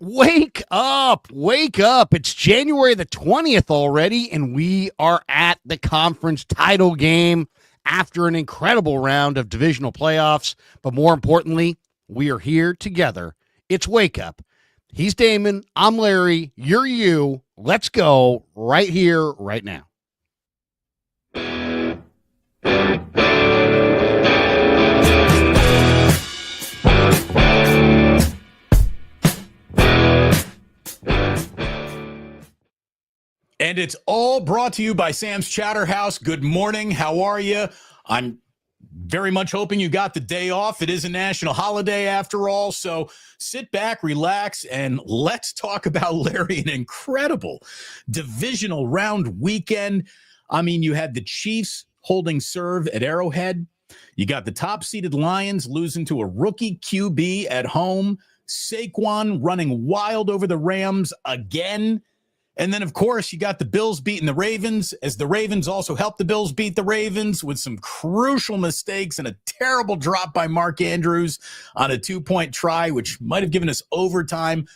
Wake up, wake up. It's January the 20th already, and we are at the conference title game after an incredible round of divisional playoffs. But more importantly, we are here together. It's Wake Up. He's Damon. I'm Larry. You're you. Let's go right here, right now. And it's all brought to you by Sam's Chowderhouse. Good morning. How are you? I'm very much hoping you got the day off. It is a national holiday after all. So sit back, relax, and let's talk about, Larry, an incredible divisional round weekend. I mean, you had the Chiefs holding serve at Arrowhead. You got the top-seeded Lions losing to a rookie QB at home. Saquon running wild over the Rams again. And then, of course, you got the Bills beating the Ravens, as the Ravens also helped the Bills beat the Ravens with some crucial mistakes and a terrible drop by Mark Andrews on a 2-point try, which might have given us overtime.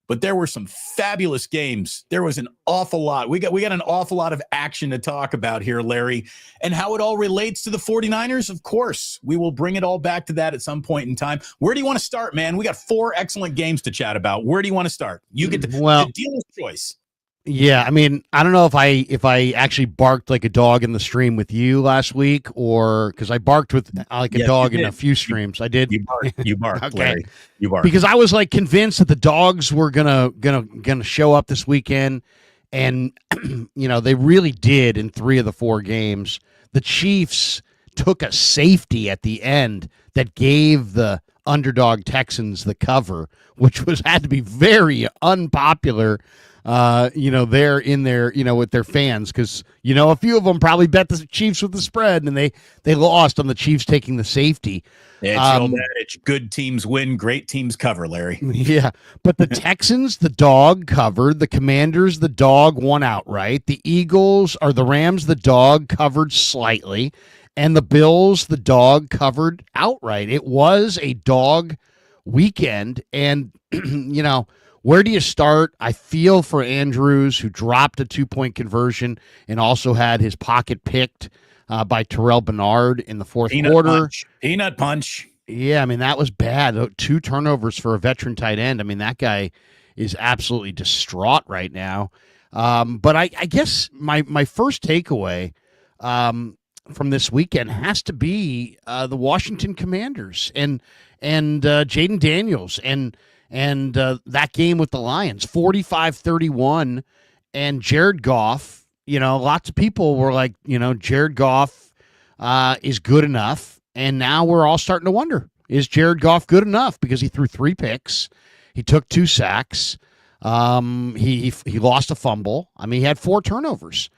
But there were some fabulous games. There was an awful lot. We got an awful lot of action to talk about here, Larry. And how it all relates to the 49ers, of course. We will bring it all back to that at some point in time. Where do you want to start, man? We got 4 excellent games to chat about. Where do you want to start? You get the dealer's choice. Yeah, I mean, I don't know if I actually barked like a dog in the stream with you last week, or because I barked with like a dog in a few streams. I did. You barked. Okay. Larry. You barked. Because I was like convinced that the dogs were gonna show up this weekend, and they really did in 3 of the 4 games. The Chiefs took a safety at the end that gave the underdog Texans the cover, which had to be very unpopular. They're in there, with their fans, because, a few of them probably bet the Chiefs with the spread, and they lost on the Chiefs taking the safety. Yeah, it's good teams win, great teams cover, Larry. Yeah, but the Texans, the dog covered. The Commanders, the dog won outright. The Rams, the dog covered slightly. And the Bills, the dog covered outright. It was a dog weekend, and, where do you start? I feel for Andrews, who dropped a 2-point conversion and also had his pocket picked by Terrell Bernard in the fourth quarter. Peanut punch. Yeah, I mean, that was bad. 2 turnovers for a veteran tight end. I mean, that guy is absolutely distraught right now. But I guess my first takeaway from this weekend has to be the Washington Commanders and Jaden Daniels and that game with the Lions, 45-31, and Jared Goff, lots of people were like, Jared Goff is good enough, and now we're all starting to wonder, is Jared Goff good enough? Because he threw 3 picks, he took 2 sacks, he lost a fumble. I mean, he had 4 turnovers.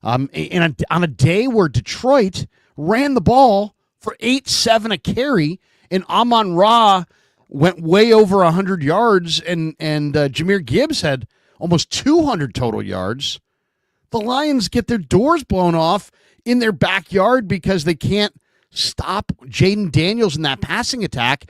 On a day where Detroit ran the ball for 8-7 a carry, and Amon-Ra went way over 100 yards, and Jahmyr Gibbs had almost 200 total yards. The Lions get their doors blown off in their backyard because they can't stop Jaden Daniels in that passing attack.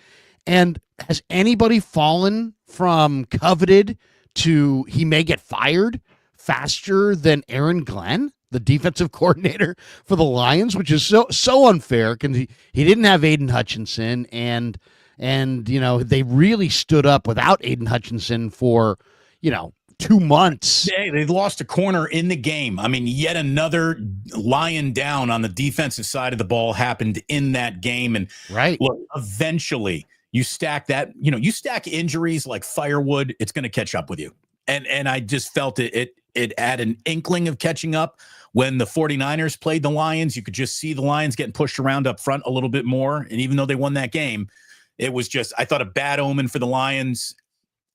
And has anybody fallen from coveted to he may get fired faster than Aaron Glenn, the defensive coordinator for the Lions, which is so unfair because he didn't have Aiden Hutchinson, and they really stood up without Aiden Hutchinson for, 2 months. They lost a corner in the game. I mean, yet another Lion down on the defensive side of the ball happened in that game. And right. Look, eventually you stack that, you stack injuries like firewood, it's going to catch up with you. And I just felt it had an inkling of catching up when the 49ers played the Lions. You could just see the Lions getting pushed around up front a little bit more. And even though they won that game, it was just, I thought, a bad omen for the Lions.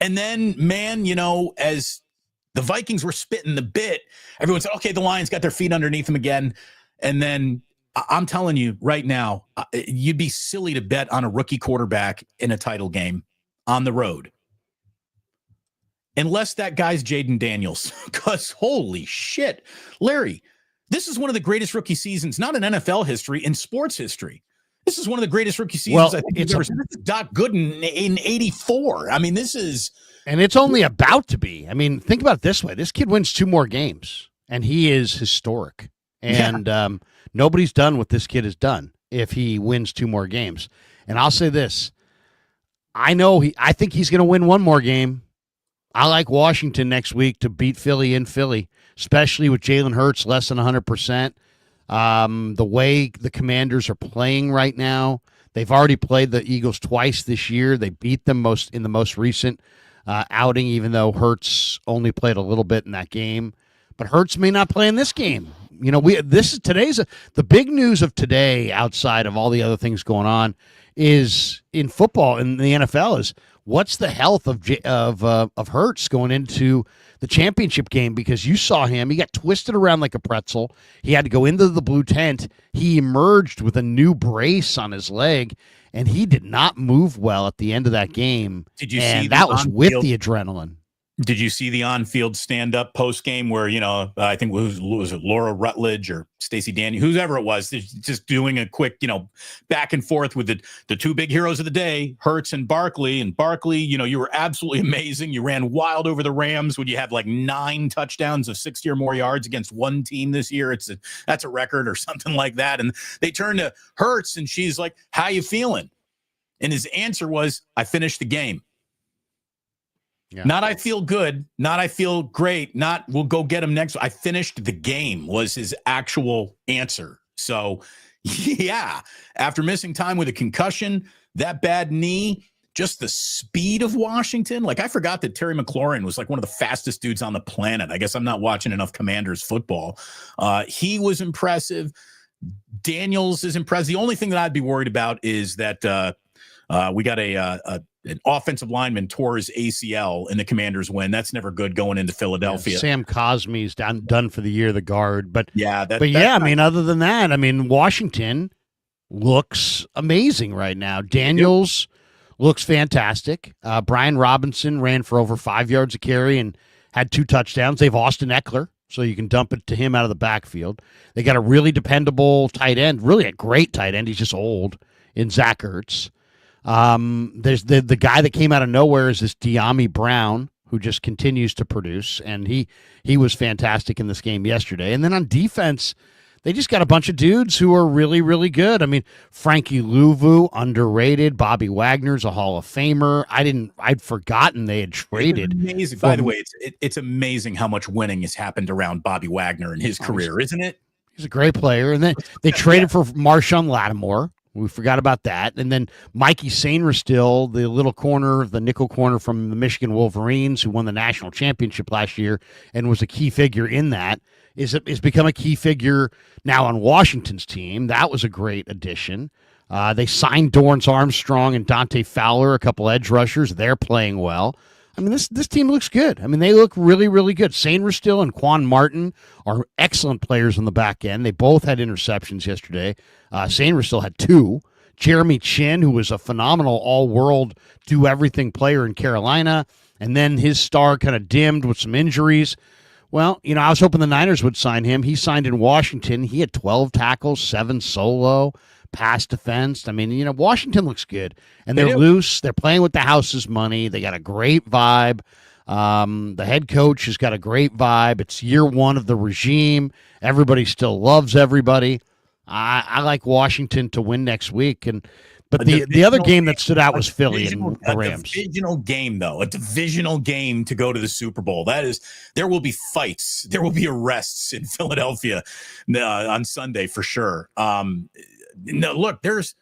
And then, man, as the Vikings were spitting the bit, everyone said, okay, the Lions got their feet underneath them again. And then I'm telling you right now, you'd be silly to bet on a rookie quarterback in a title game on the road. Unless that guy's Jaden Daniels. Because holy shit, Larry, this is one of the greatest rookie seasons, not in NFL history, in sports history. This is one of the greatest rookie seasons I think it's we've ever seen. This is Doc Gooden in '84. I mean, this is. And it's only about to be. I mean, think about it this way. This kid wins 2 more games, and he is historic. And nobody's done what this kid has done if he wins 2 more games. And I'll say this. I think he's going to win 1 more game. I like Washington next week to beat Philly in Philly, especially with Jalen Hurts less than 100%. The way the Commanders are playing right now, they've already played the Eagles twice this year. They beat them in the most recent outing, even though Hurts only played a little bit in that game. But Hurts may not play in this game. You know, the big news of today, outside of all the other things going on, is in football in the NFL is what's the health of Hurts going into the championship game, because you saw him. He got twisted around like a pretzel. He had to go into the blue tent. He emerged with a new brace on his leg, and he did not move well at the end of that game. Did you see that was with the adrenaline? Did you see the on-field stand-up post-game where, I think was it Laura Rutledge or Stacey Daniels, whoever it was, just doing a quick, back and forth with the 2 big heroes of the day, Hurts and Barkley. And Barkley, you were absolutely amazing. You ran wild over the Rams when you have like 9 touchdowns of 60 or more yards against one team this year. That's a record or something like that. And they turned to Hurts and she's like, "How you feeling?" And his answer was, "I finished the game." Yeah. Not I feel good, not I feel great, not we'll go get him next. I finished the game was his actual answer. So, yeah, after missing time with a concussion, that bad knee, just the speed of Washington. Like, I forgot that Terry McLaurin was like one of the fastest dudes on the planet. I guess I'm not watching enough Commanders football. He was impressive. Daniels is impressive. The only thing that I'd be worried about is that we got an offensive lineman tore his ACL in the Commanders win. That's never good going into Philadelphia. Yeah, Sam Cosme's done for the year, the guard. But I mean, other than that, I mean, Washington looks amazing right now. Daniels looks fantastic. Brian Robinson ran for over 5 yards a carry and had 2 touchdowns. They have Austin Eckler, so you can dump it to him out of the backfield. They got a really dependable tight end, really a great tight end. He's just old, in Zach Ertz. There's the guy that came out of nowhere is this De'Ami Brown, who just continues to produce, and he was fantastic in this game yesterday. And then on defense, they just got a bunch of dudes who are really, really good. I mean, Frankie Louvu, underrated. Bobby Wagner's a Hall of Famer. I'd forgotten they had traded. It's amazing. By the way, it's amazing how much winning has happened around Bobby Wagner in his career, isn't it? He's a great player. And then they traded for Marshawn Lattimore. We forgot about that. And then Mikey Sainristil, the nickel corner from the Michigan Wolverines, who won the national championship last year and was a key figure in that, is become a key figure now on Washington's team. That was a great addition. They signed Dorrance Armstrong and Dante Fowler, a couple edge rushers. They're playing well. I mean, this team looks good. I mean, they look really, really good. Sainristil and Quan Martin are excellent players on the back end. They both had interceptions yesterday. Sainristil had 2. Jeremy Chin, who was a phenomenal all-world, do-everything player in Carolina, and then his star kind of dimmed with some injuries. Well, I was hoping the Niners would sign him. He signed in Washington. He had 12 tackles, 7 solo. Pass defense. I mean, Washington looks good, and they're loose. They're playing with the house's money. They got a great vibe. The head coach has got a great vibe. It's year 1 of the regime. Everybody still loves everybody. I like Washington to win next week. But the other game that stood out was Philly and the Rams. A divisional game, though. A divisional game to go to the Super Bowl. There will be fights. There will be arrests in Philadelphia on Sunday for sure. No, look, there's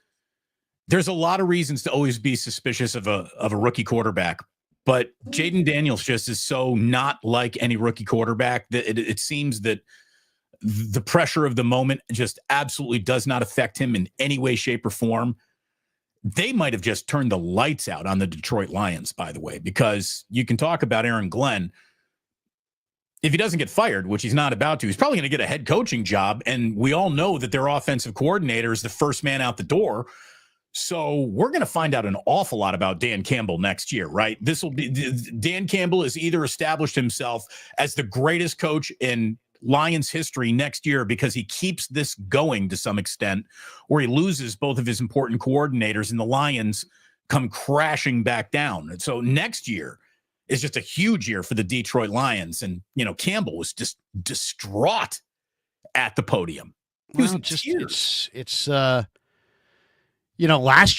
a lot of reasons to always be suspicious of a rookie quarterback, but Jaden Daniels just is so not like any rookie quarterback that it seems that the pressure of the moment just absolutely does not affect him in any way, shape, or form. They might have just turned the lights out on the Detroit Lions, by the way, because you can talk about Aaron Glenn. If he doesn't get fired, which he's not about to, he's probably going to get a head coaching job. And we all know that their offensive coordinator is the first man out the door. So we're going to find out an awful lot about Dan Campbell next year, right? Dan Campbell has either established himself as the greatest coach in Lions history next year because he keeps this going to some extent, or he loses both of his important coordinators and the Lions come crashing back down. And so next year is just a huge year for the Detroit Lions. And, Campbell was just distraught at the podium. He was in tears. It's last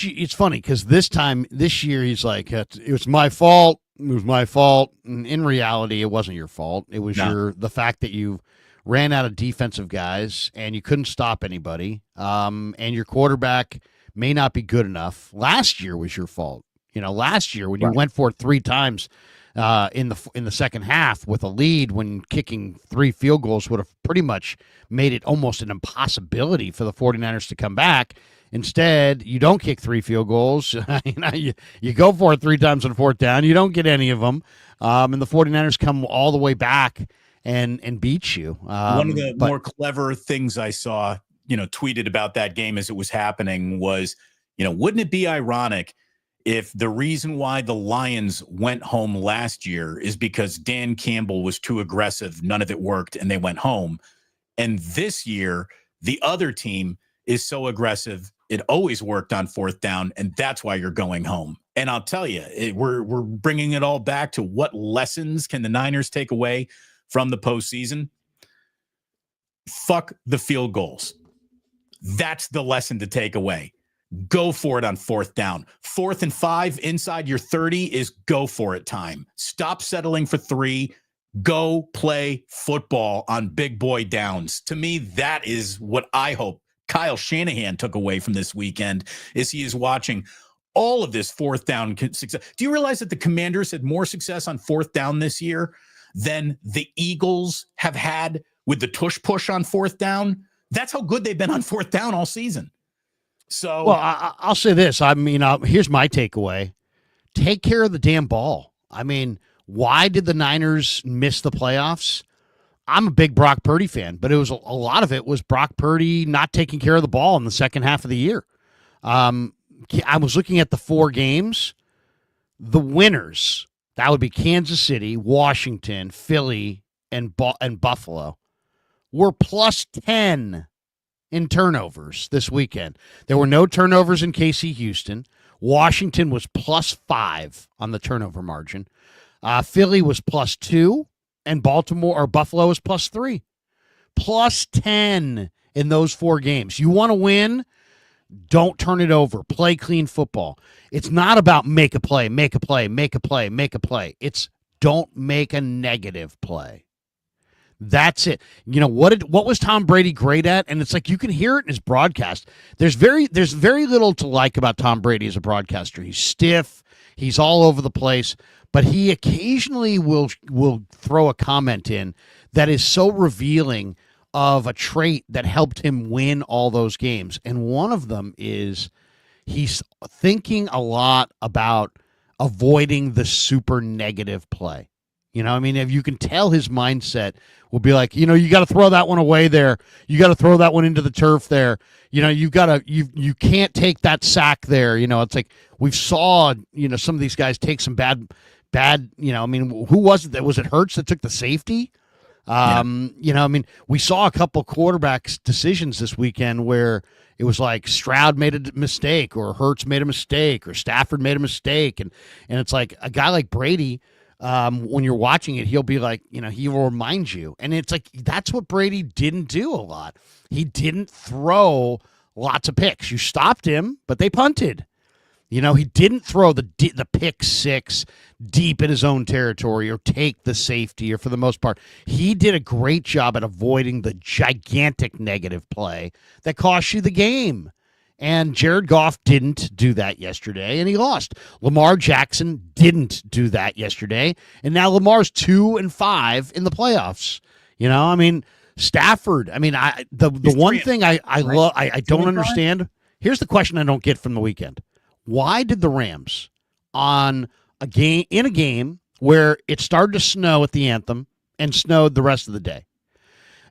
year, it's funny because this year, he's like, it was my fault. It was my fault. And in reality, it wasn't your fault. It was the fact that you ran out of defensive guys and you couldn't stop anybody. And your quarterback may not be good enough. Last year was your fault. Last year when you went for it 3 times in the second half with a lead, when kicking 3 field goals would have pretty much made it almost an impossibility for the 49ers to come back. Instead, you don't kick 3 field goals. You go for it 3 times on 4th down. You don't get any of them. And the 49ers come all the way back and beat you. One of the more clever things I saw, tweeted about that game as it was happening was, wouldn't it be ironic if the reason why the Lions went home last year is because Dan Campbell was too aggressive, none of it worked, and they went home. And this year, the other team is so aggressive, it always worked on 4th down, and that's why you're going home. And I'll tell you, we're bringing it all back to what lessons can the Niners take away from the postseason? Fuck the field goals. That's the lesson to take away. Go for it on 4th down. 4th and 5 inside your 30 is go for it time. Stop settling for 3. Go play football on big boy downs. To me, that is what I hope Kyle Shanahan took away from this weekend, is he is watching all of this 4th down success. Do you realize that the Commanders had more success on 4th down this year than the Eagles have had with the tush push on 4th down? That's how good they've been on 4th down all season. So, well, I'll say this. Here's my takeaway. Take care of the damn ball. Why did the Niners miss the playoffs? I'm a big Brock Purdy fan, but it was a lot of it was Brock Purdy not taking care of the ball in the second half of the year. I was looking at the 4 games. The winners, that would be Kansas City, Washington, Philly, and Buffalo, were plus 10 in turnovers this weekend. There were no turnovers in KC Houston. Washington was plus 5 on the turnover margin. Philly was plus 2, and Buffalo was plus 3. Plus 10 in those 4 games. You want to win? Don't turn it over. Play clean football. It's not about make a play, make a play, make a play, make a play. It's don't make a negative play. That's it. What was Tom Brady great at? And it's like you can hear it in his broadcast. There's very little to like about Tom Brady as a broadcaster. He's stiff. He's all over the place. But he occasionally will throw a comment in that is so revealing of a trait that helped him win all those games. And one of them is he's thinking a lot about avoiding the super negative play. If you can tell his mindset will be like, you got to throw that one away there. You got to throw that one into the turf there. You can't take that sack there. It's like we've saw, some of these guys take some bad, who was it? Was it Hurts that took the safety? We saw a couple quarterbacks decisions this weekend where it was like Stroud made a mistake or Hurts made a mistake or Stafford made a mistake. And it's like a guy like Brady, when you're watching it, he'll be like, he will remind you. And it's like, that's what Brady didn't do a lot. He didn't throw lots of picks. You stopped him, but they punted. He didn't throw the pick 6 deep in his own territory or take the safety, or for the most part, he did a great job at avoiding the gigantic negative play that cost you the game. And Jared Goff didn't do that yesterday, and he lost. Lamar Jackson didn't do that yesterday, and now Lamar's 2-5 in the playoffs. Stafford. The one thing I don't understand. Here's the question I don't get from the weekend. Why did the Rams in a game where it started to snow at the anthem and snowed the rest of the day,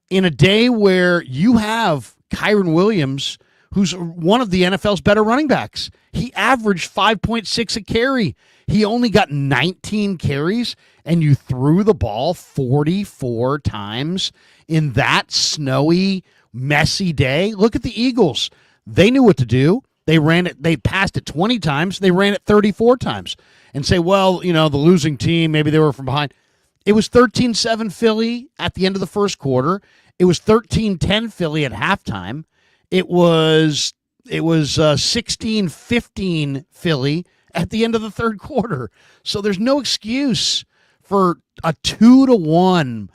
in a day where you have Kyron Williams, who's one of the NFL's better running backs. He averaged 5.6 a carry. He only got 19 carries, and you threw the ball 44 times in that snowy, messy day. Look at the Eagles. They knew what to do. They ran it. They passed it 20 times. They ran it 34 times. And say, well, the losing team, maybe they were from behind. It was 13-7 Philly at the end of the first quarter. It was 13-10 Philly at halftime. It was 16-15 Philly at the end of the third quarter. So there's no excuse for a 2-1,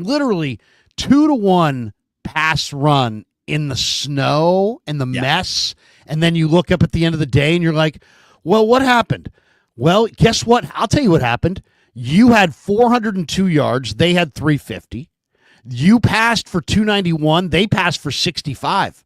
literally 2-1 pass run in the snow and the mess. And then you look up at the end of the day and you're like, well, what happened? Well, guess what? I'll tell you what happened. You had 402 yards. They had 350. You passed for 291. They passed for 65.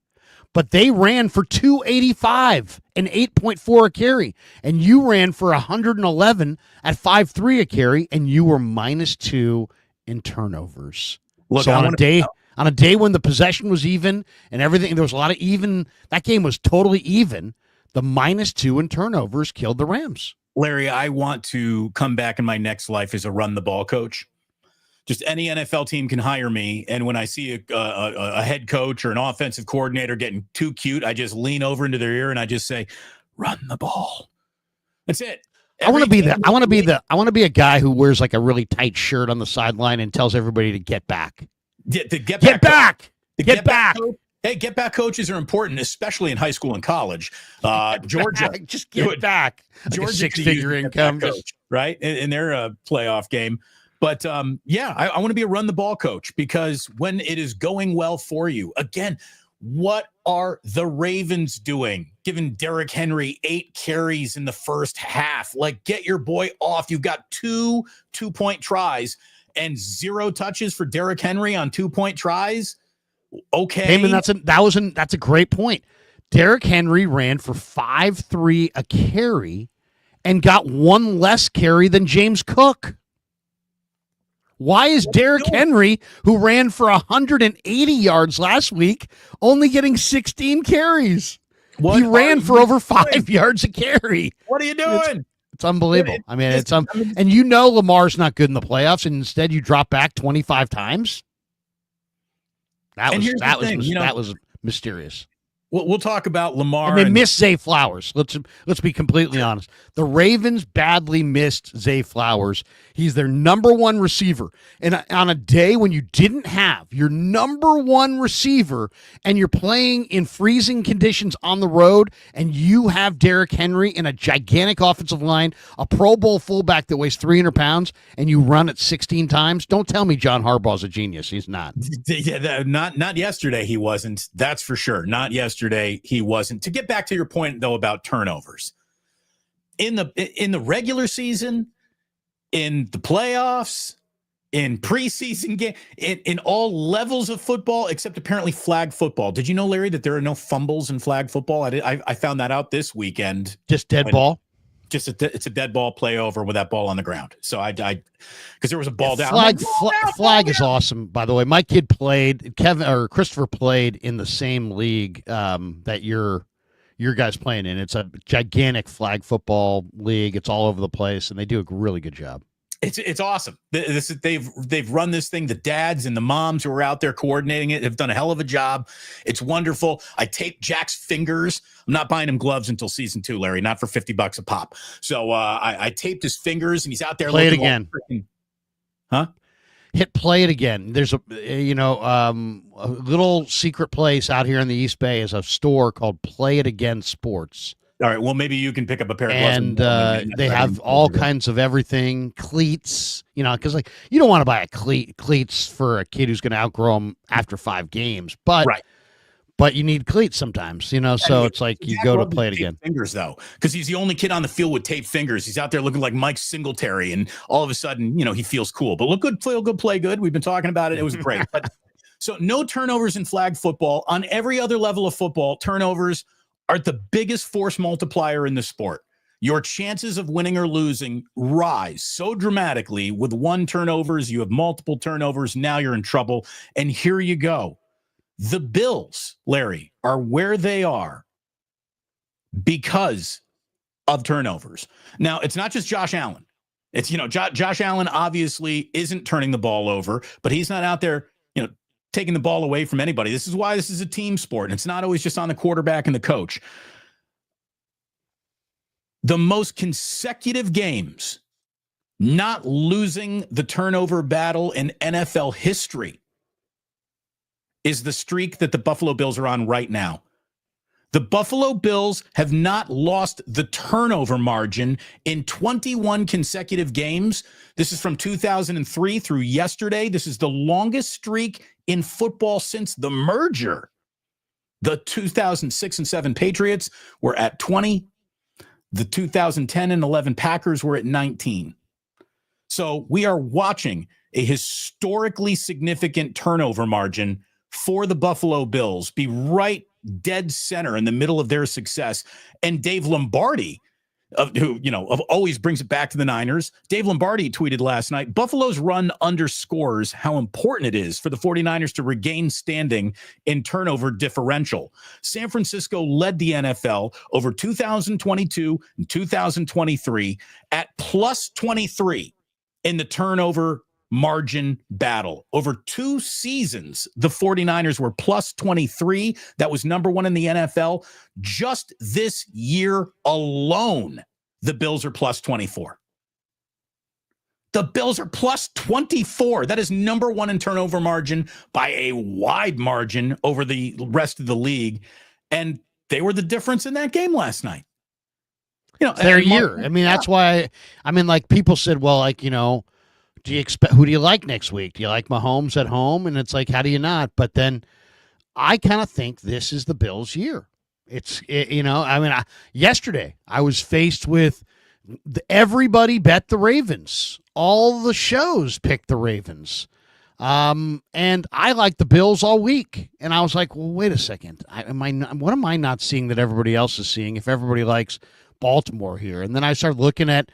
But they ran for 285 and 8.4 a carry. And you ran for 111 at 5.3 a carry, and you were -2 in turnovers. Look, so on a day when the possession was even and everything, there was a lot of even. That game was totally even. The -2 in turnovers killed the Rams. Larry, I want to come back in my next life as a run the ball coach. Just any NFL team can hire me. And when I see a head coach or an offensive coordinator getting too cute, I just lean over into their ear and I just say, run the ball. That's it. I want to be that. I want to be a guy who wears like a really tight shirt on the sideline and tells everybody to get back. Get back. Get back. Hey, get back coaches are important, especially in high school and college. Georgia, just get back. Georgia, like a 6-figure income, coach, right? In their playoff game. But I want to be a run the ball coach because when it is going well for you, again, what are the Ravens doing? Giving Derrick Henry 8 carries in the first half. Like, get your boy off. You've got 2 2-point tries and 0 touches for Derrick Henry on 2-point tries. Okay. Heyman, that's a great point. Derrick Henry ran for 5.3 a carry and got 1 less carry than James Cook. Why is Derrick Henry, who ran for 180 yards last week, only getting 16 carries? He ran for over 5 yards a carry. What are you doing? It's unbelievable. And Lamar's not good in the playoffs, and instead you drop back 25 times. That was mysterious. We'll talk about Lamar. And they missed Zay Flowers. Let's be completely honest. The Ravens badly missed Zay Flowers. He's their number 1 receiver. And on a day when you didn't have your number 1 receiver and you're playing in freezing conditions on the road and you have Derrick Henry in a gigantic offensive line, a Pro Bowl fullback that weighs 300 pounds, and you run it 16 times, don't tell me John Harbaugh's a genius. He's not. Yeah, not yesterday he wasn't. That's for sure. Not yesterday he wasn't. To get back to your point, though, about turnovers. In the regular season, in the playoffs, in preseason game, in all levels of football, except apparently flag football. Did you know, Larry, that there are no fumbles in flag football? I found that out this weekend. Just dead ball? It's a dead ball play over with that ball on the ground. So because there was a ball down. Flag is awesome, by the way. My kid played, Christopher played in the same league that your guys playing in. It's a gigantic flag football league. It's all over the place, and they do a really good job. It's awesome. They've run this thing. The dads and the moms who are out there coordinating it have done a hell of a job. It's wonderful. I taped Jack's fingers. I'm not buying him gloves until season 2, Larry, not for $50 a pop. So I taped his fingers, and he's out there. Play it again. Huh? Hit play it again. There's a little secret place out here in the East Bay is a store called Play It Again Sports. All right. Well, maybe you can pick up a pair of gloves. And they have all kinds of everything, cleats, because you don't want to buy a cleats for a kid who's going to outgrow them after 5 games. But right. But you need cleats sometimes, so it's like you go to play it again. Fingers, though, because he's the only kid on the field with taped fingers. He's out there looking like Mike Singletary, and all of a sudden, he feels cool. But look good, feel good, play good. We've been talking about it. It was great. But so no turnovers in flag football. On every other level of football, turnovers are the biggest force multiplier in the sport. Your chances of winning or losing rise so dramatically with 1 turnovers. You have multiple turnovers. Now you're in trouble. And here you go. The Bills, Larry, are where they are because of turnovers. Now, it's not just Josh Allen. It's, Josh Allen obviously isn't turning the ball over, but he's not out there, taking the ball away from anybody. This is why this is a team sport, and it's not always just on the quarterback and the coach. The most consecutive games not losing the turnover battle in NFL history is the streak that the Buffalo Bills are on right now. The Buffalo Bills have not lost the turnover margin in 21 consecutive games. This is from 2003 through yesterday. This is the longest streak in football since the merger. The 2006 and 7 Patriots were at 20. The 2010 and 11 Packers were at 19. So we are watching a historically significant turnover margin for the Buffalo Bills be right dead center in the middle of their success. And Dave Lombardi, who always brings it back to the Niners, Dave Lombardi tweeted last night, Buffalo's run underscores how important it is for the 49ers to regain standing in turnover differential. San Francisco led the NFL over 2022 and 2023 at plus 23 in the turnover margin battle. Over 2 seasons, the 49ers were plus 23. That was number 1 in the NFL. Just this year alone, the Bills are plus 24. The Bills are plus 24. That is number 1 in turnover margin by a wide margin over the rest of the league. And they were the difference in that game last night. It's their year. I mean, that's why, people said, well, do you expect, who do you like next week? Do you like Mahomes at home? And it's like, how do you not? But then I kind of think this is the Bills' year. Yesterday I was faced with everybody bet the Ravens. All the shows picked the Ravens. And I liked the Bills all week. And I was like, well, wait a second. What am I not seeing that everybody else is seeing if everybody likes Baltimore here? And then I started looking at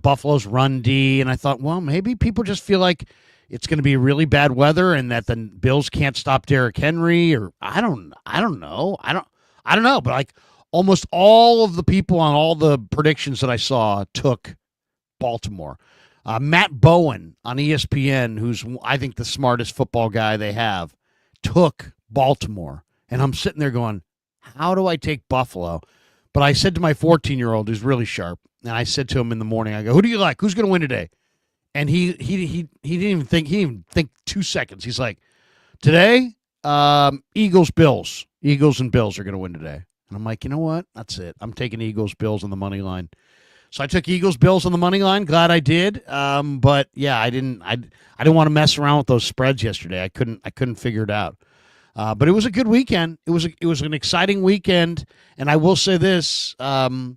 Buffalo's run D, and I thought, well, maybe people just feel like it's going to be really bad weather and that the Bills can't stop Derrick Henry, or I don't know. I don't know, but almost all of the people on all the predictions that I saw took Baltimore. Matt Bowen on ESPN, who's I think the smartest football guy they have, took Baltimore. And I'm sitting there going, how do I take Buffalo? But I said to my 14-year-old, who's really sharp, and I said to him in the morning, I go, who do you like? Who's going to win today? And he didn't even think 2 seconds. He's like, today, Eagles, Bills. Eagles and Bills are going to win today. And I'm like, you know what? That's it. I'm taking Eagles, Bills on the money line. So I took Eagles, Bills on the money line. Glad I did. But yeah, I didn't want to mess around with those spreads yesterday. I couldn't figure it out. But it was a good weekend. It was an exciting weekend. And I will say this, there's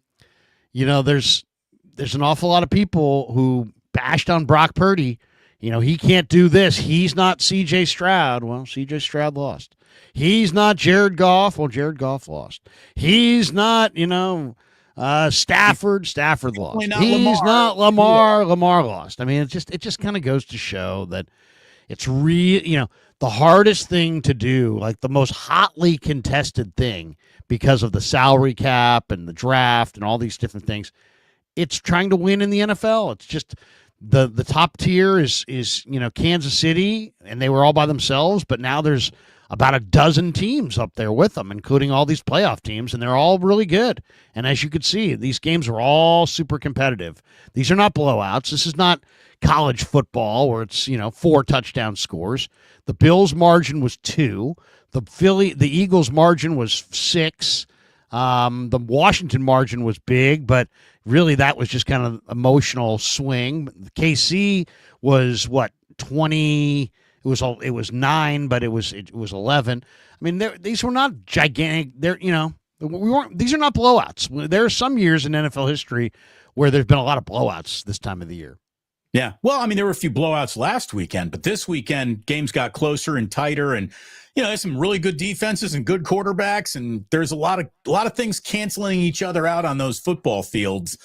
an awful lot of people who bashed on Brock Purdy. He can't do this. He's not C.J. Stroud. Well, C.J. Stroud lost. He's not Jared Goff. Well, Jared Goff lost. He's not, Stafford. Stafford lost. He's not Lamar. Lamar lost. I mean, it just kind of goes to show that it's the hardest thing to do, like the most hotly contested thing because of the salary cap and the draft and all these different things. It's trying to win in the NFL. It's just the top tier is Kansas City, and they were all by themselves, but now there's about a dozen teams up there with them, including all these playoff teams, and they're all really good. And as you could see, these games are all super competitive. These are not blowouts. This is not college football where it's 4 touchdown scores. The Bills' margin was 2. The Eagles' margin was 6. The Washington margin was big, but really that was just kind of emotional swing. KC was 20. It was 9, but it was 11. I mean, these were not gigantic. These are not blowouts. There are some years in NFL history where there's been a lot of blowouts this time of the year. Yeah. Well, I mean, there were a few blowouts last weekend, but this weekend games got closer and tighter, and there's some really good defenses and good quarterbacks, and there's a lot of things canceling each other out on those football fields.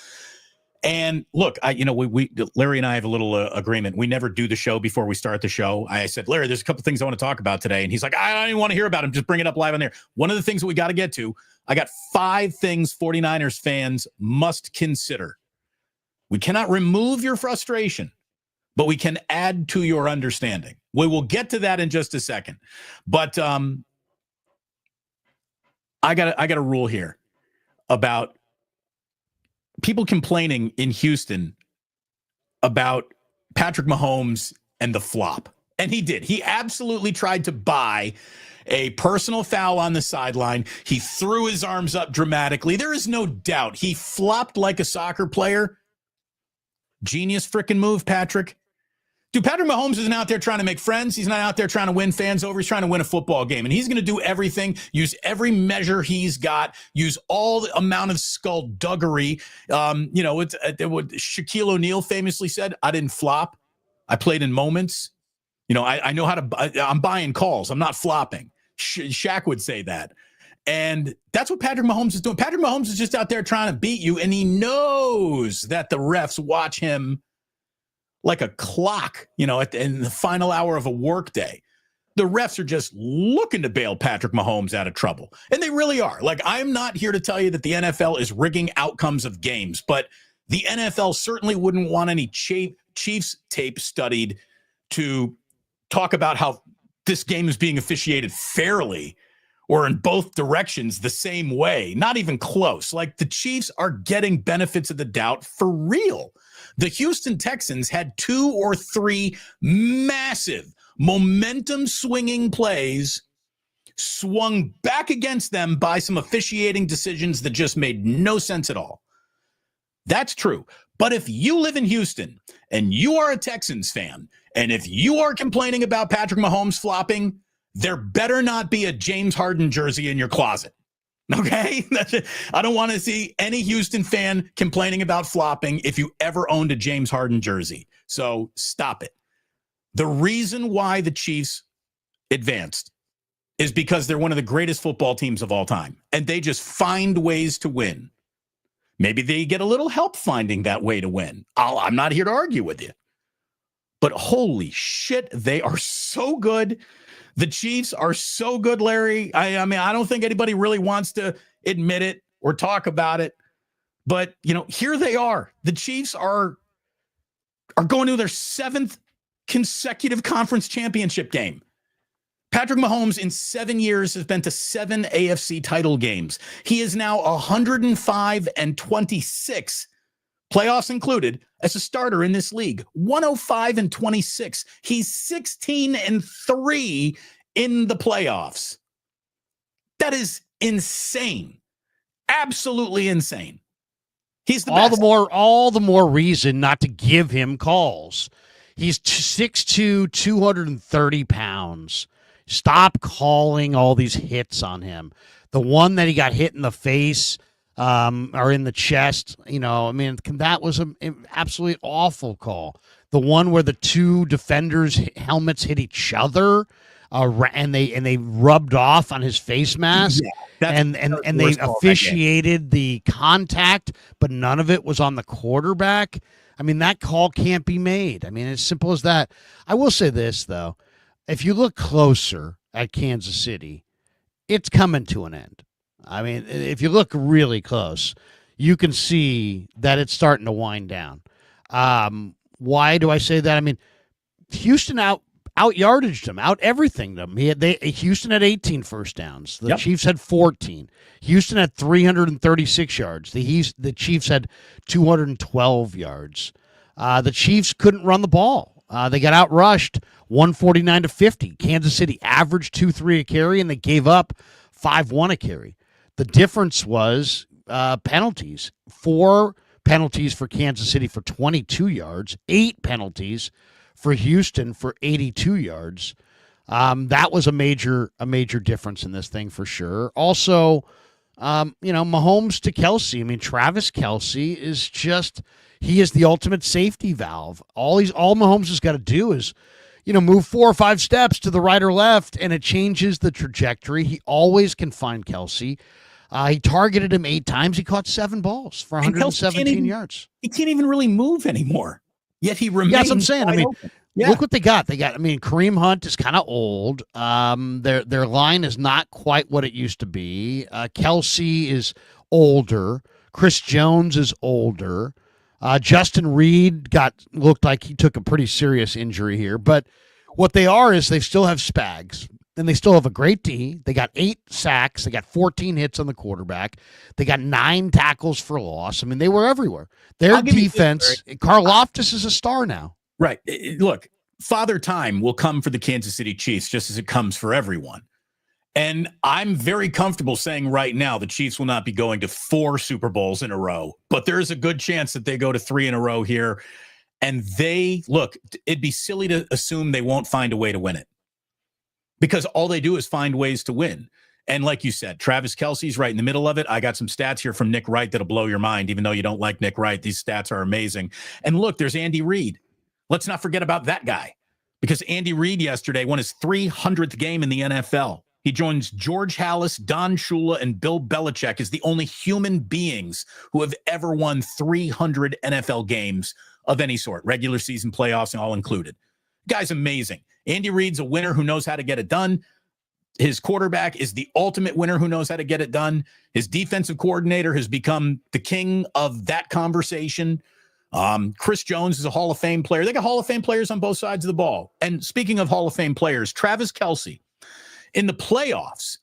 And look, we Larry and I have a little agreement. We never do the show before we start the show. I said, Larry, there's a couple things I want to talk about today. And he's like, I don't even want to hear about them. Just bring it up live on there. One of the things that we got to get to, I got 5 things 49ers fans must consider. We cannot remove your frustration, but we can add to your understanding. We will get to that in just a second. But I got a rule here about people complaining in Houston about Patrick Mahomes and the flop. And he did. He absolutely tried to buy a personal foul on the sideline. He threw his arms up dramatically. There is no doubt he flopped like a soccer player. Genius freaking move, Patrick. Dude, Patrick Mahomes isn't out there trying to make friends. He's not out there trying to win fans over. He's trying to win a football game. And he's going to do everything, use every measure he's got, use all the amount of skullduggery. What Shaquille O'Neal famously said, I didn't flop. I played in moments. I know how to, I'm buying calls. I'm not flopping. Shaq would say that. And that's what Patrick Mahomes is doing. Patrick Mahomes is just out there trying to beat you, and he knows that the refs watch him like a clock, in the final hour of a workday. The refs are just looking to bail Patrick Mahomes out of trouble. And they really are. Like, I'm not here to tell you that the NFL is rigging outcomes of games, but the NFL certainly wouldn't want any Chiefs tape studied to talk about how this game is being officiated fairly or in both directions the same way. Not even close. Like, the Chiefs are getting benefits of the doubt for real. The Houston Texans had 2 or 3 massive momentum-swinging plays swung back against them by some officiating decisions that just made no sense at all. That's true. But if you live in Houston and you are a Texans fan, and if you are complaining about Patrick Mahomes flopping, there better not be a James Harden jersey in your closet. Okay? I don't want to see any Houston fan complaining about flopping if you ever owned a James Harden jersey. So stop it. The reason why the Chiefs advanced is because they're one of the greatest football teams of all time, and they just find ways to win. Maybe they get a little help finding that way to win. I'm not here to argue with you. But holy shit, they are so good. The Chiefs are so good, Larry. I mean, I don't think anybody really wants to admit it or talk about it. But, here they are. The Chiefs are going to their 7th consecutive conference championship game. Patrick Mahomes in 7 years has been to 7 AFC title games. He is now 105-26, playoffs included, as a starter in this league. 105-26. He's 16-3 in the playoffs. That is insane. Absolutely insane. He's the best. All the more reason not to give him calls. He's 6'2", 230 pounds. Stop calling all these hits on him. The one that he got hit in the face or in the chest, that was an absolutely awful call. The one where the 2 defenders' helmets hit each other and they rubbed off on his face mask, and they officiated the contact, but none of it was on the quarterback. I mean, that call can't be made. I mean, as simple as that. I will say this, though. If you look closer at Kansas City, it's coming to an end. I mean, if you look really close, you can see that it's starting to wind down. Why do I say that? I mean, Houston out yardaged them, out everything them. Houston had 18 first downs. The Chiefs had 14. Houston had 336 yards. The Chiefs had 212 yards. The Chiefs couldn't run the ball. They got outrushed 149-50. Kansas City averaged 2.3 a carry, and they gave up 5.1 a carry. The difference was penalties. 4 penalties for Kansas City for 22 yards, 8 penalties for Houston for 82 yards. That was a major difference in this thing for sure. Also, Mahomes to Kelsey. I mean, Travis Kelsey is he is the ultimate safety valve. All Mahomes has got to do is, move 4 or 5 steps to the right or left, and it changes the trajectory. He always can find Kelsey. He targeted him 8 times. He caught 7 balls for And Kelsey 117 yards. He can't even really move anymore. Yet he remains. Yeah, that's what I'm saying. I mean, open. Yeah. look what they got. I mean, Kareem Hunt is kind of old. Their line is not quite what it used to be. Kelsey is older. Chris Jones is older. Justin Reed looked like he took a pretty serious injury here. But what they are is they still have Spags. And they still have a great D. They got 8 sacks. They got 14 hits on the quarterback. They got 9 tackles for loss. I mean, they were everywhere. Their defense, Karl Loftus is a star now. Right. Look, Father Time will come for the Kansas City Chiefs just as it comes for everyone. And I'm very comfortable saying right now the Chiefs will not be going to 4 Super Bowls in a row. But there is a good chance that they go to 3 in a row here. And it'd be silly to assume they won't find a way to win it. Because all they do is find ways to win. And like you said, Travis Kelce's right in the middle of it. I got some stats here from Nick Wright that'll blow your mind, even though you don't like Nick Wright. These stats are amazing. And look, there's Andy Reid. Let's not forget about that guy. Because Andy Reid yesterday won his 300th game in the NFL. He joins George Halas, Don Shula, and Bill Belichick as the only human beings who have ever won 300 NFL games of any sort, regular season, playoffs, and all included. Guy's amazing. Andy Reid's a winner who knows how to get it done. His quarterback is the ultimate winner who knows how to get it done. His defensive coordinator has become the king of that conversation. Chris Jones is a Hall of Fame player. They got Hall of Fame players on both sides of the ball. And speaking of Hall of Fame players, Travis Kelce in the playoffs,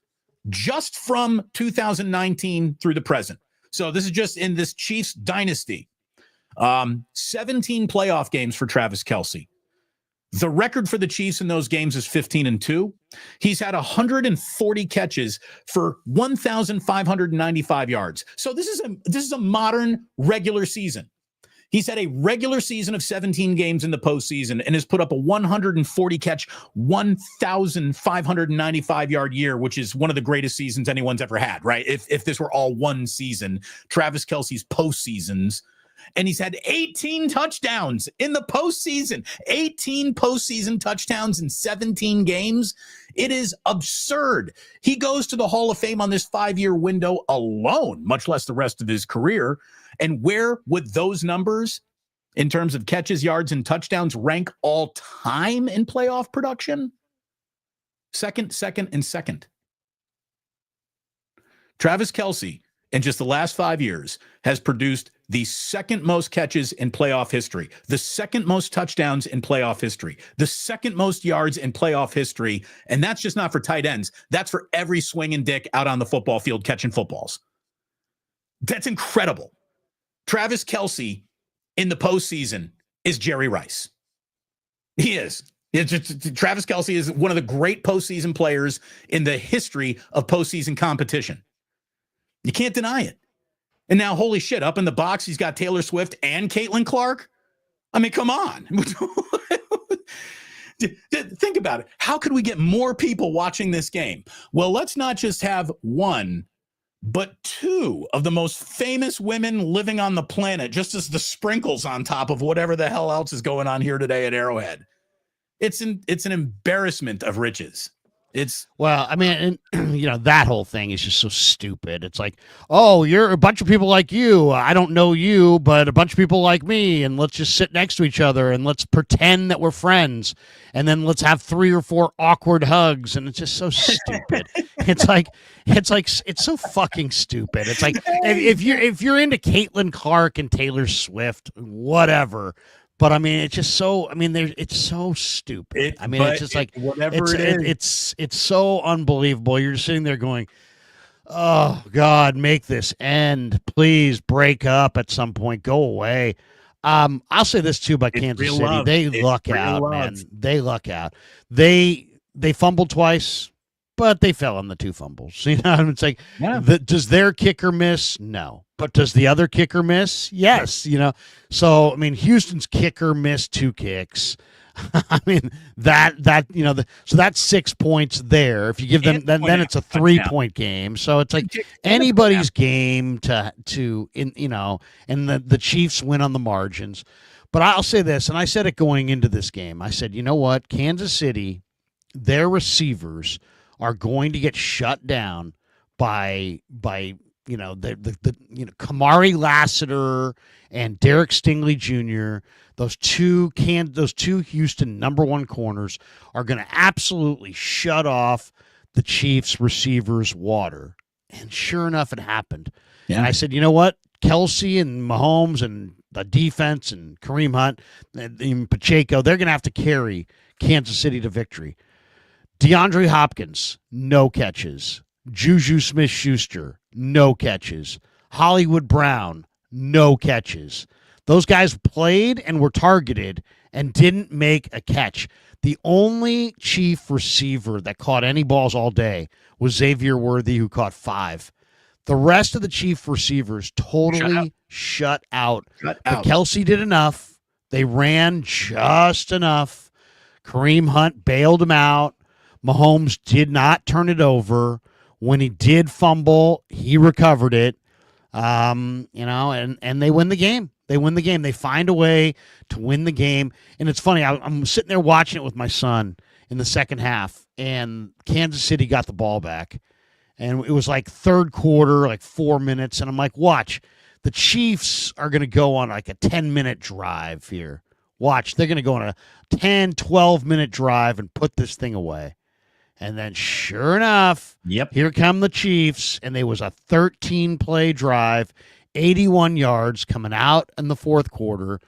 just from 2019 through the present. So this is just in this Chiefs dynasty. 17 playoff games for Travis Kelce. The record for the Chiefs in those games is 15-2. He's had 140 catches for 1,595 yards. So this is a modern regular season. He's had a regular season of 17 games in the postseason and has put up a 140 catch, 1,595 yard year, which is one of the greatest seasons anyone's ever had, right? If this were all one season, Travis Kelce's postseasons. And he's had 18 touchdowns in the postseason, 18 postseason touchdowns in 17 games. It is absurd. He goes to the Hall of Fame on this 5-year window alone, much less the rest of his career. And where would those numbers in terms of catches, yards, and touchdowns rank all time in playoff production? Second. Travis Kelce, in just the last 5 years, has produced the second most catches in playoff history, the second most touchdowns in playoff history, the second most yards in playoff history. And that's just not for tight ends. That's for every swinging dick out on the football field catching footballs. That's incredible. Travis Kelce in the postseason is Jerry Rice. He is. Travis Kelce is one of the great postseason players in the history of postseason competition. You can't deny it. And now, holy shit, up in the box, he's got Taylor Swift and Caitlin Clark. I mean, come on. Think about it. How could we get more people watching this game? Well, let's not just have one, but 2 of the most famous women living on the planet, just as the sprinkles on top of whatever the hell else is going on here today at Arrowhead. It's an embarrassment of riches. Well, I mean, and, that whole thing is just so stupid. It's like, oh, you're a bunch of people like you. I don't know you, but a bunch of people like me, and let's just sit next to each other and let's pretend that we're friends, and then let's have 3 or 4 awkward hugs, and it's just so stupid. it's so fucking stupid. It's like if you're into Caitlin Clark and Taylor Swift, whatever. But I mean, it's just so. I mean, it's so stupid. It's just like whatever it's so unbelievable. You're just sitting there going, "Oh God, make this end, please. Break up at some point. Go away." I'll say this too about Kansas City. Love. They luck out, man. They luck out. They fumbled twice, but they fell on the 2 fumbles. You know, it's like, does their kicker miss? No. But does the other kicker miss? Yes. You know, so I mean, Houston's kicker missed 2 kicks. I mean so that's 6 points there. If you give them, then it's a 3-point game. So it's like anybody's game and the Chiefs win on the margins. But I'll say this, and I said it going into this game. I said, you know what, Kansas City, their receivers are going to get shut down by Kamari Lassiter and Derek Stingley Jr. Those two Houston number one corners are going to absolutely shut off the Chiefs receivers' water. And sure enough, it happened. Yeah. And I said, you know what? Kelsey and Mahomes and the defense and Kareem Hunt and Pacheco, they're going to have to carry Kansas City to victory. DeAndre Hopkins, no catches. Juju Smith-Schuster, no catches. Hollywood Brown, no catches. Those guys played and were targeted and didn't make a catch. The only Chief receiver that caught any balls all day was Xavier Worthy, who caught 5. The rest of the Chief receivers totally shut out. But Kelsey did enough. They ran just enough. Kareem Hunt bailed him out. Mahomes did not turn it over. When he did fumble, he recovered it. And they win the game. They win the game. They find a way to win the game. And it's funny, I'm sitting there watching it with my son in the second half, and Kansas City got the ball back. And it was like third quarter, like 4 minutes. And I'm like, watch, the Chiefs are going to go on like a 10-minute drive here. Watch, they're going to go on a 10, 12-minute drive and put this thing away. And then sure enough, here come the Chiefs, and there was a 13-play drive, 81 yards coming out in the fourth quarter.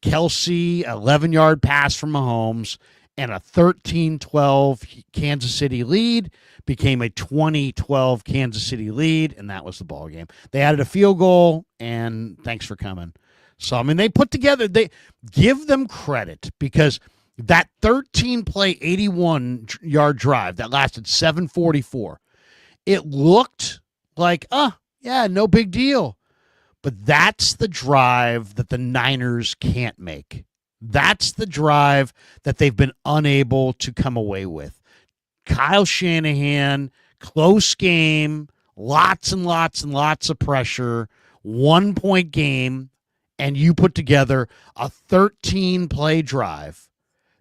Kelsey, 11-yard pass from Mahomes, and a 13-12 Kansas City lead became a 20-12 Kansas City lead, and that was the ball game. They added a field goal, and thanks for coming. So, I mean, they put together, they give them credit, because that 13-play, 81-yard drive that lasted 7:44, it looked like, no big deal. But that's the drive that the Niners can't make. That's the drive that they've been unable to come away with. Kyle Shanahan, close game, lots and lots and lots of pressure, 1-point game, and you put together a 13-play drive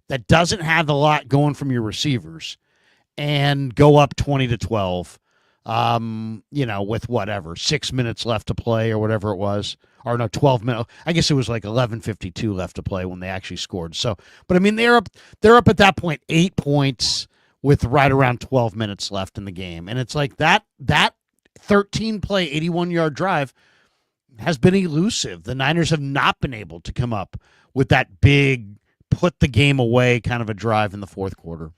that doesn't have a lot going from your receivers and go up 20-12, with whatever, 6 minutes left to play or whatever it was, or no, 12 minutes. I guess it was like 11:52 left to play when they actually scored. So, but I mean, they're up at that point, 8 points with right around 12 minutes left in the game. And it's like that 13-play, 81-yard drive has been elusive. The Niners have not been able to come up with that big, put the game away kind of a drive in the fourth quarter.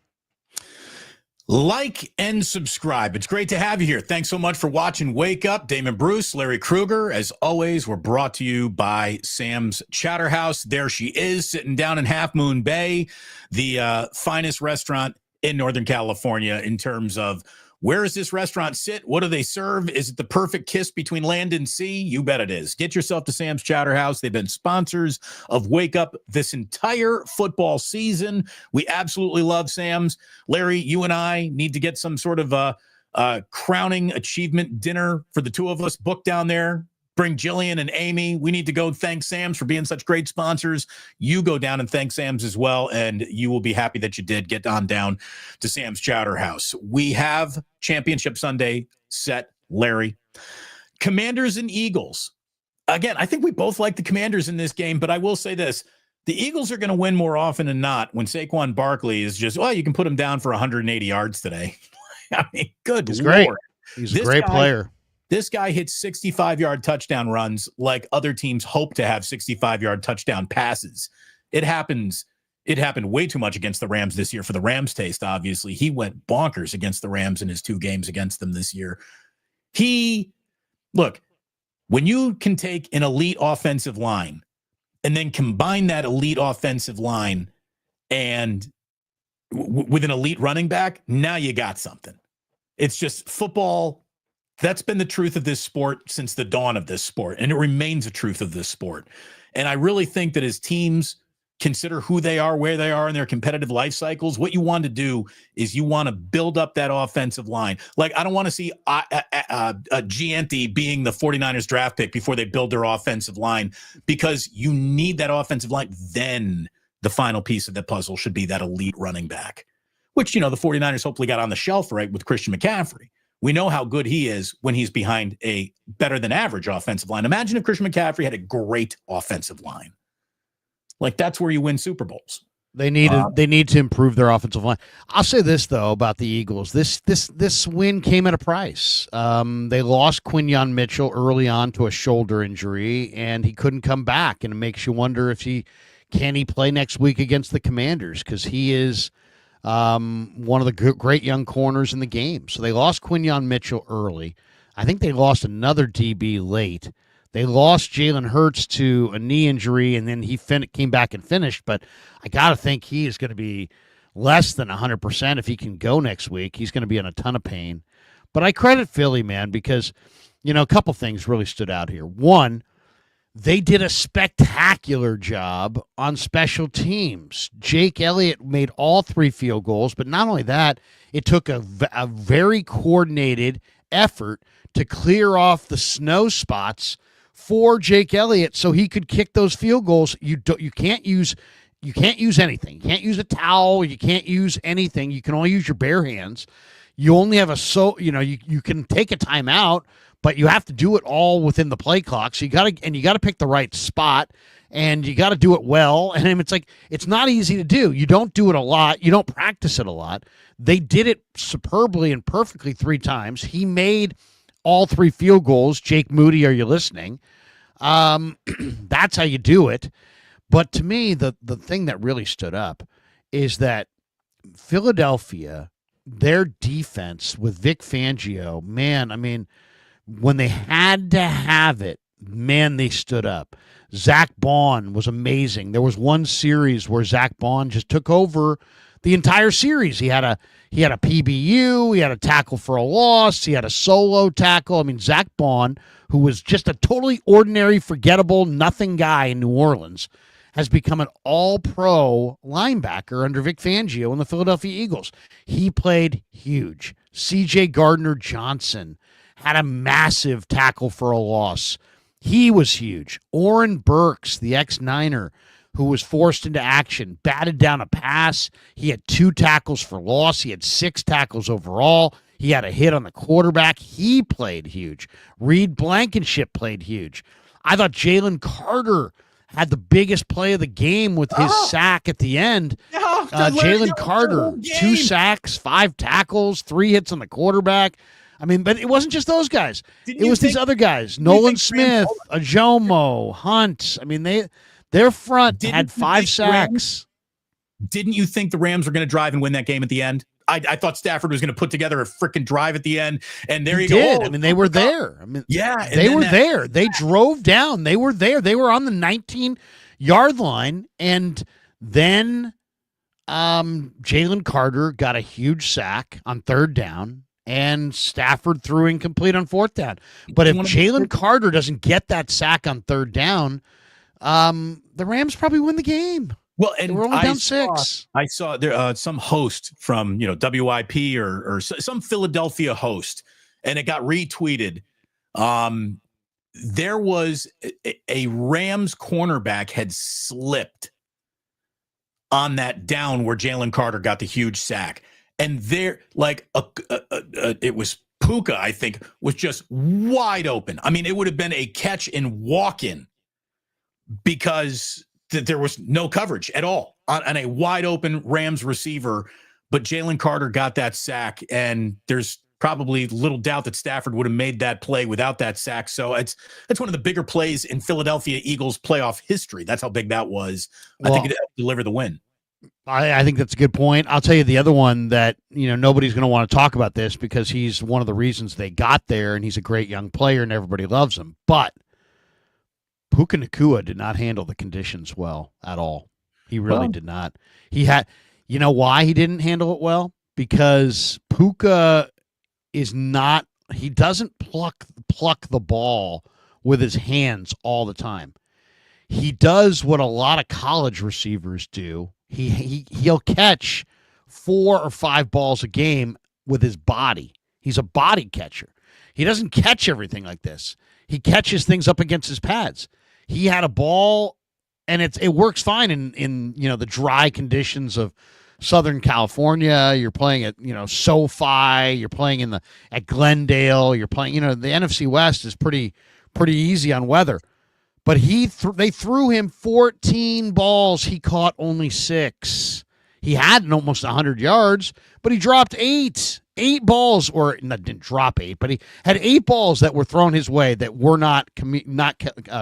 Like and subscribe. It's great to have you here. Thanks so much for watching Wake Up. Damon Bruce, Larry Krueger. As always, we're brought to you by Sam's Chowderhouse. There she is, sitting down in Half Moon Bay, the finest restaurant in Northern California in terms of where does this restaurant sit? What do they serve? Is it the perfect kiss between land and sea? You bet it is. Get yourself to Sam's Chowderhouse. They've been sponsors of Wake Up this entire football season. We absolutely love Sam's. Larry, you and I need to get some sort of a crowning achievement dinner for the two of us booked down there. Bring Jillian and Amy. We need to go thank Sam's for being such great sponsors. You go down and thank Sam's as well, and you will be happy that you did. Get on down to Sam's Chowderhouse. We have Championship Sunday set, Larry. Commanders and Eagles. Again, I think we both like the Commanders in this game, but I will say this. The Eagles are going to win more often than not when Saquon Barkley is just, you can put him down for 180 yards today. I mean, good He's Lord. Great. He's a great player. This guy hits 65-yard touchdown runs like other teams hope to have 65-yard touchdown passes. It happened way too much against the Rams this year for the Rams' taste, obviously. He went bonkers against the Rams in his 2 games against them this year. Look, when you can take an elite offensive line and then combine that elite offensive line and with an elite running back, now you got something. It's just football. That's been the truth of this sport since the dawn of this sport, and it remains the truth of this sport. And I really think that as teams consider who they are, where they are in their competitive life cycles, what you want to do is you want to build up that offensive line. Like, I don't want to see Gianti being the 49ers draft pick before they build their offensive line, because you need that offensive line. Then the final piece of the puzzle should be that elite running back, which, the 49ers hopefully got on the shelf right with Christian McCaffrey. We know how good he is when he's behind a better than average offensive line. Imagine if Christian McCaffrey had a great offensive line. Like, that's where you win Super Bowls. They need to improve their offensive line. I'll say this though about the Eagles. This win came at a price. They lost Quinyon Mitchell early on to a shoulder injury, and he couldn't come back. And it makes you wonder if can he play next week against the Commanders, because he is one of the great young corners in the game. So they lost Quinyon Mitchell early. I think they lost another DB late. They lost Jalen Hurts to a knee injury, and then he came back and finished. But I got to think he is going to be less than 100% if he can go next week. He's going to be in a ton of pain. But I credit Philly, man, because, a couple things really stood out here. One, they did a spectacular job on special teams. Jake Elliott made all 3 field goals, but not only that, it took a very coordinated effort to clear off the snow spots for Jake Elliott so he could kick those field goals. You can't use anything. You can't use a towel. You can't use anything. You can only use your bare hands. You only have you can take a timeout, but you have to do it all within the play clock. So you got to pick the right spot, and you got to do it well. And it's not easy to do. You don't do it a lot. You don't practice it a lot. They did it superbly and perfectly 3 times. He made all 3 field goals. Jake Moody, are you listening? That's how you do it. But to me, the thing that really stood up is that Philadelphia, their defense with Vic Fangio, man, when they had to have it, man, they stood up. Zach Bond was amazing. There was one series where Zach Bond just took over the entire series. He had a PBU, he had a tackle for a loss, he had a solo tackle. Zach Bond, who was just a totally ordinary, forgettable, nothing guy in New Orleans, has become an all-pro linebacker under Vic Fangio and the Philadelphia Eagles. He played huge. C.J. Gardner-Johnson had a massive tackle for a loss. He was huge. Oren Burks, the ex-Niner, who was forced into action, batted down a pass. He had 2 tackles for loss. He had 6 tackles overall. He had a hit on the quarterback. He played huge. Reed Blankenship played huge. I thought Jalen Carter had the biggest play of the game with his sack at the end. Jalen Carter, 2 sacks, 5 tackles, 3 hits on the quarterback. But it wasn't just those guys. It was these other guys. Nolan Smith, Ajomo, Hunt. Their front had 5 sacks. Didn't you think the Rams were going to drive and win that game at the end? I thought Stafford was going to put together a freaking drive at the end, and there you go. They were there. Yeah, they were there. They drove down. They were there. They were on the 19-yard line, and then Jalen Carter got a huge sack on 3rd down, and Stafford threw incomplete on 4th down. But if Jalen Carter doesn't get that sack on 3rd down, the Rams probably win the game. Well, and we're only down 6. I saw there some host from WIP or some Philadelphia host, and it got retweeted. There was a Rams cornerback had slipped on that down where Jalen Carter got the huge sack, and there it was Puka, I think, was just wide open. It would have been a catch and walk in because there was no coverage at all on a wide open Rams receiver, but Jalen Carter got that sack, and there's probably little doubt that Stafford would have made that play without that sack. So that's one of the bigger plays in Philadelphia Eagles playoff history. That's how big that was. I think it delivered the win. I think that's a good point. I'll tell you the other one that, nobody's going to want to talk about this because he's one of the reasons they got there, and he's a great young player and everybody loves him. But Puka Nacua did not handle the conditions well at all. He really did not. He had, why he didn't handle it well? Because Puka he doesn't pluck the ball with his hands all the time. He does what a lot of college receivers do. He'll catch 4 or 5 balls a game with his body. He's a body catcher. He doesn't catch everything like this. He catches things up against his pads. He had a ball, and it works fine in the dry conditions of Southern California, you're playing at, SoFi, you're playing at Glendale, you're playing, the NFC West is pretty easy on weather. But they threw him 14 balls. He caught only 6. He had almost 100 yards, but he dropped 8. 8 balls, or not, didn't drop 8, but he had 8 balls that were thrown his way that were not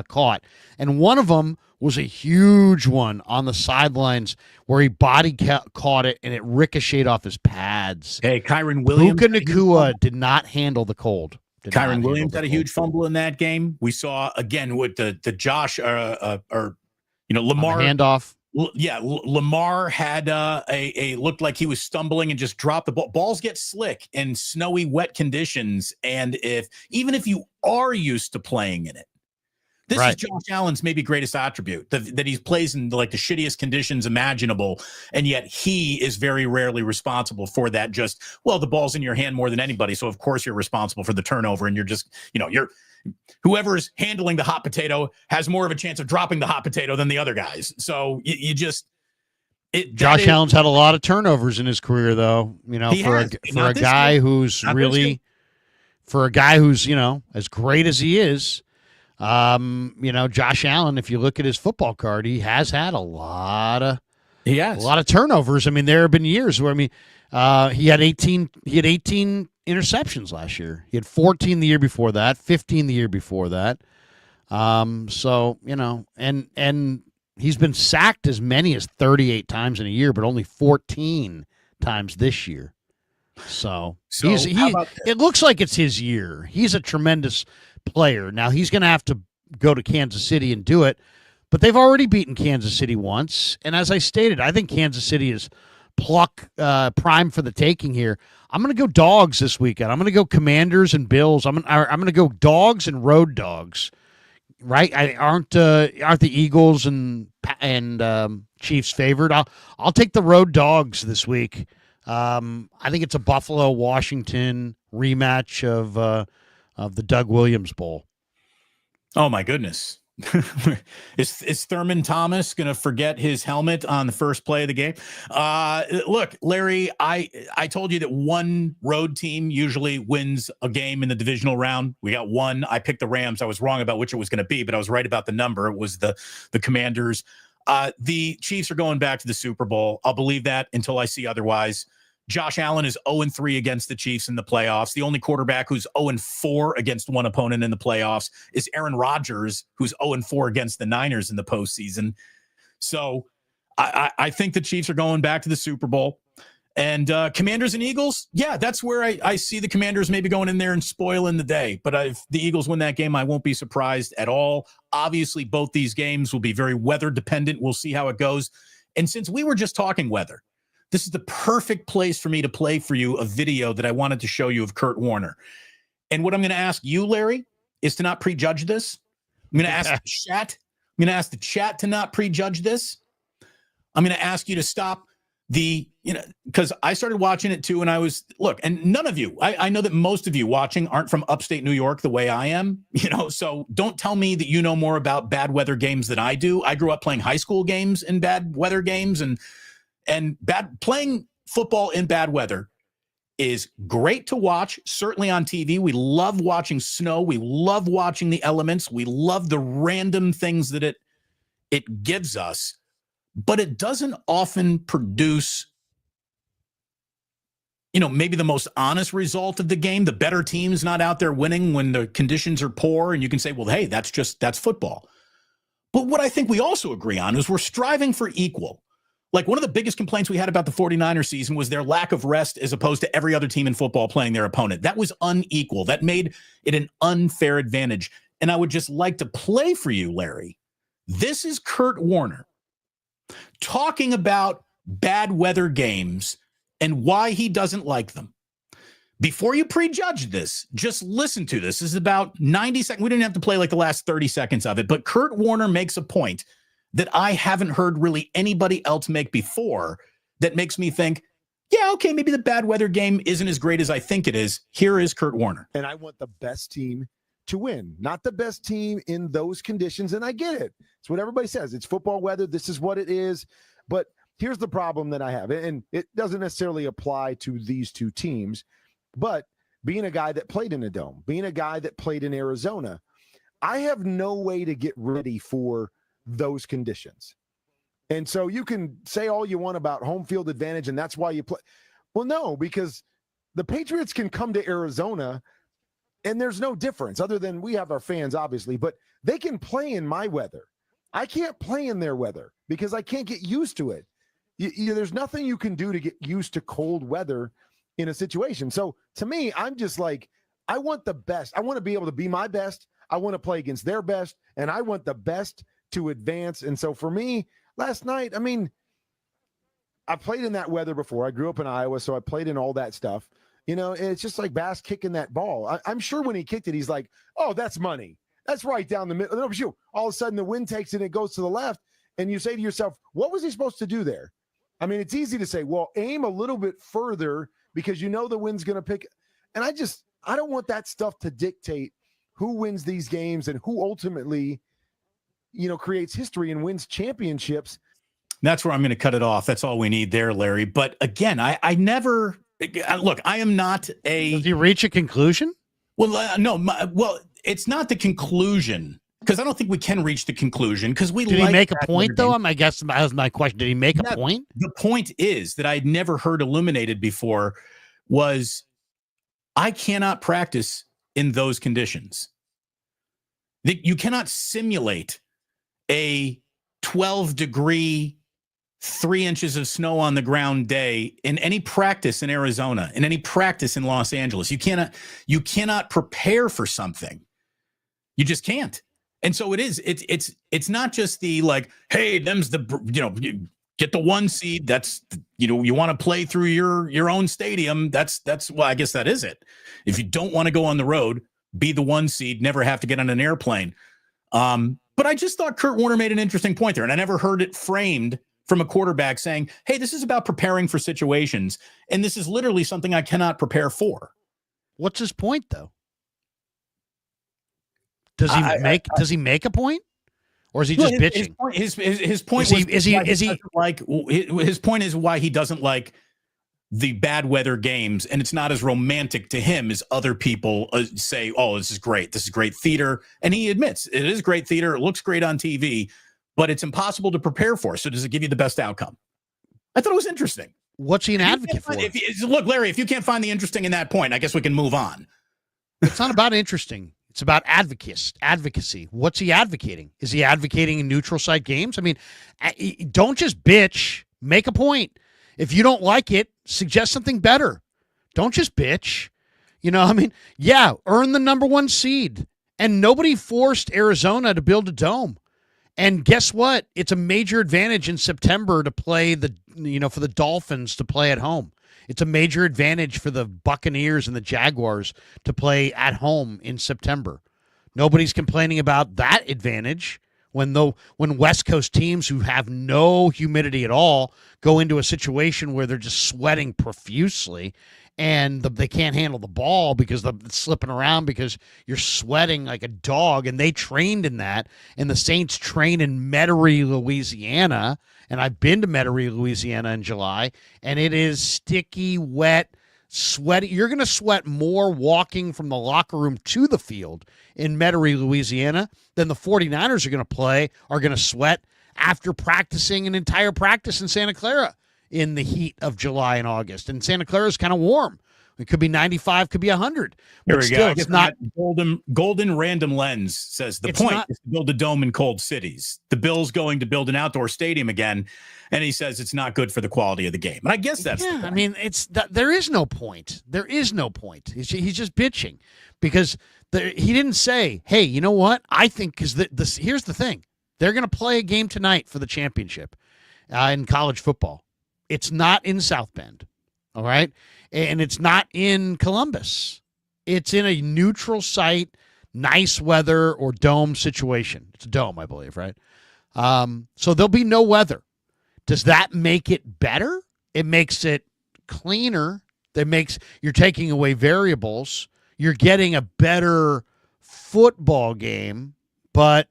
caught. And one of them was a huge one on the sidelines where he caught it and it ricocheted off his pads. Hey, Kyron Williams. Puka Nacua did not handle the cold. Kyron Williams had a huge fumble in that game. We saw again with the Josh Lamar handoff. Yeah, Lamar had a looked like he was stumbling and just dropped the ball. Balls get slick in snowy, wet conditions, and even if you are used to playing in it, this is Josh Allen's maybe greatest attribute, that he plays in the shittiest conditions imaginable, and yet he is very rarely responsible for that. Just, the ball's in your hand more than anybody, so of course you're responsible for the turnover, and you're just, whoever's handling the hot potato has more of a chance of dropping the hot potato than the other guys. So Josh Allen's had a lot of turnovers in his career, though. For a guy who's as great as he is. Josh Allen, if you look at his football card, he has had a lot of turnovers. I mean, there have been years where he had 18 interceptions last year. He had 14 the year before that, 15 the year before that. And he's been sacked as many as 38 times in a year, but only 14 times this year. So it looks like it's his year. He's a tremendous player. Now he's going to have to go to Kansas City and do it, but they've already beaten Kansas City once. And as I stated, I think Kansas City is prime for the taking here. I'm going to go dogs this weekend. I'm going to go Commanders and Bills. I'm going to go dogs and road dogs. Right? Aren't the Eagles and Chiefs favored? I'll take the road dogs this week. I think it's a Buffalo-Washington rematch of the Doug Williams Bowl. Oh my goodness. Is Thurman Thomas going to forget his helmet on the first play of the game? Look, Larry, I told you that one road team usually wins a game in the divisional round. We got one. I picked the Rams. I was wrong about which it was going to be, but I was right about the number. It was the Commanders. The Chiefs are going back to the Super Bowl. I'll believe that until I see otherwise. Josh Allen is 0-3 against the Chiefs in the playoffs. The only quarterback who's 0-4 against one opponent in the playoffs is Aaron Rodgers, who's 0-4 against the Niners in the postseason. So I think the Chiefs are going back to the Super Bowl. And Commanders and Eagles, that's where I see the Commanders maybe going in there and spoiling the day. But if the Eagles win that game, I won't be surprised at all. Obviously, both these games will be very weather dependent. We'll see how it goes. And since we were just talking weather, this is the perfect place for me to play for you a video that I wanted to show you of Kurt Warner. And what I'm going to ask you, Larry, is to not prejudge this. I'm going to ask the chat. I'm going to ask the chat to not prejudge this. I'm going to ask you to stop because I started watching it too. And and none of you, I know that most of you watching aren't from upstate New York the way I am, so don't tell me that you know more about bad weather games than I do. I grew up playing high school games in bad weather games, and playing football in bad weather is great to watch, certainly on TV. We love watching snow. We love watching the elements. We love the random things that it gives us, but it doesn't often produce, maybe the most honest result of the game. The better team's not out there winning when the conditions are poor, and you can say, well, hey, that's football. But what I think we also agree on is we're striving for equal. Like, one of the biggest complaints we had about the 49ers season was their lack of rest as opposed to every other team in football playing their opponent. That was unequal. That made it an unfair advantage. And I would just like to play for you, Larry. This is Kurt Warner talking about bad weather games and why he doesn't like them. Before you prejudge this, just listen to this. This is about 90 seconds. We didn't have to play like the last 30 seconds of it, but Kurt Warner makes a point that I haven't heard really anybody else make before that makes me think, okay, maybe the bad weather game isn't as great as I think it is. Here is Kurt Warner. And I want the best team to win, not the best team in those conditions. And I get it. It's what everybody says. It's football weather. This is what it is. But here's the problem that I have, and it doesn't necessarily apply to these two teams, but being a guy that played in a dome, being a guy that played in Arizona, I have no way to get ready for those conditions. And so you can say all you want about home field advantage, and that's why you play. Well, no, because the Patriots can come to Arizona, and there's no difference other than we have our fans, obviously, but they can play in my weather. I can't play in their weather because I can't get used to it. There's nothing you can do to get used to cold weather in a situation. So to me, I'm just like, I want the best. I want to be able to be my best. I want to play against their best, and I want the best to advance. And so for me, last night, I mean, I played in that weather before. I grew up in Iowa, so I played in all that stuff. You know, it's just like Bass kicking that ball. I'm sure when he kicked it, he's like, oh, that's money. That's right down the middle. No, all of a sudden the wind takes it and it goes to the left. And you say to yourself, what was he supposed to do there? I mean, it's easy to say, well, aim a little bit further because you know the wind's going to pick. And I don't want that stuff to dictate who wins these games and who ultimately, creates history and wins championships. That's where I'm going to cut it off. That's all we need there, Larry. But again, I never look. I am not a. Did you reach a conclusion? Well, no. It's not the conclusion because I don't think we can reach the conclusion because we. Did he make a point though? I guess that was my question. Did he make a point? The point is that I'd never heard illuminated before was I cannot practice in those conditions. You cannot simulate a 12-degree, 3 inches of snow on the ground day in any practice in Arizona, in any practice in Los Angeles. You cannot prepare for something. You just can't. And so it's not just the like, hey, them's the, get the 1 seed. That's, you want to play through your own stadium. That's, well, I guess that is it. If you don't want to go on the road, be the 1 seed, never have to get on an airplane. But I just thought Kurt Warner made an interesting point there, and I never heard it framed from a quarterback saying, hey, this is about preparing for situations, and this is literally something I cannot prepare for. What's his point, though? Does he make a point? Or is he just bitching? His point his point is why he doesn't like the bad weather games, and it's not as romantic to him as other people say, oh, this is great. This is great theater. And he admits it is great theater. It looks great on TV, but it's impossible to prepare for. So does it give you the best outcome? I thought it was interesting. What's he an advocate for? Look, Larry, if you can't find the interesting in that point, I guess we can move on. It's not about interesting. It's about advocacy. What's he advocating? Is he advocating in neutral site games? I mean, don't just bitch. Make a point. If you don't like it, suggest something better. Don't just bitch. Earn the number 1 seed. And nobody forced Arizona to build a dome. And guess what? It's a major advantage in September to play for the Dolphins to play at home. It's a major advantage for the Buccaneers and the Jaguars to play at home in September. Nobody's complaining about that advantage. When West Coast teams who have no humidity at all go into a situation where they're just sweating profusely and they can't handle the ball because it's slipping around because you're sweating like a dog, and they trained in that, and the Saints train in Metairie, Louisiana, and I've been to Metairie, Louisiana in July, and it is sticky, wet, sweaty. You're going to sweat more walking from the locker room to the field in Metairie, Louisiana than the 49ers are going to sweat after practicing an entire practice in Santa Clara in the heat of July and August. And Santa Clara is kind of warm. It could be 95, could be 100. Here But we still, go. it's not. Golden random lens says the point is to build a dome in cold cities. The Bills going to build an outdoor stadium again, and he says it's not good for the quality of the game. And I guess that's I mean, there is no point. There is no point. He's just bitching because he didn't say, hey, you know what? I think because here's the thing. They're going to play a game tonight for the championship in college football. It's not in South Bend, all right? And it's not in Columbus. It's in a neutral site, nice weather or dome situation. It's a dome, I believe, right? So there'll be no weather. Does that make it better? It makes it cleaner. You're taking away variables. You're getting a better football game, but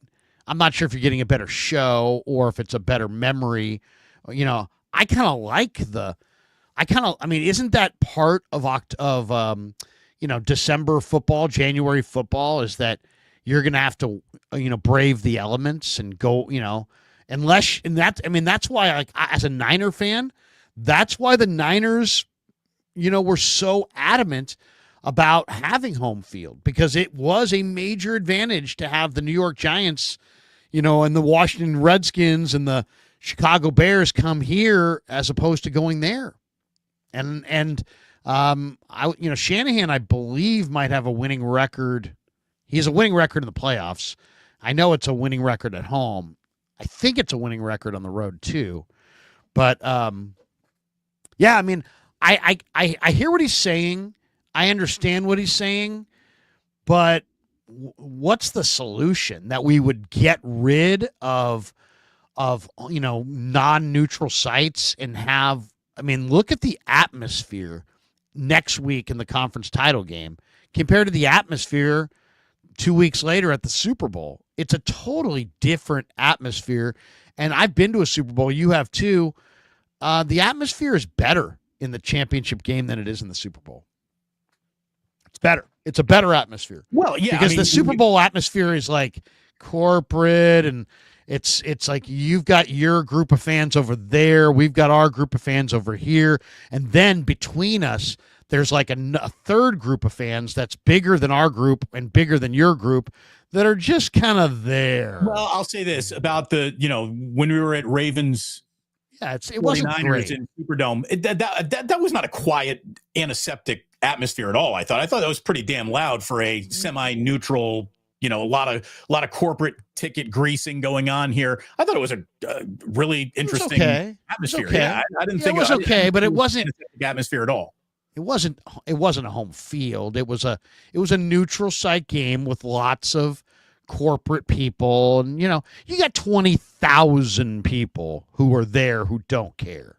I'm not sure if you're getting a better show or if it's a better memory. I kind of like the. I mean, isn't that part of December football, January football? Is that you're going to have to brave the elements and go that's why, like, as a Niner fan, that's why the Niners were so adamant about having home field, because it was a major advantage to have the New York Giants, and the Washington Redskins and the Chicago Bears come here as opposed to going there. And Shanahan, I believe, might have a winning record. He has a winning record in the playoffs. I know it's a winning record at home. I think it's a winning record on the road too. But yeah, I mean, I hear what he's saying. I understand what he's saying, but what's the solution? That we would get rid of non-neutral sites and have, I mean, look at the atmosphere next week in the conference title game compared to the atmosphere 2 weeks later at the Super Bowl. It's a totally different atmosphere. And I've been to a Super Bowl. You have too. The atmosphere is better in the championship game than it is in the Super Bowl. It's better. It's a better atmosphere. Well, yeah, because the Super Bowl atmosphere is like corporate, and it's like you've got your group of fans over there, we've got our group of fans over here, and then between us there's like a third group of fans that's bigger than our group and bigger than your group that are just kind of there. Well, I'll say this about when we were at Ravens. Yeah, it wasn't great in Superdome. That was not a quiet, antiseptic atmosphere at all. I thought that was pretty damn loud for a semi-neutral. A lot of corporate ticket greasing going on here. I thought it was a really interesting atmosphere. Okay. Yeah, I didn't think it was okay, but it wasn't atmosphere at all. It wasn't a home field. It was a neutral site game with lots of corporate people, and you got 20,000 people who are there who don't care.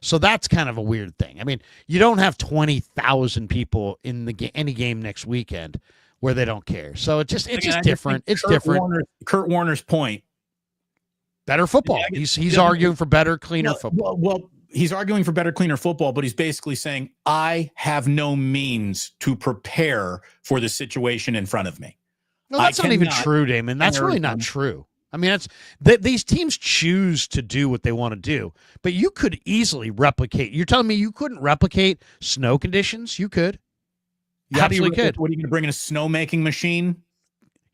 So that's kind of a weird thing. I mean, you don't have 20,000 people in any game next weekend where they don't care. So it's just different. It's different. Kurt Warner's point. Better football. He's arguing for better, cleaner football. Well, he's arguing for better, cleaner football, but he's basically saying, I have no means to prepare for the situation in front of me. No, that's not even true, Damon. That's really not true. I mean, these teams choose to do what they want to do, but you could easily replicate. You're telling me you couldn't replicate snow conditions? You could. You absolutely could. What are you going to bring in a snowmaking machine?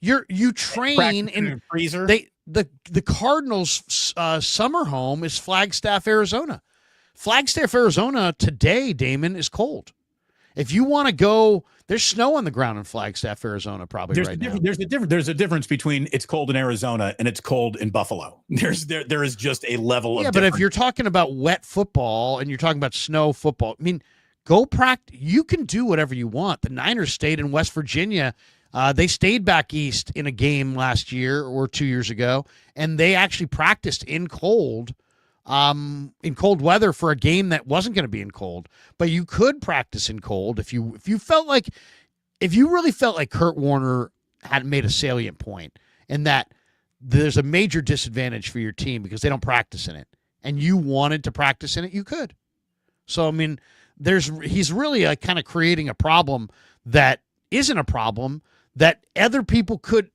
You train in a freezer. The Cardinals' summer home is Flagstaff, Arizona. Flagstaff, Arizona today, Damon, is cold. If you want to go, there's snow on the ground in Flagstaff, Arizona, probably now. There's a difference between it's cold in Arizona and it's cold in Buffalo. There is just a level of but if you're talking about wet football and you're talking about snow football, I mean, go practice. You can do whatever you want. The Niners stayed in West Virginia. They stayed back east in a game last year or 2 years ago, and they actually practiced in cold weather for a game that wasn't going to be in cold. But you could practice in cold if you really felt like Kurt Warner had made a salient point, and that there's a major disadvantage for your team because they don't practice in it, and you wanted to practice in it, you could. So I mean, he's really kind of creating a problem that isn't a problem that other people could,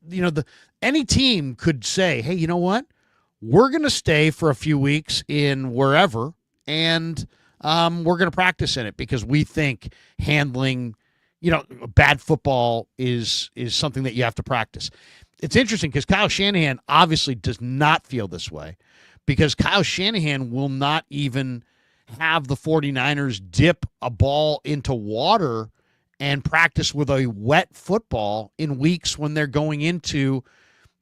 any team could say, hey, you know what? We're going to stay for a few weeks in wherever, and we're going to practice in it because we think handling, bad football is something that you have to practice. It's interesting because Kyle Shanahan obviously does not feel this way, because Kyle Shanahan will not even have the 49ers dip a ball into water and practice with a wet football in weeks when they're going into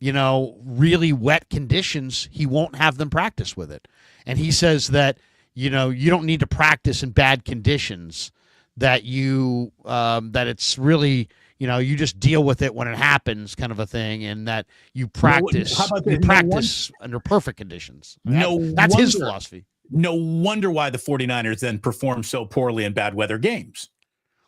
really wet conditions. He won't have them practice with it. And he says that, you don't need to practice in bad conditions, that that it's really, you just deal with it when it happens, kind of a thing. And that you practice, under perfect conditions. That's his philosophy. No wonder why the 49ers then perform so poorly in bad weather games.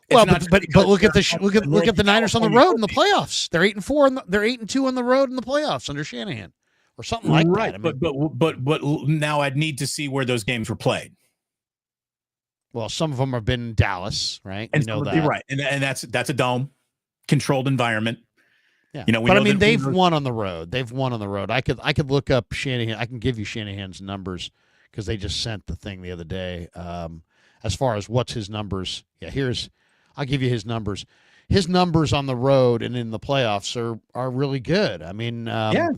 Well, but look at the Niners on the road in the playoffs. They're 8-4 they're 8-2 on the road in the playoffs under Shanahan. or something like right. that. I mean, but now I'd need to see where those games were played. well, some of them have been in Dallas, right? And we know some would that. be right, and that's a dome, controlled environment. Yeah, You know, we but know I mean, that- they've won on the road. They've won on the road. I could look up Shanahan. I can give you Shanahan's numbers because they just sent the thing the other day. As far as what's his numbers, yeah, I'll give you his numbers. His numbers on the road and in the playoffs are really good. I mean, Yeah.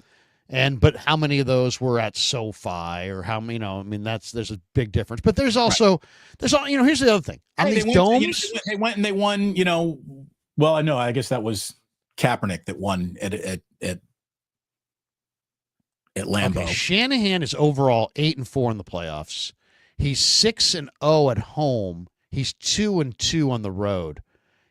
but how many of those were at SoFi or how many? I mean, there's a big difference. But there's also here's the other thing on Hey, these they domes. they went and they won. Well, I know. I guess that was Kaepernick that won at Lambeau. Okay, Shanahan is overall 8-4 in the playoffs. He's 6-0 at home. He's 2-2 on the road.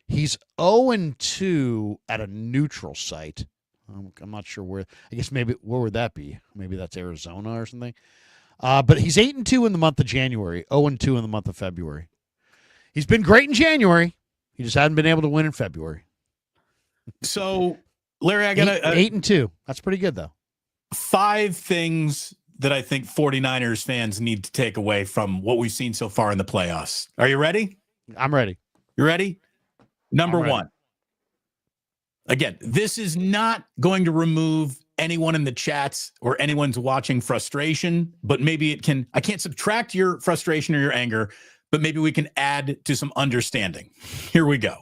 He's 0-2 at a neutral site. I'm not sure where. I guess maybe where would that be? Maybe that's Arizona or something. But he's 8-2 in the month of January, 0-2 in the month of February. He's been great in January. He just hadn't been able to win in February. So, Larry, I got 8-2. That's pretty good, though. 5 things that I think 49ers fans need to take away from what we've seen so far in the playoffs. Are you ready? I'm ready. You ready? Number I'm ready. 1. Again, this is not going to remove anyone in the chats or anyone's watching frustration, but maybe it can. I can't subtract your frustration or your anger, but maybe we can add to some understanding. Here we go.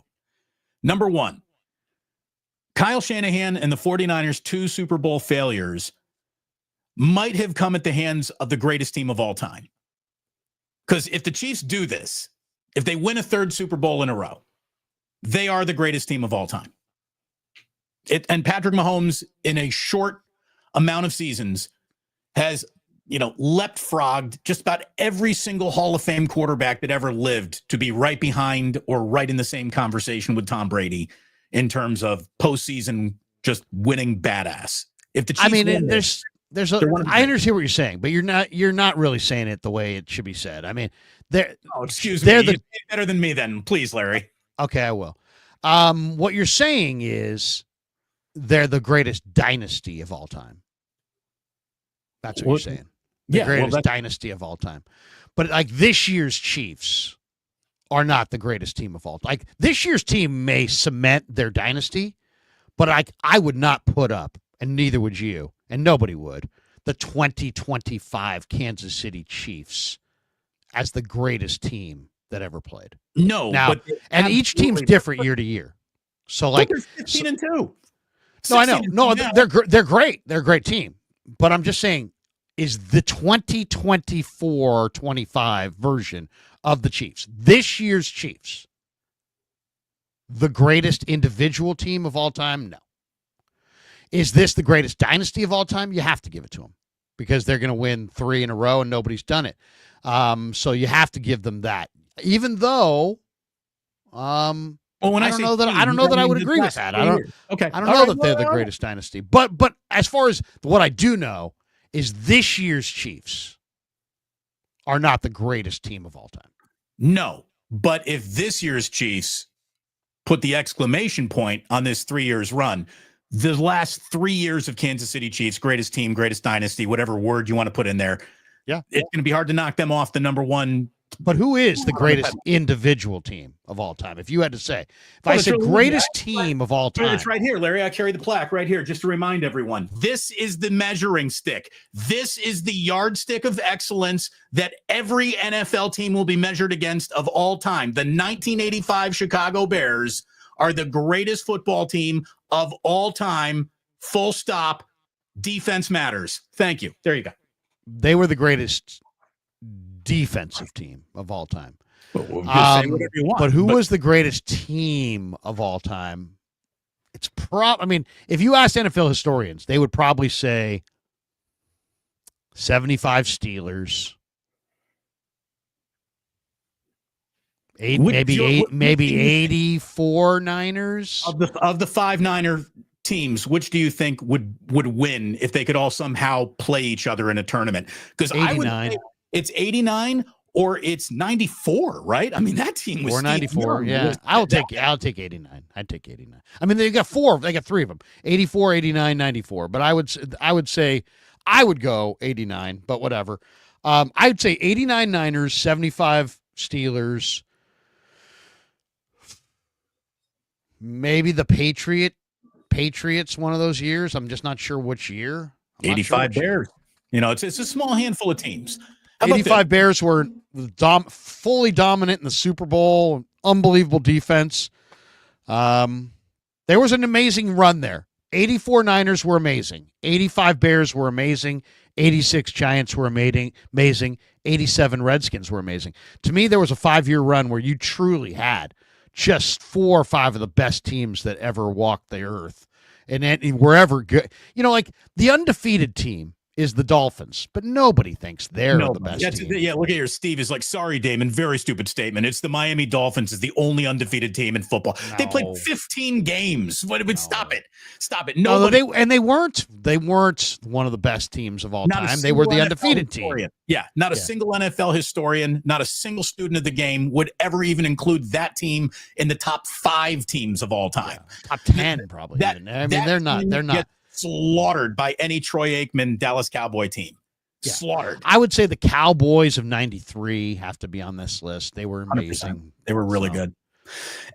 Number 1, Kyle Shanahan and the 49ers' 2 Super Bowl failures might have come at the hands of the greatest team of all time. Because if the Chiefs do this, if they win a 3rd Super Bowl in a row, they are the greatest team of all time. And Patrick Mahomes, in a short amount of seasons, has, leapfrogged just about every single Hall of Fame quarterback that ever lived to be right behind or right in the same conversation with Tom Brady in terms of postseason just winning badass. If the Chiefs I understand what you're saying, but you're not really saying it the way it should be said. I mean, excuse me. You're better than me then, please, Larry. Okay, I will. What you're saying is they're the greatest dynasty of all time. That's what you're saying. The greatest dynasty of all time. But like this year's Chiefs are not the greatest team of all time. Like this year's team may cement their dynasty, but I would not put up, and neither would you, and nobody would, the 2025 Kansas City Chiefs as the greatest team that ever played. No, and each team's different year to year. So like 15-2. No, I know. No, they're great. They're a great team. But I'm just saying, is the 2024-25 version of the Chiefs, this year's Chiefs, the greatest individual team of all time? No. Is this the greatest dynasty of all time? You have to give it to them because they're going to win 3 in a row and nobody's done it. So you have to give them that, even though, I don't know that I would agree with that. I don't know that they're the greatest dynasty. But as far as what I do know is this year's Chiefs are not the greatest team of all time. No, but if this year's Chiefs put the exclamation point on this 3 years run, the last 3 years of Kansas City Chiefs, greatest team, greatest dynasty, whatever word you want to put in there. Yeah. It's going to be hard to knock them off the number 1. But who is the greatest individual team of all time? If you had to say, I said greatest team of all time. It's right here, Larry. I carry the plaque right here just to remind everyone. This is the measuring stick. This is the yardstick of excellence that every NFL team will be measured against of all time. The 1985 Chicago Bears are the greatest football team of all time. Full stop. Defense matters. Thank you. There you go. They were the greatest defensive team of all time. But who was the greatest team of all time? It's if you ask NFL historians, they would probably say 75 Steelers, maybe 84 Niners. Of the 5 Niner teams, which do you think would win if they could all somehow play each other in a tournament? Because I would say it's 89 or it's 94, right? I mean, that team was 94. Yeah, I'll take 89. I'd take 89. I mean, they got 3 of them: 84, 89, 94. But I would say I would go 89, but whatever. I would say 89 Niners, 75 Steelers, maybe the Patriots one of those years. I'm just not sure which year. 85 Bears. It's a small handful of teams. 85 Bears were fully dominant in the Super Bowl. Unbelievable defense. There was an amazing run there. 84 Niners were amazing. 85 Bears were amazing. 86 Giants were amazing. 87 Redskins were amazing. To me, there was a 5-year run where you truly had just 4 or 5 of the best teams that ever walked the earth. And wherever good, like the undefeated team is the Dolphins, but nobody thinks they're the best team. Yeah, look at here. Steve is like, sorry, Damon, very stupid statement. It's the Miami Dolphins is the only undefeated team in football. No. They played 15 games. Stop it. No, they weren't one of the best teams of all time. They were the undefeated team. Yeah, not a single NFL historian, not a single student of the game would ever even include that team in the top 5 teams of all time. Yeah, top 10 probably. They're not slaughtered by any Troy Aikman Dallas Cowboy team. Yeah. Slaughtered. I would say the Cowboys of 93 have to be on this list. They were amazing. 100%. They were really good.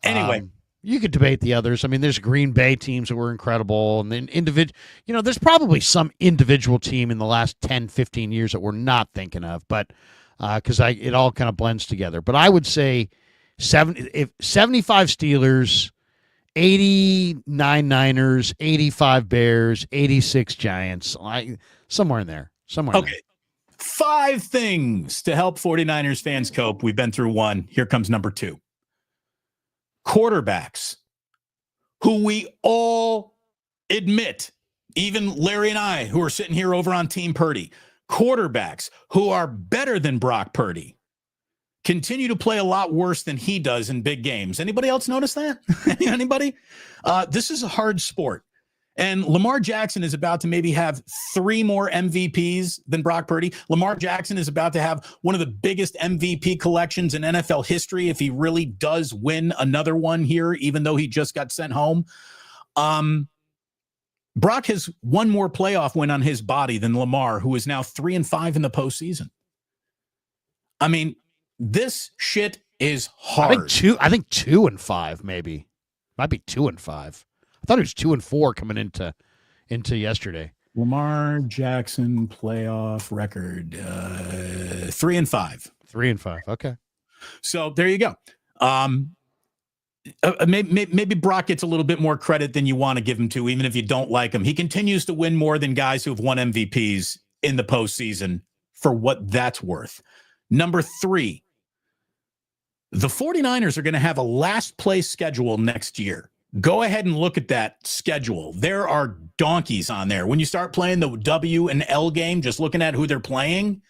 Anyway, you could debate the others. I mean, there's Green Bay teams that were incredible, and then there's probably some individual team in the last 10, 15 years that we're not thinking of, but because it all kind of blends together. But I would say 75 Steelers, 89 Niners, 85 Bears, 86 Giants, somewhere in there. Okay. 5 things to help 49ers fans cope. We've been through 1. Here comes number 2. Quarterbacks, who we all admit, even Larry and I, who are sitting here over on Team Purdy, quarterbacks who are better than Brock Purdy continue to play a lot worse than he does in big games. Anybody else notice that? Anybody? This is a hard sport. And Lamar Jackson is about to maybe have 3 more MVPs than Brock Purdy. Lamar Jackson is about to have one of the biggest MVP collections in NFL history if he really does win another one here, even though he just got sent home. Brock has 1 more playoff win on his body than Lamar, who is now 3-5 in the postseason. I mean, this shit is hard. I think 2-5 maybe. Might be 2-5. I thought it was 2-4 coming into yesterday. Lamar Jackson playoff record 3-5. 3-5. Okay. So there you go. Maybe Brock gets a little bit more credit than you want to give him to, even if you don't like him. He continues to win more than guys who have won MVPs in the postseason, for what that's worth. Number 3, the 49ers are going to have a last place schedule next year. Go ahead and look at that schedule. There are donkeys on there. When you start playing the W and L game, just looking at who they're playing,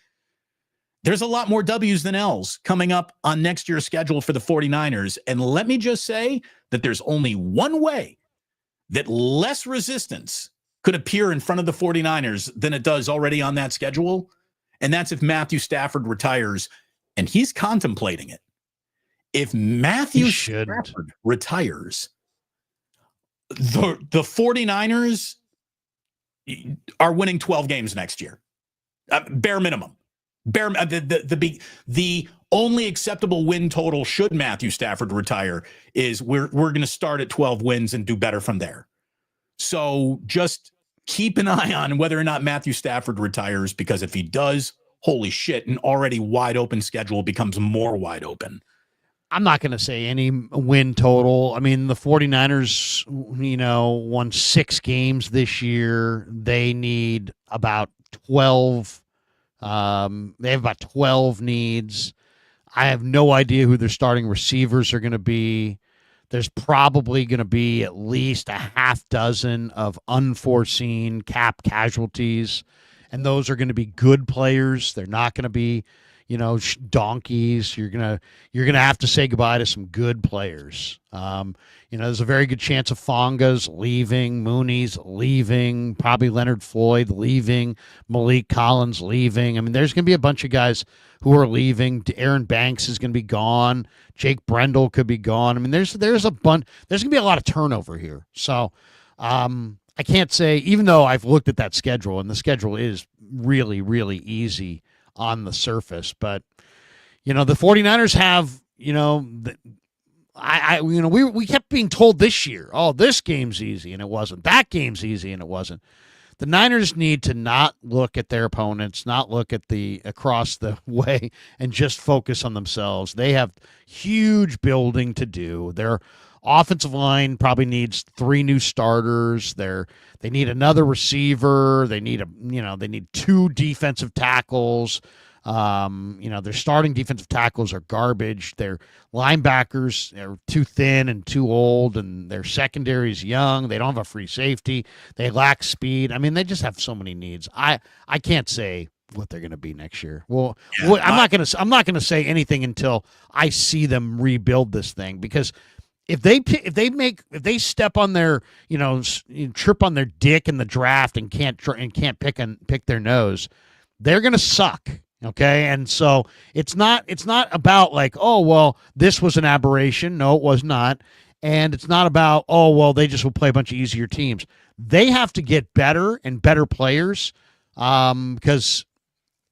there's a lot more W's than L's coming up on next year's schedule for the 49ers. And let me just say that there's only one way that less resistance could appear in front of the 49ers than it does already on that schedule. And that's if Matthew Stafford retires, and he's contemplating it. If Matthew Stafford retires, the 49ers are winning 12 games next year. Bare minimum. The only acceptable win total should Matthew Stafford retire is we're going to start at 12 wins and do better from there. So just keep an eye on whether or not Matthew Stafford retires, because if he does, holy shit, an already wide open schedule becomes more wide open. I'm not going to say any win total. I mean, the 49ers, won 6 games this year. They need about 12. They have about 12 needs. I have no idea who their starting receivers are going to be. There's probably going to be at least a half dozen of unforeseen cap casualties, and those are going to be good players. They're not going to be donkeys. You're gonna have to say goodbye to some good players. There's a very good chance of Fonga's leaving, Mooney's leaving, probably Leonard Floyd leaving, Malik Collins leaving. I mean, there's gonna be a bunch of guys who are leaving. Aaron Banks is gonna be gone. Jake Brendel could be gone. I mean, there's a bunch. There's gonna be a lot of turnover here. So, I can't say, even though I've looked at that schedule, and the schedule is really, really easy on the surface, but the 49ers have, we kept being told this year, oh, this game's easy, and it wasn't. That game's easy, and it wasn't. The Niners need to not look at their opponents, not look at the across the way, and just focus on themselves. They have huge building to do. Their offensive line probably needs 3 new starters. They need another receiver. They need they need 2 defensive tackles. Their starting defensive tackles are garbage. Their linebackers are too thin and too old, and their secondary is young. They don't have a free safety. They lack speed. I mean, they just have so many needs. I can't say what they're going to be next year. Well, I'm not going to say anything until I see them rebuild this thing, because if they step on their trip on their dick in the draft and can't pick their nose, they're going to suck. Okay. And so it's not about like, oh, well, this was an aberration. No, it was not. And it's not about, oh, well, they just will play a bunch of easier teams. They have to get better and better players, because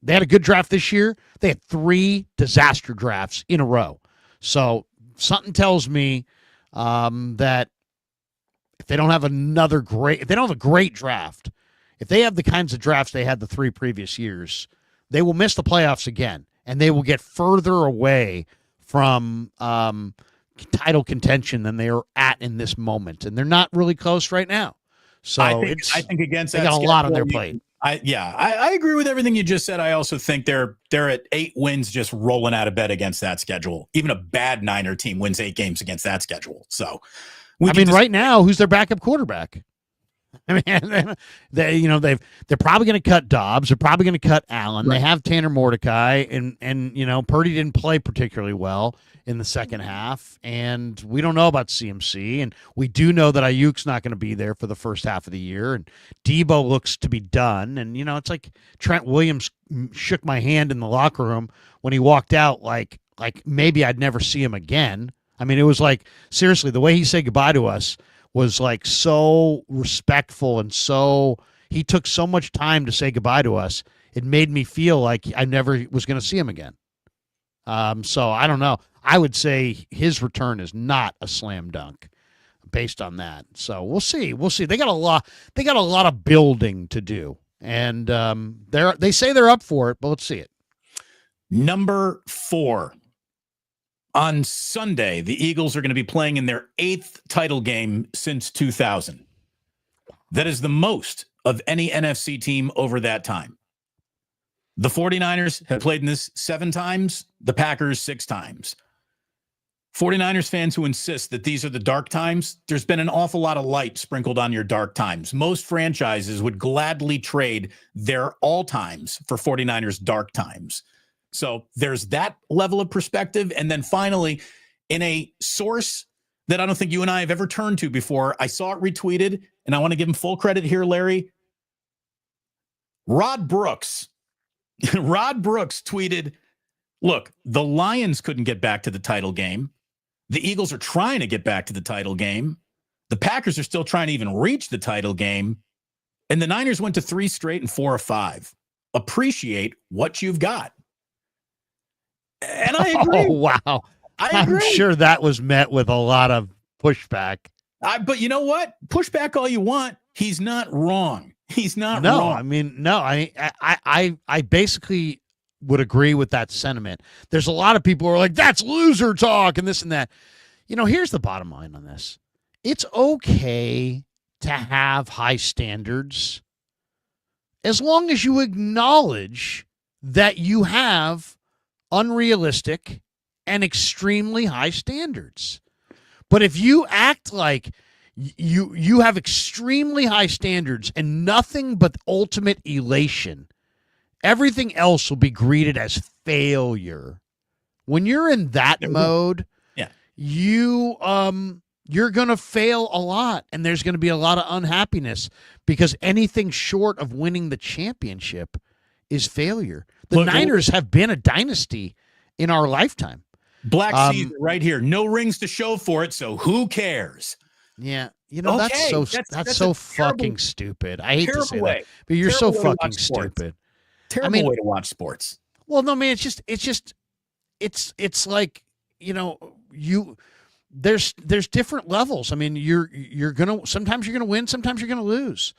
they had a good draft this year. They had 3 disaster drafts in a row. So something tells me that if they don't have a great draft, if they have the kinds of drafts they had the 3 previous years, they will miss the playoffs again, and they will get further away from title contention than they are at in this moment. And they're not really close right now. So I think against they that got a lot on their plate. I agree with everything you just said. I also think they're at 8 wins just rolling out of bed against that schedule. Even a bad Niner team wins 8 games against that schedule. So right now, who's their backup quarterback? I mean, they're probably going to cut Dobbs. They're probably going to cut Allen. Right. They have Tanner Mordecai, and Purdy didn't play particularly well in the second half, and we don't know about CMC, and we do know that Ayuk's not going to be there for the first half of the year, and Debo looks to be done, and it's like Trent Williams shook my hand in the locker room when he walked out, like maybe I'd never see him again. I mean, it was like, seriously, the way he said goodbye to us was like so respectful, and he took so much time to say goodbye to us. It made me feel like I never was going to see him again. So I don't know. I would say his return is not a slam dunk based on that. So we'll see. They got a lot of building to do, and they say they're up for it, but let's see it. Number 4. On Sunday, the Eagles are going to be playing in their 8th title game since 2000. That is the most of any NFC team over that time. The 49ers have played in this 7 times, the Packers 6 times. 49ers fans who insist that these are the dark times, there's been an awful lot of light sprinkled on your dark times. Most franchises would gladly trade their all times for 49ers dark times. So there's that level of perspective. And then finally, in a source that I don't think you and I have ever turned to before, I saw it retweeted, and I want to give him full credit here, Larry. Rod Brooks tweeted, look, the Lions couldn't get back to the title game. The Eagles are trying to get back to the title game. The Packers are still trying to even reach the title game. And the Niners went to 3 straight and 4 of 5. Appreciate what you've got. And I agree. Oh, wow. I'm sure that was met with a lot of pushback. But you know what? Push back all you want. He's not wrong. He's not wrong. No, I mean, no. I basically would agree with that sentiment. There's a lot of people who are like, that's loser talk and this and that. Here's the bottom line on this. It's okay to have high standards as long as you acknowledge that you have unrealistic and extremely high standards. But if you act like you have extremely high standards and nothing but ultimate elation, everything else will be greeted as failure. When you're in that mode, you're going to fail a lot, and there's going to be a lot of unhappiness, because anything short of winning the championship is failure. The Niners have been a dynasty in our lifetime. Black season right here. No rings to show for it, so who cares? Yeah. You know, that's Okay, so that's so a terrible, fucking stupid. I hate to terrible say way. that, but you're so Terrible way to watch fucking sports. stupid. Terrible way to watch sports. Well, no, man, it's like, there's different levels. I mean, sometimes you're gonna win, sometimes you're gonna lose.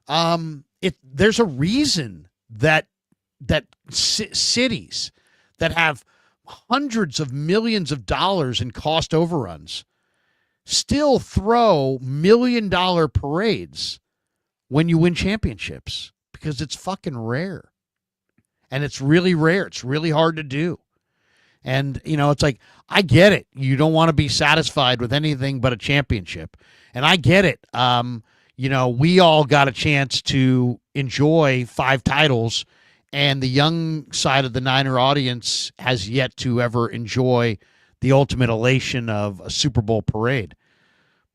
There's a reason that cities that have hundreds of millions of dollars in cost overruns still throw $1 million parades when you win championships, because it's fucking rare. And it's really rare. It's really hard to do. And, it's like, I get it. You don't want to be satisfied with anything but a championship. And I get it. We all got a chance to enjoy 5 titles, and the young side of the Niner audience has yet to ever enjoy the ultimate elation of a Super Bowl parade.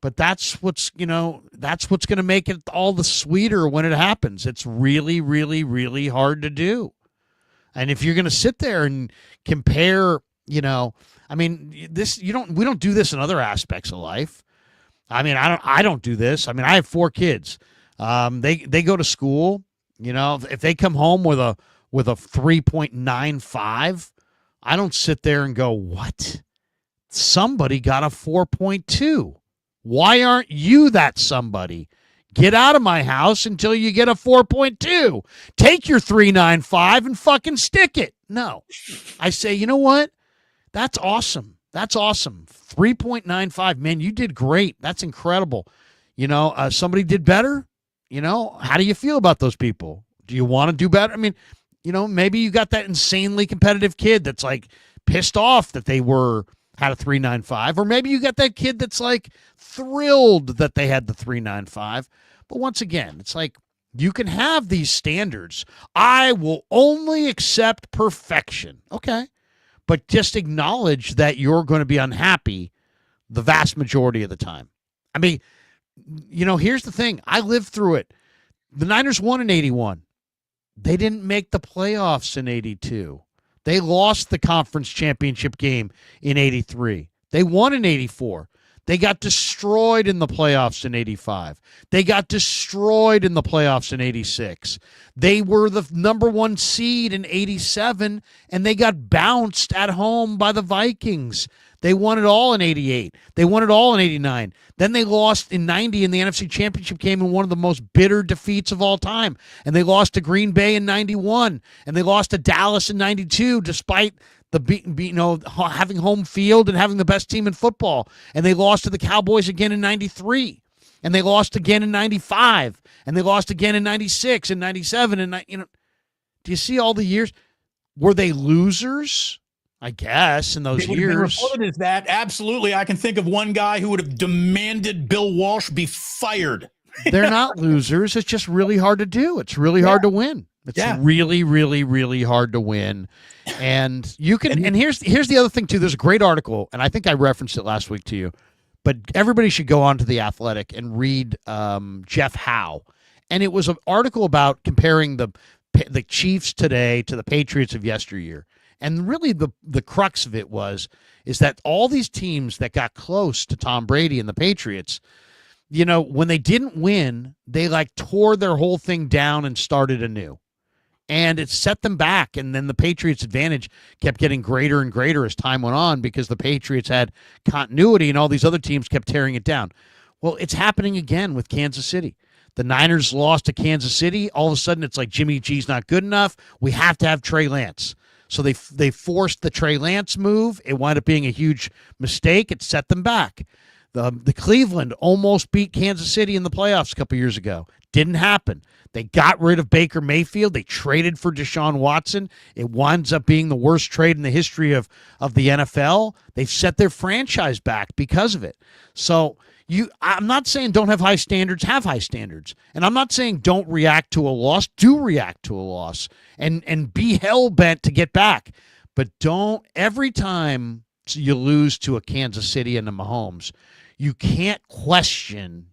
But that's what's going to make it all the sweeter when it happens. It's really, really, really hard to do. And if you're going to sit there and compare, we don't do this in other aspects of life. I mean, I don't do this. I mean, I have 4 kids. They go to school, if they come home with a 3.95, I don't sit there and go, "What? Somebody got a 4.2. Why aren't you that somebody? Get out of my house until you get a 4.2. Take your 3.95 and fucking stick it." No. I say, you know what? That's awesome. That's awesome. 3.95, man, you did great. That's incredible. Somebody did better. How do you feel about those people? Do you want to do better? I mean, maybe you got that insanely competitive kid that's like pissed off that they had a 3.95, or maybe you got that kid that's like thrilled that they had the 3.95. But once again, it's like, you can have these standards. I will only accept perfection. Okay. But just acknowledge that you're going to be unhappy the vast majority of the time. I mean, here's the thing. I lived through it. The Niners won in 81. They didn't make the playoffs in 82. They lost the conference championship game in 83. They won in 84. They got destroyed in the playoffs in 85. They got destroyed in the playoffs in 86. They were the number 1 seed in 87, and they got bounced at home by the Vikings. They won it all in 88. They won it all in 89. Then they lost in 90 in the NFC Championship game in one of the most bitter defeats of all time. And they lost to Green Bay in 91. And they lost to Dallas in 92 despite having home field and having the best team in football. And they lost to the Cowboys again in 93. And they lost again in 95. And they lost again in 96 and 97. And, do you see all the years? Were they losers? I guess in those years. Been reported as that. Absolutely. I can think of one guy who would have demanded Bill Walsh be fired. They're not losers. It's just really hard to do. It's really hard to win. It's really, really, really hard to win. And you can, and here's the other thing too. There's a great article, and I think I referenced it last week to you, but everybody should go on to The Athletic and read Jeff Howe. And it was an article about comparing the Chiefs today to the Patriots of yesteryear. And really the crux of it is that all these teams that got close to Tom Brady and the Patriots, when they didn't win, they like tore their whole thing down and started anew. And it set them back. And then the Patriots' advantage kept getting greater and greater as time went on, because the Patriots had continuity and all these other teams kept tearing it down. Well, it's happening again with Kansas City. The Niners lost to Kansas City. All of a sudden, it's like Jimmy G's not good enough. We have to have Trey Lance. So they forced the Trey Lance move. It wound up being a huge mistake. It set them back. The Cleveland almost beat Kansas City in the playoffs a couple years ago. Didn't happen. They got rid of Baker Mayfield. They traded for Deshaun Watson. It winds up being the worst trade in the history of the NFL. They've set their franchise back because of it. So I'm not saying don't have high standards, have high standards. And I'm not saying don't react to a loss, do react to a loss and be hell-bent to get back. But don't, every time you lose to a Kansas City and a Mahomes, you can't question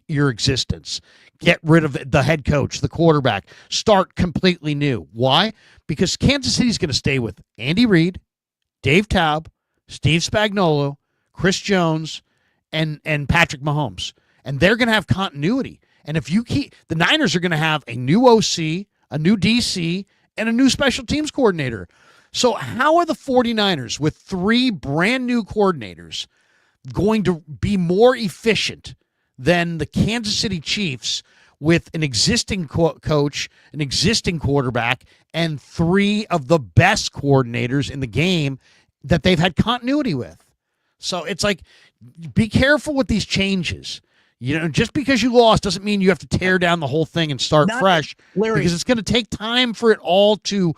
your existence. Get rid of the head coach, the quarterback, start completely new. Why? Because Kansas City's going to stay with Andy Reid, Dave Taub, Steve Spagnuolo, Chris Jones, and Patrick Mahomes. and they're going to have continuity. And if you keep the Niners are going to have a new OC, a new DC, and a new special teams coordinator. So how are the 49ers with 3 brand new coordinators going to be more efficient than the Kansas City Chiefs with an existing coach, an existing quarterback, and 3 of the best coordinators in the game that they've had continuity with? So it's like, be careful with these changes. Just because you lost doesn't mean you have to tear down the whole thing and start fresh, Larry, because it's going to take time for it all to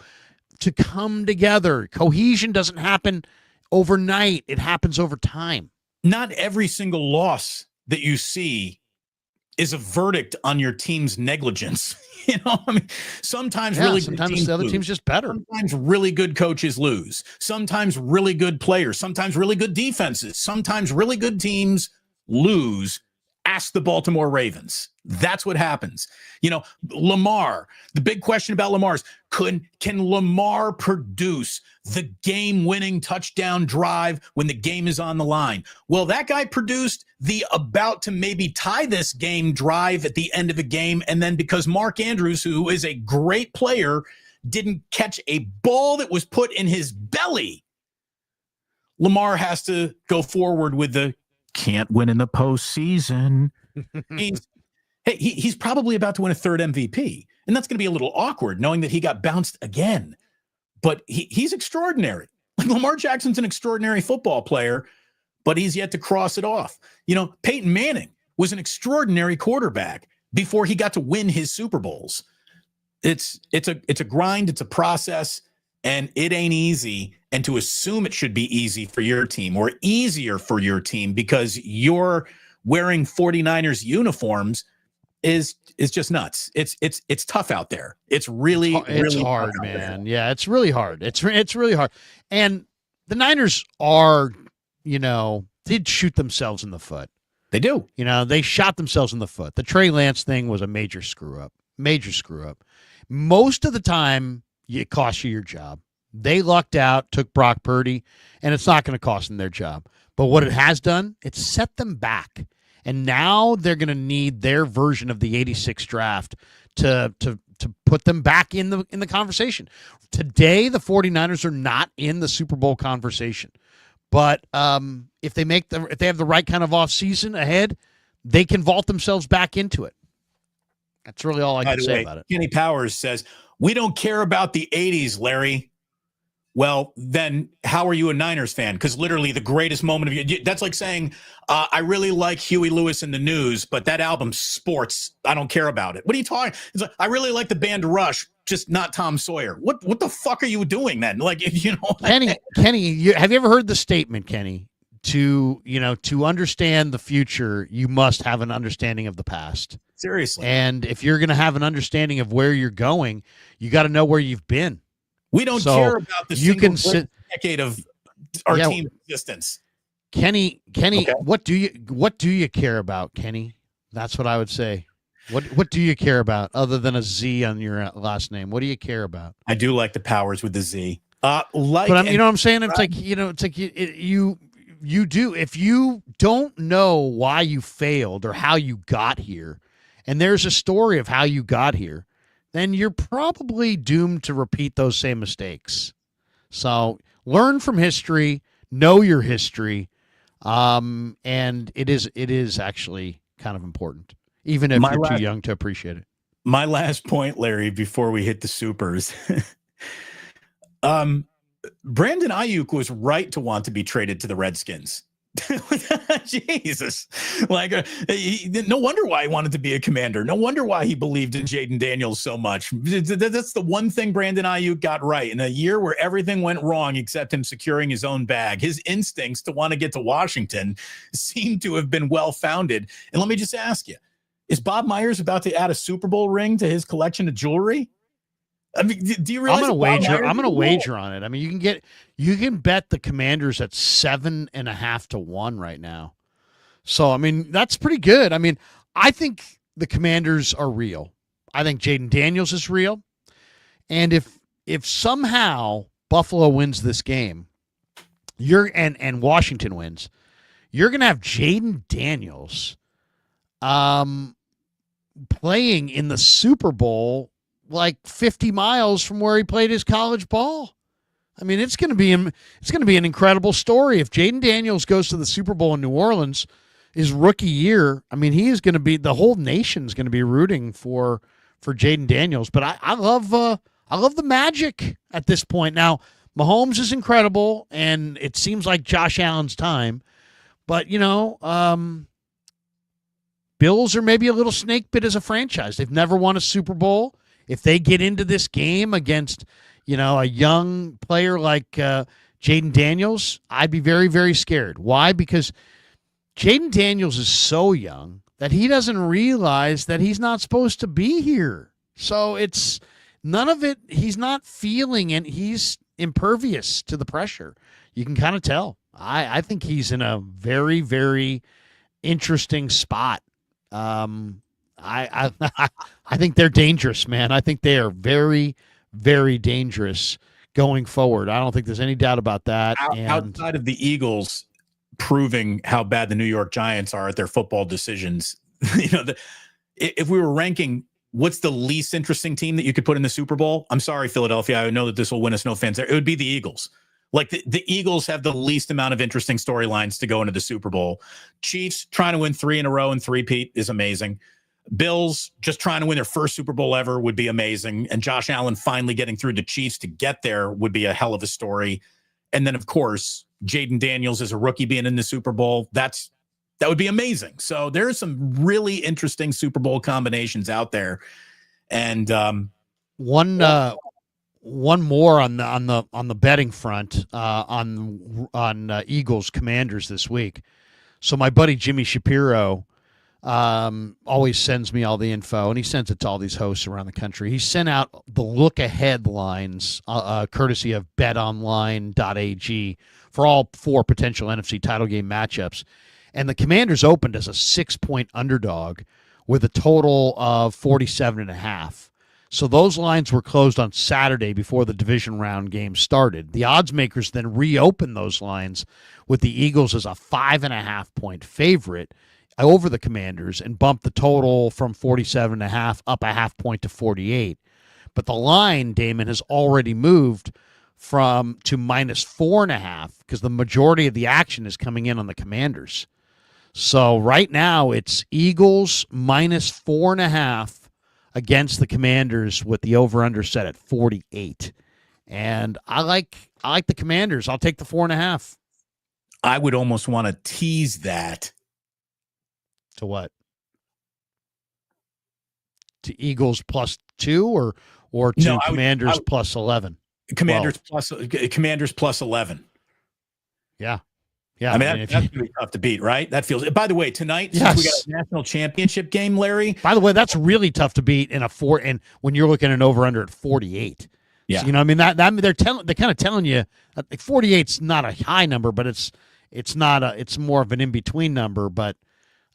come together. Cohesion doesn't happen overnight. It happens over time. Not every single loss that you see is a verdict on your team's negligence. Sometimes sometimes the other team's just better. Sometimes really good coaches lose. Sometimes really good players. Sometimes really good defenses. Sometimes really good teams lose. Ask the Baltimore Ravens. That's what happens. Lamar, the big question about Lamar is, can Lamar produce the game-winning touchdown drive when the game is on the line? Well, that guy produced the about to maybe tie this game drive at the end of a game, and then because Mark Andrews, who is a great player, didn't catch a ball that was put in his belly, Lamar has to go forward with the can't win in the postseason. He's probably about to win a 3rd MVP, and that's going to be a little awkward knowing that he got bounced again. But he's extraordinary. Lamar Jackson's an extraordinary football player, but he's yet to cross it off. Peyton Manning was an extraordinary quarterback before he got to win his Super Bowls. It's a grind, it's a process, and it ain't easy. And to assume it should be easy for your team or easier for your team because you're wearing 49ers uniforms is just nuts. It's tough out there. It's really hard, man. Yeah, it's really hard. It's really hard. And the Niners are, did shoot themselves in the foot. They do. They shot themselves in the foot. The Trey Lance thing was a major screw up. Most of the time, it costs you your job. They lucked out, took Brock Purdy, and it's not going to cost them their job. But what it has done, it's set them back. And now they're going to need their version of the 86 draft to put them back in the conversation. Today, the 49ers are not in the Super Bowl conversation. But if they have the right kind of offseason ahead, they can vault themselves back into it. That's really all I can say about it. Kenny Powers says, "We don't care about the 80s, Larry." Well, then how are you a Niners fan? Because literally the greatest moment of you, that's like saying, I really like Huey Lewis and the News, but that album, Sports, I don't care about it. What are you talking? It's like, I really like the band Rush, just not Tom Sawyer. What the fuck are you doing then? Kenny, have you ever heard the statement, Kenny? To understand the future, you must have an understanding of the past. Seriously. And if you're going to have an understanding of where you're going, you got to know where you've been. We don't care about the decade of our team's existence. Kenny, okay. What do you care about, Kenny? That's what I would say. What do you care about other than a Z on your last name? What do you care about? I do like the Powers with the Z. But you know what I'm saying? It's like you do. If you don't know why you failed or how you got here, and there's a story of how you got here, then you're probably doomed to repeat those same mistakes. So learn from history, know your history, and it is actually kind of important, even if you're too young to appreciate it. My last point, Larry, before we hit the supers. Brandon Ayuk was right to want to be traded to the Redskins. Jesus. No wonder why he wanted to be a Commander. No wonder why he believed in Jaden Daniels so much. That's the one thing Brandon Ayuk got right. In a year where everything went wrong except him securing his own bag, his instincts to want to get to Washington seem to have been well-founded. And let me just ask you, is Bob Myers about to add a Super Bowl ring to his collection of jewelry? I mean, do you realize? I'm gonna wager on it. I mean, you can bet the Commanders at 7.5 to 1 right now. So I mean, that's pretty good. I mean, I think the Commanders are real. I think Jaden Daniels is real. And if somehow Buffalo wins this game, and Washington wins, you're gonna have Jaden Daniels playing in the Super Bowl like 50 miles from where he played his college ball. I mean, it's going to be an incredible story if Jaden Daniels goes to the Super Bowl in New Orleans his rookie year. I mean, he is going to be, the whole nation's going to be rooting for Jaden Daniels. But I love the magic at this point. Now, Mahomes is incredible, and it seems like Josh Allen's time. But Bills are maybe a little snake bit as a franchise. They've never won a Super Bowl. If they get into this game against, a young player like Jaden Daniels, I'd be very, very scared. Why? Because Jaden Daniels is so young that he doesn't realize that he's not supposed to be here. So it's none of it. He's not feeling, and he's impervious to the pressure. You can kind of tell. I think he's in a very, very interesting spot. I think they're dangerous, man. I think they are very, very dangerous going forward. I don't think there's any doubt about that. Outside of the Eagles proving how bad the New York Giants are at their football decisions, if we were ranking what's the least interesting team that you could put in the Super Bowl, I'm sorry, Philadelphia, I know that this will win us no fans there. It would be the Eagles. Like the Eagles have the least amount of interesting storylines to go into the Super Bowl. Chiefs trying to win 3 in a row and three-peat is amazing. Bills just trying to win their first Super Bowl ever would be amazing. And Josh Allen finally getting through the Chiefs to get there would be a hell of a story. And then, of course, Jaden Daniels as a rookie being in the Super Bowl, that would be amazing. So there's some really interesting Super Bowl combinations out there. And one more on the betting front on Eagles Commanders this week. So my buddy Jimmy Shapiro always sends me all the info, and he sends it to all these hosts around the country. He sent out the look ahead lines courtesy of betonline.ag for all 4 potential NFC title game matchups. And the Commanders opened as a 6-point underdog with a total of 47.5. So those lines were closed on Saturday before the division round game started. The odds makers then reopened those lines with the Eagles as a 5.5-point favorite over the Commanders and bumped the total from 47.5 up a half point to 48. But the line, Damon, has already moved to minus 4.5 because the majority of the action is coming in on the Commanders. So right now it's Eagles minus 4.5 against the Commanders with the over-under set at 48. And I like the Commanders. I'll take the 4.5. I would almost want to tease that. To what? To Eagles plus 2 or to no, Commanders plus 11? Commanders plus 11. Yeah. Yeah. I mean, that's going to be tough to beat, right? That feels. By the way, tonight, yes. Since we got a national championship game, Larry. By the way, that's really tough to beat in a 4, and when you're looking at an over/under at 48. Yeah. So, you know, I mean that they're kind of telling you that 48's not a high number, but it's it's more of an in between number. But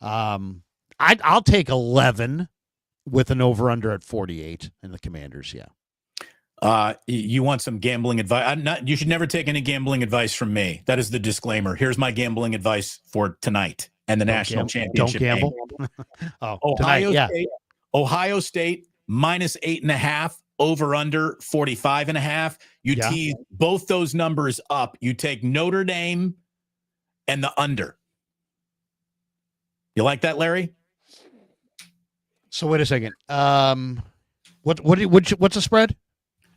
I'll take 11 with an over/under at 48 in the Commanders. Yeah. You want some gambling advice? You should never take any gambling advice from me. That is the disclaimer. Here's my gambling advice for tonight and the national championship. Don't gamble. Ohio State minus 8.5, over under 45.5. You tease both those numbers up. You take Notre Dame and the under. You like that, Larry? So wait a second. What's the spread?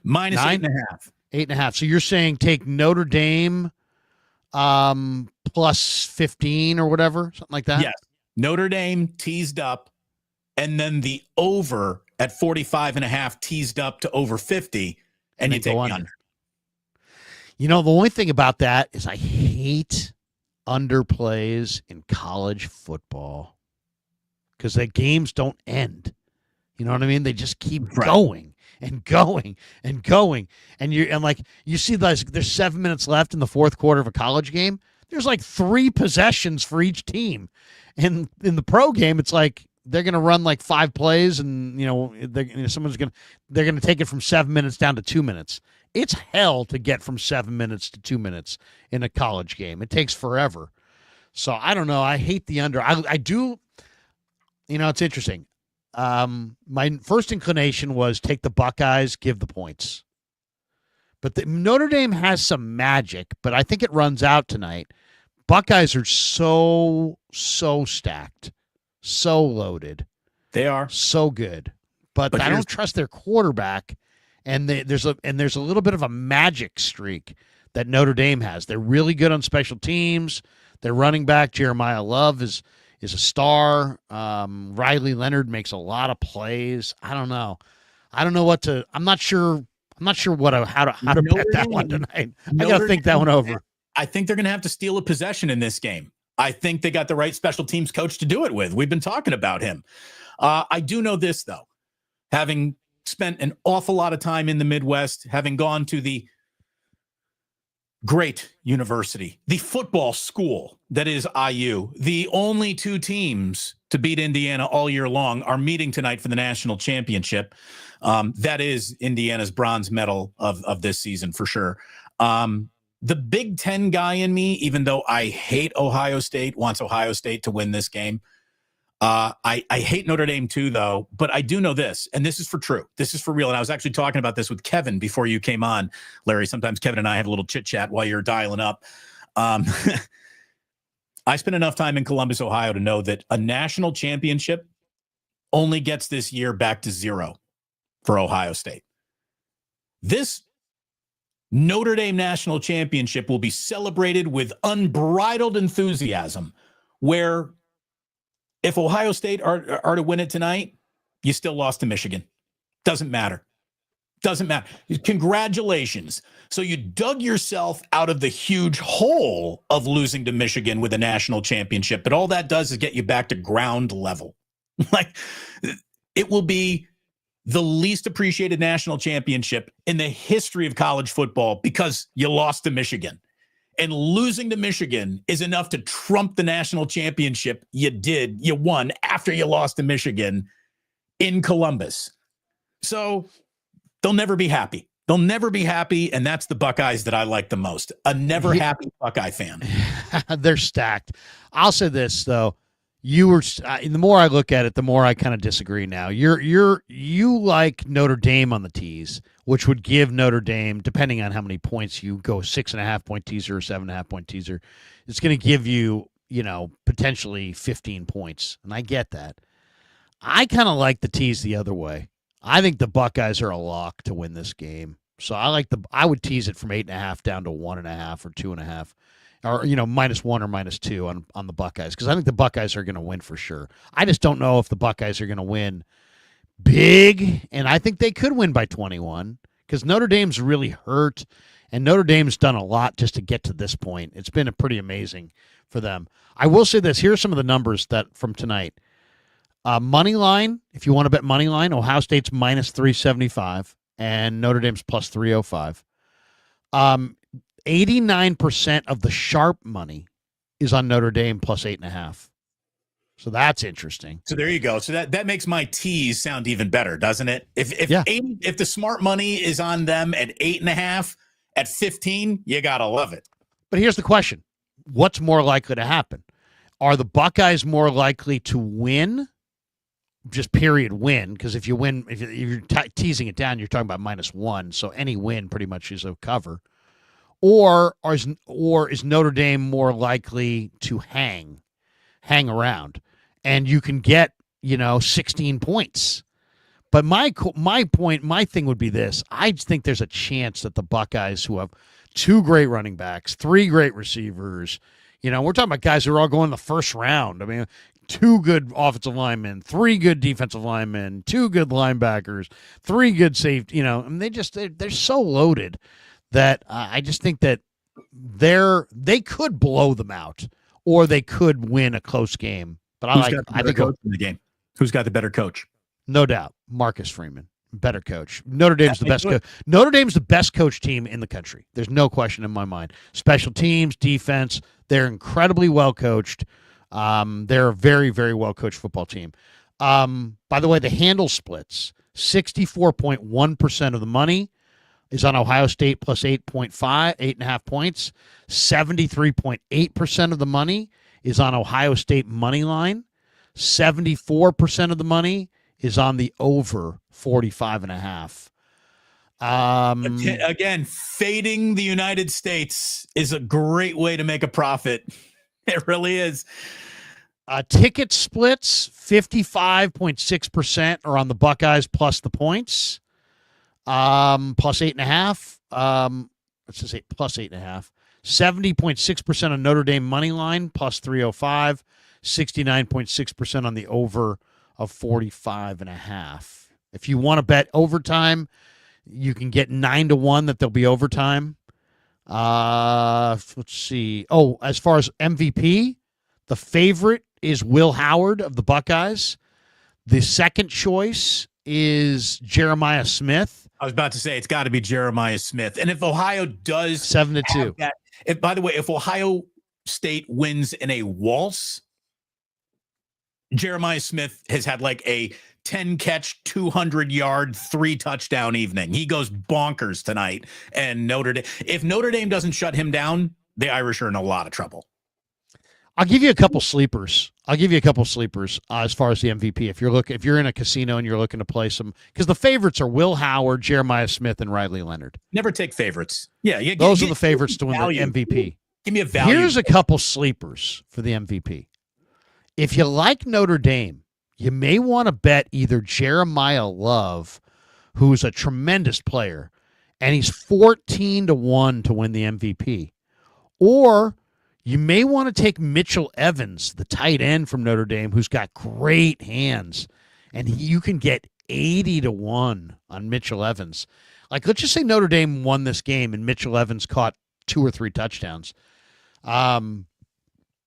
Minus 8.5. 8.5. So you're saying take Notre Dame plus 15 or whatever, something like that? Yes. Notre Dame teased up, and then the over at 45.5 teased up to over 50, and you take the under. You know, the only thing about that is I hate underplays in college football because the games don't end. You know what I mean? They just keep going and going and going. And you see there's 7 minutes left in the fourth quarter of a college game. There's like 3 possessions for each team. And in the pro game, it's like they're going to run like 5 plays and they're going to take it from 7 minutes down to 2 minutes. It's hell to get from 7 minutes to 2 minutes in a college game. It takes forever. So I don't know. I hate the under. It's interesting. My first inclination was take the Buckeyes, give the points. But Notre Dame has some magic, but I think it runs out tonight. Buckeyes are so stacked, so loaded. They are so good, but I don't trust their quarterback. And there's a little bit of a magic streak that Notre Dame has. They're really good on special teams. Their running back Jeremiah Love is a star. Riley Leonard makes a lot of plays. I don't know what to. I'm not sure how to bet that one tonight. I got to think that one over. I think they're going to have to steal a possession in this game. I think they got the right special teams coach to do it with. We've been talking about him. I do know this, though, having spent an awful lot of time in the Midwest, having gone to the great university, the football school that is IU, the only two teams to beat Indiana all year long are meeting tonight for the national championship. That is Indiana's bronze medal of this season for sure. The Big Ten guy in me, even though I hate Ohio State, wants Ohio State to win this game. I hate Notre Dame too, though, but I do know this, and this is for true. This is for real. And I was actually talking about this with Kevin before you came on, Larry. Sometimes Kevin and I have a little chit chat while you're dialing up. I spent enough time in Columbus, Ohio to know that a national championship only gets this year back to 0 for Ohio State. This Notre Dame national championship will be celebrated with unbridled enthusiasm, where if Ohio State are to win it tonight, you still lost to Michigan. Doesn't matter. Doesn't matter. Congratulations. So you dug yourself out of the huge hole of losing to Michigan with a national championship, but all that does is get you back to ground level. Like, it will be the least appreciated national championship in the history of college football because you lost to Michigan. And losing to Michigan is enough to trump the national championship you won after you lost to Michigan in Columbus. So they'll never be happy. They'll never be happy, and that's the Buckeyes that I like the most. A never happy Buckeye fan. They're stacked. I'll say this, though. The more I look at it, the more I kind of disagree now. You like Notre Dame on the tees, which would give Notre Dame, depending on how many points you go, 6.5 point teaser or 7.5 point teaser, it's going to give you, potentially 15 points. And I get that. I kind of like the tease the other way. I think the Buckeyes are a lock to win this game. So I would tease it from 8.5 down to 1.5 or 2.5. Or, -1 or -2 on the Buckeyes, because I think the Buckeyes are going to win for sure. I just don't know if the Buckeyes are going to win big, and I think they could win by 21 because Notre Dame's really hurt, and Notre Dame's done a lot just to get to this point. It's been pretty amazing for them. I will say this. Here are some of the numbers from tonight. Money line, if you want to bet money line, Ohio State's -375, and Notre Dame's +305. 89% of the sharp money is on Notre Dame +8.5. So that's interesting. So there you go. So that makes my tease sound even better, doesn't it? If the smart money is on them at 8.5, at 15, you gotta love it. But here's the question: what's more likely to happen? Are the Buckeyes more likely to win? Just period win, because if you win, if you're teasing it down, you're talking about -1. So any win pretty much is a cover. Or is Notre Dame more likely to hang around, and you can get 16 points? But my thing would be this: I think there's a chance that the Buckeyes, who have 2 great running backs, 3 great receivers, we're talking about guys who are all going the first round. I mean, 2 good offensive linemen, 3 good defensive linemen, 2 good linebackers, 3 good safety. They're so loaded that I just think that they could blow them out, or they could win a close game. But I think coach in the game. Who's got the better coach? No doubt, Marcus Freeman, better coach. Notre Dame's the best coach. Notre Dame's the best coach team in the country. There's no question in my mind. Special teams, defense, they're incredibly well coached. They're a very, very well coached football team. By the way, the handle splits: 64.1% of the money is on Ohio State +8.5 points. 73.8% of the money is on Ohio State money line. 74% of the money is on the over 45.5. Again, fading the United States is a great way to make a profit. It really is. Ticket splits, 55.6% are on the Buckeyes plus the points, plus 8.5. Let's just say plus 8.5. 70.6% on Notre Dame money line, plus 305. 69.6% on the over of 45.5. If you want to bet overtime, you can get 9-1 that there'll be overtime. Let's see. Oh, as far as MVP, the favorite is Will Howard of the Buckeyes. The second choice is Jeremiah Smith. I was about to say it's got to be Jeremiah Smith. And if Ohio does 7-2. By the way, if Ohio State wins in a waltz, Jeremiah Smith has had like a 10 catch, 200 yard, 3 touchdown evening. He goes bonkers tonight. And if Notre Dame doesn't shut him down, the Irish are in a lot of trouble. I'll give you a couple sleepers. As far as the MVP. If you're in a casino and you're looking to play some, because the favorites are Will Howard, Jeremiah Smith, and Riley Leonard. Never take favorites. Yeah, those are the favorites to win the MVP. Give me a value. Here's a couple sleepers for the MVP. If you like Notre Dame, you may want to bet either Jeremiah Love, who's a tremendous player, and he's 14-1 to win the MVP, or you may want to take Mitchell Evans, the tight end from Notre Dame, who's got great hands, and you can get 80-1 on Mitchell Evans. Like, let's just say Notre Dame won this game and Mitchell Evans caught 2 or 3 touchdowns.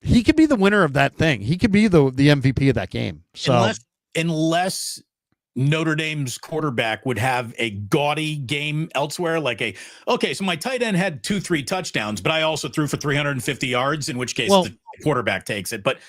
He could be the winner of that thing. He could be the MVP of that game. So unless Notre Dame's quarterback would have a gaudy game elsewhere, so my tight end had 2-3 touchdowns, but I also threw for 350 yards, in which case the quarterback takes it. But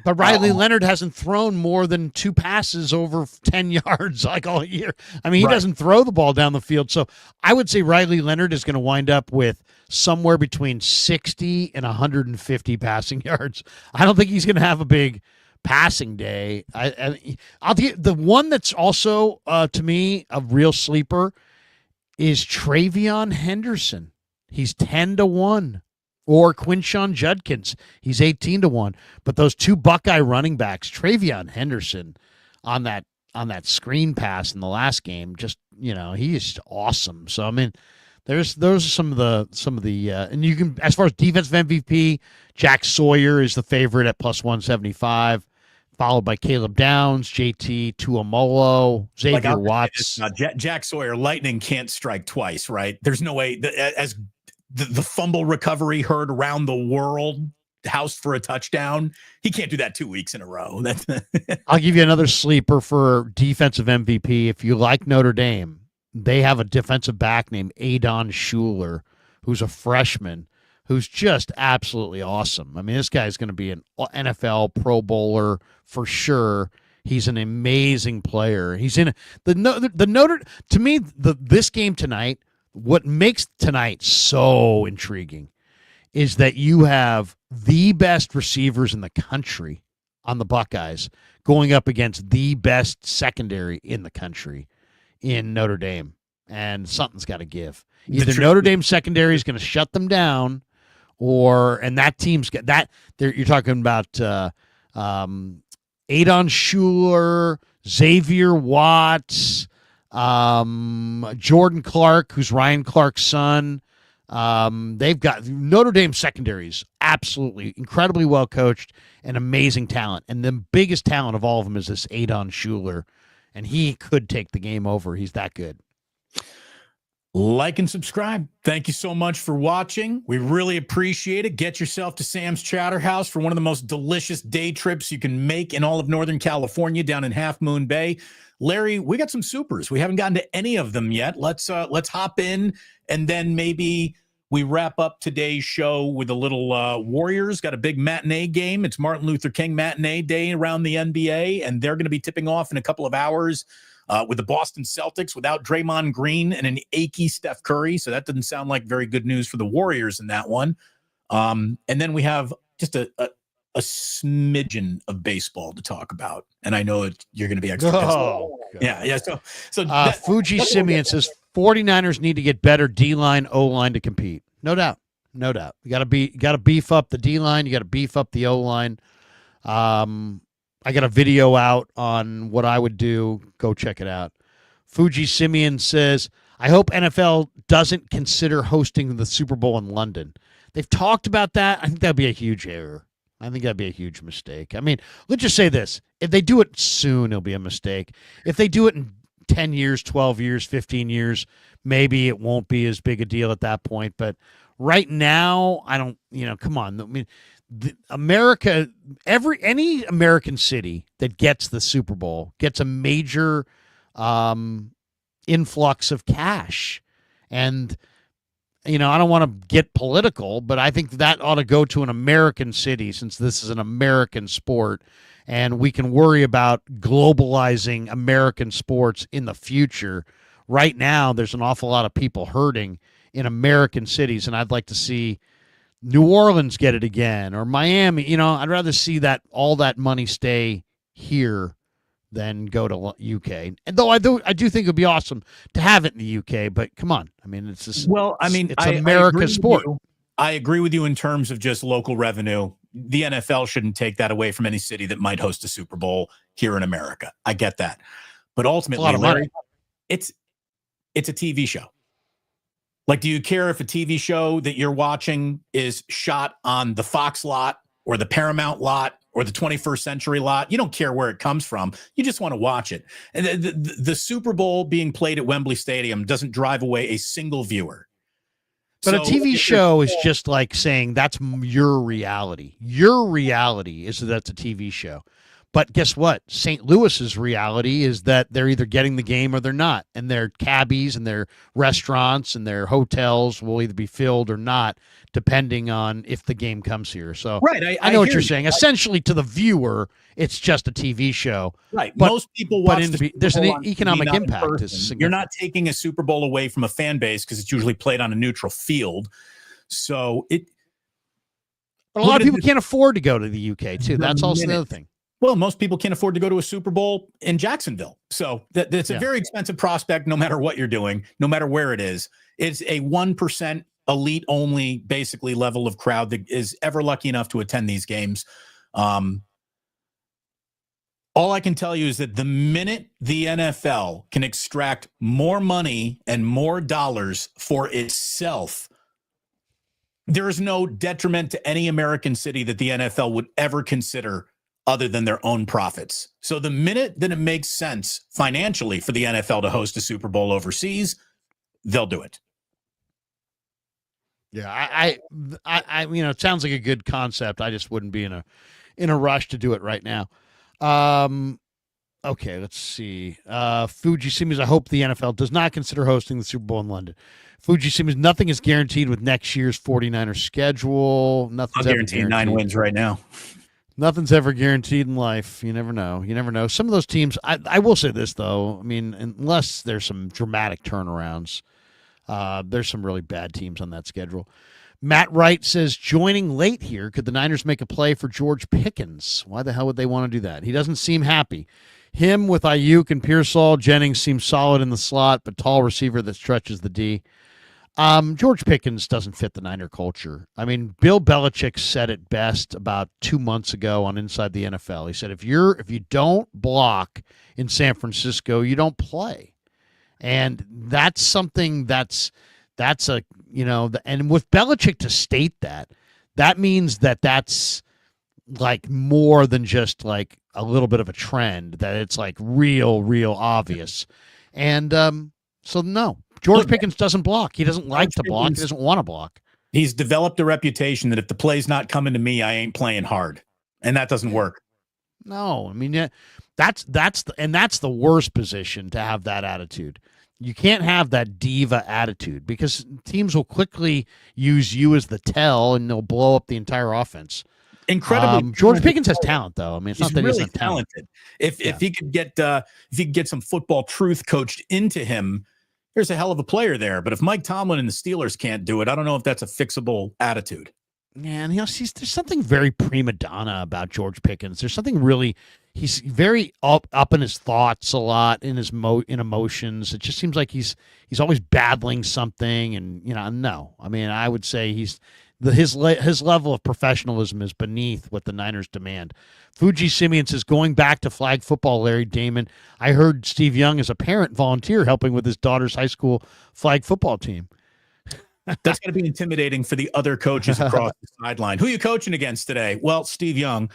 Riley Leonard hasn't thrown more than 2 passes over 10 yards like all year. I mean, he doesn't throw the ball down the field. So I would say Riley Leonard is going to wind up with somewhere between 60 and 150 passing yards. I don't think he's going to have a big passing day. I'll get the one that's also to me a real sleeper is Travion Henderson. He's 10-1, or Quinshon Judkins. He's 18-1. But those 2 Buckeye running backs, Travion Henderson, on that screen pass in the last game, just he is awesome. So I mean, those are some of the and you can, as far as defensive MVP, Jack Sawyer is the favorite at plus 175. Followed by Caleb Downs, JT Tuamolo, Xavier Watts. Jack Sawyer, lightning can't strike twice, right? There's no way. As the fumble recovery heard around the world, housed for a touchdown, he can't do that 2 weeks in a row. I'll give you another sleeper for defensive MVP. If you like Notre Dame, they have a defensive back named Adon Schuler, who's a freshman, who's just absolutely awesome. I mean, this guy's going to be an NFL Pro Bowler for sure. He's an amazing player. He's in the Notre. To me, this game tonight, what makes tonight so intriguing is that you have the best receivers in the country on the Buckeyes going up against the best secondary in the country in Notre Dame, and something's got to give. Either Notre Dame secondary is going to shut them down, and that team's got that. You're talking about Adon Schuler, Xavier Watts, Jordan Clark, who's Ryan Clark's son. They've got Notre Dame secondaries, absolutely incredibly well coached and amazing talent. And the biggest talent of all of them is this Adon Schuler, and he could take the game over. He's that good. Like and subscribe. Thank you so much for watching. We really appreciate it. Get yourself to Sam's Chowder House for one of the most delicious day trips you can make in all of Northern California, down in Half Moon Bay. Larry, we got some supers. We haven't gotten to any of them yet. Let's hop in, and then maybe we wrap up today's show with a little Warriors. Got a big matinee game. It's Martin Luther King matinee day around the NBA, and they're going to be tipping off in a couple of hours with the Boston Celtics without Draymond Green and an achy Steph Curry. So that doesn't sound like very good news for the Warriors in that one. And then we have just a a smidgen of baseball to talk about, and I know you're going to be extra pissed. Oh, Yeah. So Fuji Simeon says 49ers need to get better D-line, O-line to compete. No doubt. You got to beef up the D-line. You got to beef up the O-line. I got a video out on what I would do. Go check it out. Fuji Simeon says, I hope NFL doesn't consider hosting the Super Bowl in London. They've talked about that. I think that'd be a huge error. I think that'd be a huge mistake. I mean, let's just say this. If they do it soon, it'll be a mistake. If they do it in 10 years, 12 years, 15 years, maybe it won't be as big a deal at that point. But right now, I don't, come on. I mean, America, any American city that gets the Super Bowl gets a major influx of cash. And I don't want to get political, but I think that ought to go to an American city since this is an American sport, and we can worry about globalizing American sports in the future. Right now, there's an awful lot of people hurting in American cities, and I'd like to see New Orleans get it again or Miami. I'd rather see that all that money stay here than go to UK. And though I do think it would be awesome to have it in the UK, but come on. I mean, it's just, it's America's sport. I agree with you in terms of just local revenue. The NFL shouldn't take that away from any city that might host a Super Bowl here in America. I get that. But ultimately, Larry, it's a TV show. Like, do you care if a TV show that you're watching is shot on the Fox lot or the Paramount lot or the 21st Century lot? You don't care where it comes from. You just want to watch it. And the Super Bowl being played at Wembley Stadium doesn't drive away a single viewer. But a TV show is just like saying that's your reality. Your reality is that that's a TV show. But guess what? St. Louis's reality is that they're either getting the game or they're not. And their cabbies and their restaurants and their hotels will either be filled or not, depending on if the game comes here. So right, I know what you're saying. Essentially, to the viewer, it's just a TV show. Right. But, most people watch there's an economic impact. You're not taking a Super Bowl away from a fan base because it's usually played on a neutral field. So But a lot of people can't afford to go to the UK, too. That's also the other thing. Well, most people can't afford to go to a Super Bowl in Jacksonville. So that's a very expensive prospect no matter what you're doing, no matter where it is. It's a 1% elite only, basically, level of crowd that is ever lucky enough to attend these games. All I can tell you is that the minute the NFL can extract more money and more dollars for itself, there is no detriment to any American city that the NFL would ever consider other than their own profits. So the minute that it makes sense financially for the NFL to host a Super Bowl overseas, they'll do it. Yeah, I it sounds like a good concept. I just wouldn't be in a rush to do it right now. Okay, let's see. Fuji Simmons, I hope the NFL does not consider hosting the Super Bowl in London. Fuji Simmons, nothing is guaranteed with next year's 49ers schedule. Nothing's I'll guarantee 9 wins right now. Nothing's ever guaranteed in life. You never know. Some of those teams, I will say this, though. I mean, unless there's some dramatic turnarounds, there's some really bad teams on that schedule. Matt Wright says, joining late here, could the Niners make a play for George Pickens? Why the hell would they want to do that? He doesn't seem happy. Him with Ayuk and Pearsall, Jennings seems solid in the slot, but tall receiver that stretches the D. George Pickens doesn't fit the Niner culture. I mean, Bill Belichick said it best about 2 months ago on Inside the NFL. He said, if you don't block in San Francisco, you don't play. And that's something that's a, and with Belichick to state that means that's like more than just like a little bit of a trend, that it's like real obvious. And so no, George Pickens doesn't block. He doesn't like to block. He doesn't want to block. He's developed a reputation that if the play's not coming to me, I ain't playing hard. And that doesn't work. No, I mean, that's the worst position to have that attitude. You can't have that diva attitude because teams will quickly use you as the tell and they'll blow up the entire offense. Incredibly, George Pickens has talent, though. I mean, it's not that really he's talented. If he could get some football truth coached into him, there's a hell of a player there. But if Mike Tomlin and the Steelers can't do it, I don't know if that's a fixable attitude. Man, there's something very prima donna about George Pickens. There's something really, he's very up in his thoughts a lot, in his in emotions. It just seems like he's always battling something, and no. I mean, I would say his level of professionalism is beneath what the Niners demand. Fuji Simeon says, going back to flag football, Larry Damon, I heard Steve Young is a parent volunteer helping with his daughter's high school flag football team. That's going to be intimidating for the other coaches across the sideline. Who are you coaching against today? Well, Steve Young.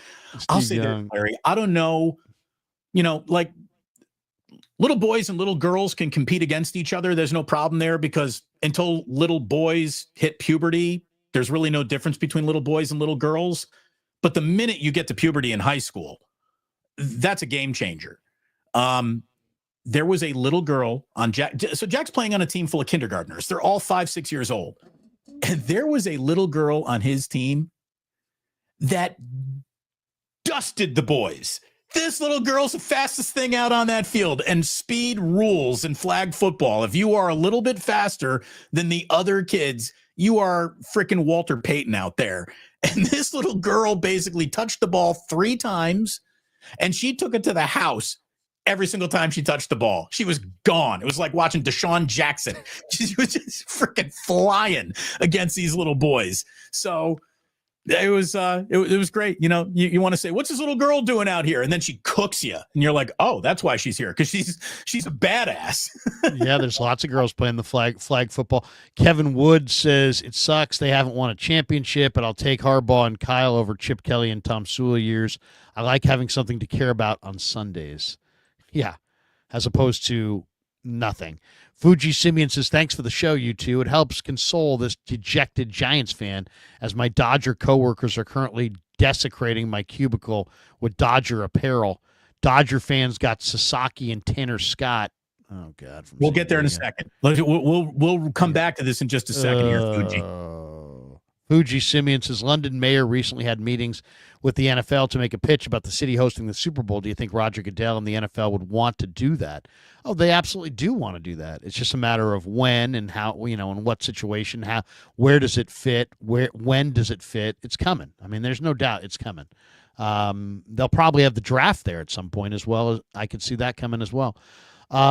I'll say this, Larry. I don't know. Like little boys and little girls can compete against each other. There's no problem there because until little boys hit puberty, there's really no difference between little boys and little girls. But the minute you get to puberty in high school, that's a game changer. There was a little girl on Jack. So Jack's playing on a team full of kindergartners. They're all 5, 6 years old. And there was a little girl on his team that dusted the boys. This little girl's the fastest thing out on that field, and speed rules in flag football. If you are a little bit faster than the other kids, you are freaking Walter Payton out there. And this little girl basically touched the ball 3 times, and she took it to the house. Every single time she touched the ball, she was gone. It was like watching Deshaun Jackson. She was just freaking flying against these little boys. So it was great. You want to say, what's this little girl doing out here? And then she cooks you, and you're like, oh, that's why she's here, because she's a badass. Yeah, there's lots of girls playing the flag football. Kevin Wood says it sucks they haven't won a championship, but I'll take Harbaugh and Kyle over Chip Kelly and Tom Sula years. I like having something to care about on Sundays. Yeah, as opposed to nothing. Fuji Simeon says, thanks for the show, you two. It helps console this dejected Giants fan as my Dodger coworkers are currently desecrating my cubicle with Dodger apparel. Dodger fans got Sasaki and Tanner Scott. Oh, God. We'll get there in a second. We'll come back to this in just a second here, Fuji. Fuji Simeon says, London mayor recently had meetings with the NFL to make a pitch about the city hosting the Super Bowl. Do you think Roger Goodell and the NFL would want to do that? Oh, they absolutely do want to do that. It's just a matter of when and how, in what situation, where does it fit, when does it fit? It's coming. I mean, there's no doubt it's coming. They'll probably have the draft there at some point as well. I could see that coming as well.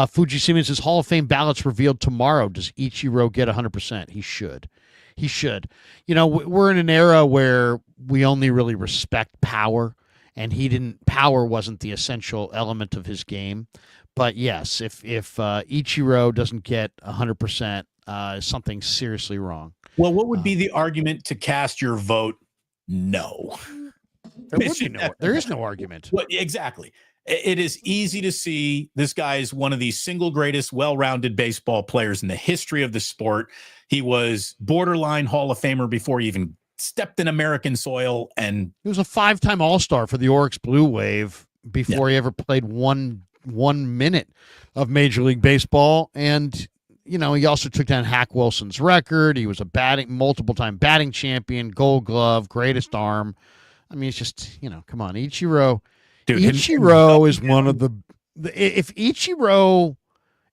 Fuji Simeon says, Hall of Fame ballots revealed tomorrow. Does Ichiro get 100%? He should. He should. We're in an era where we only really respect power, and power wasn't the essential element of his game. But yes, if Ichiro doesn't get 100%, something seriously wrong. Well, what would be the argument to cast your vote no? There is no argument. Well, exactly. It is easy to see this guy is one of the single greatest well-rounded baseball players in the history of the sport. He was borderline Hall of Famer before he even stepped in American soil. And he was a 5-time All-Star for the Oryx Blue Wave before he ever played one minute of Major League Baseball. And, he also took down Hack Wilson's record. He was a multiple-time batting champion, Gold Glove, greatest arm. I mean, it's just, come on, Ichiro. Dude, Ichiro is one of the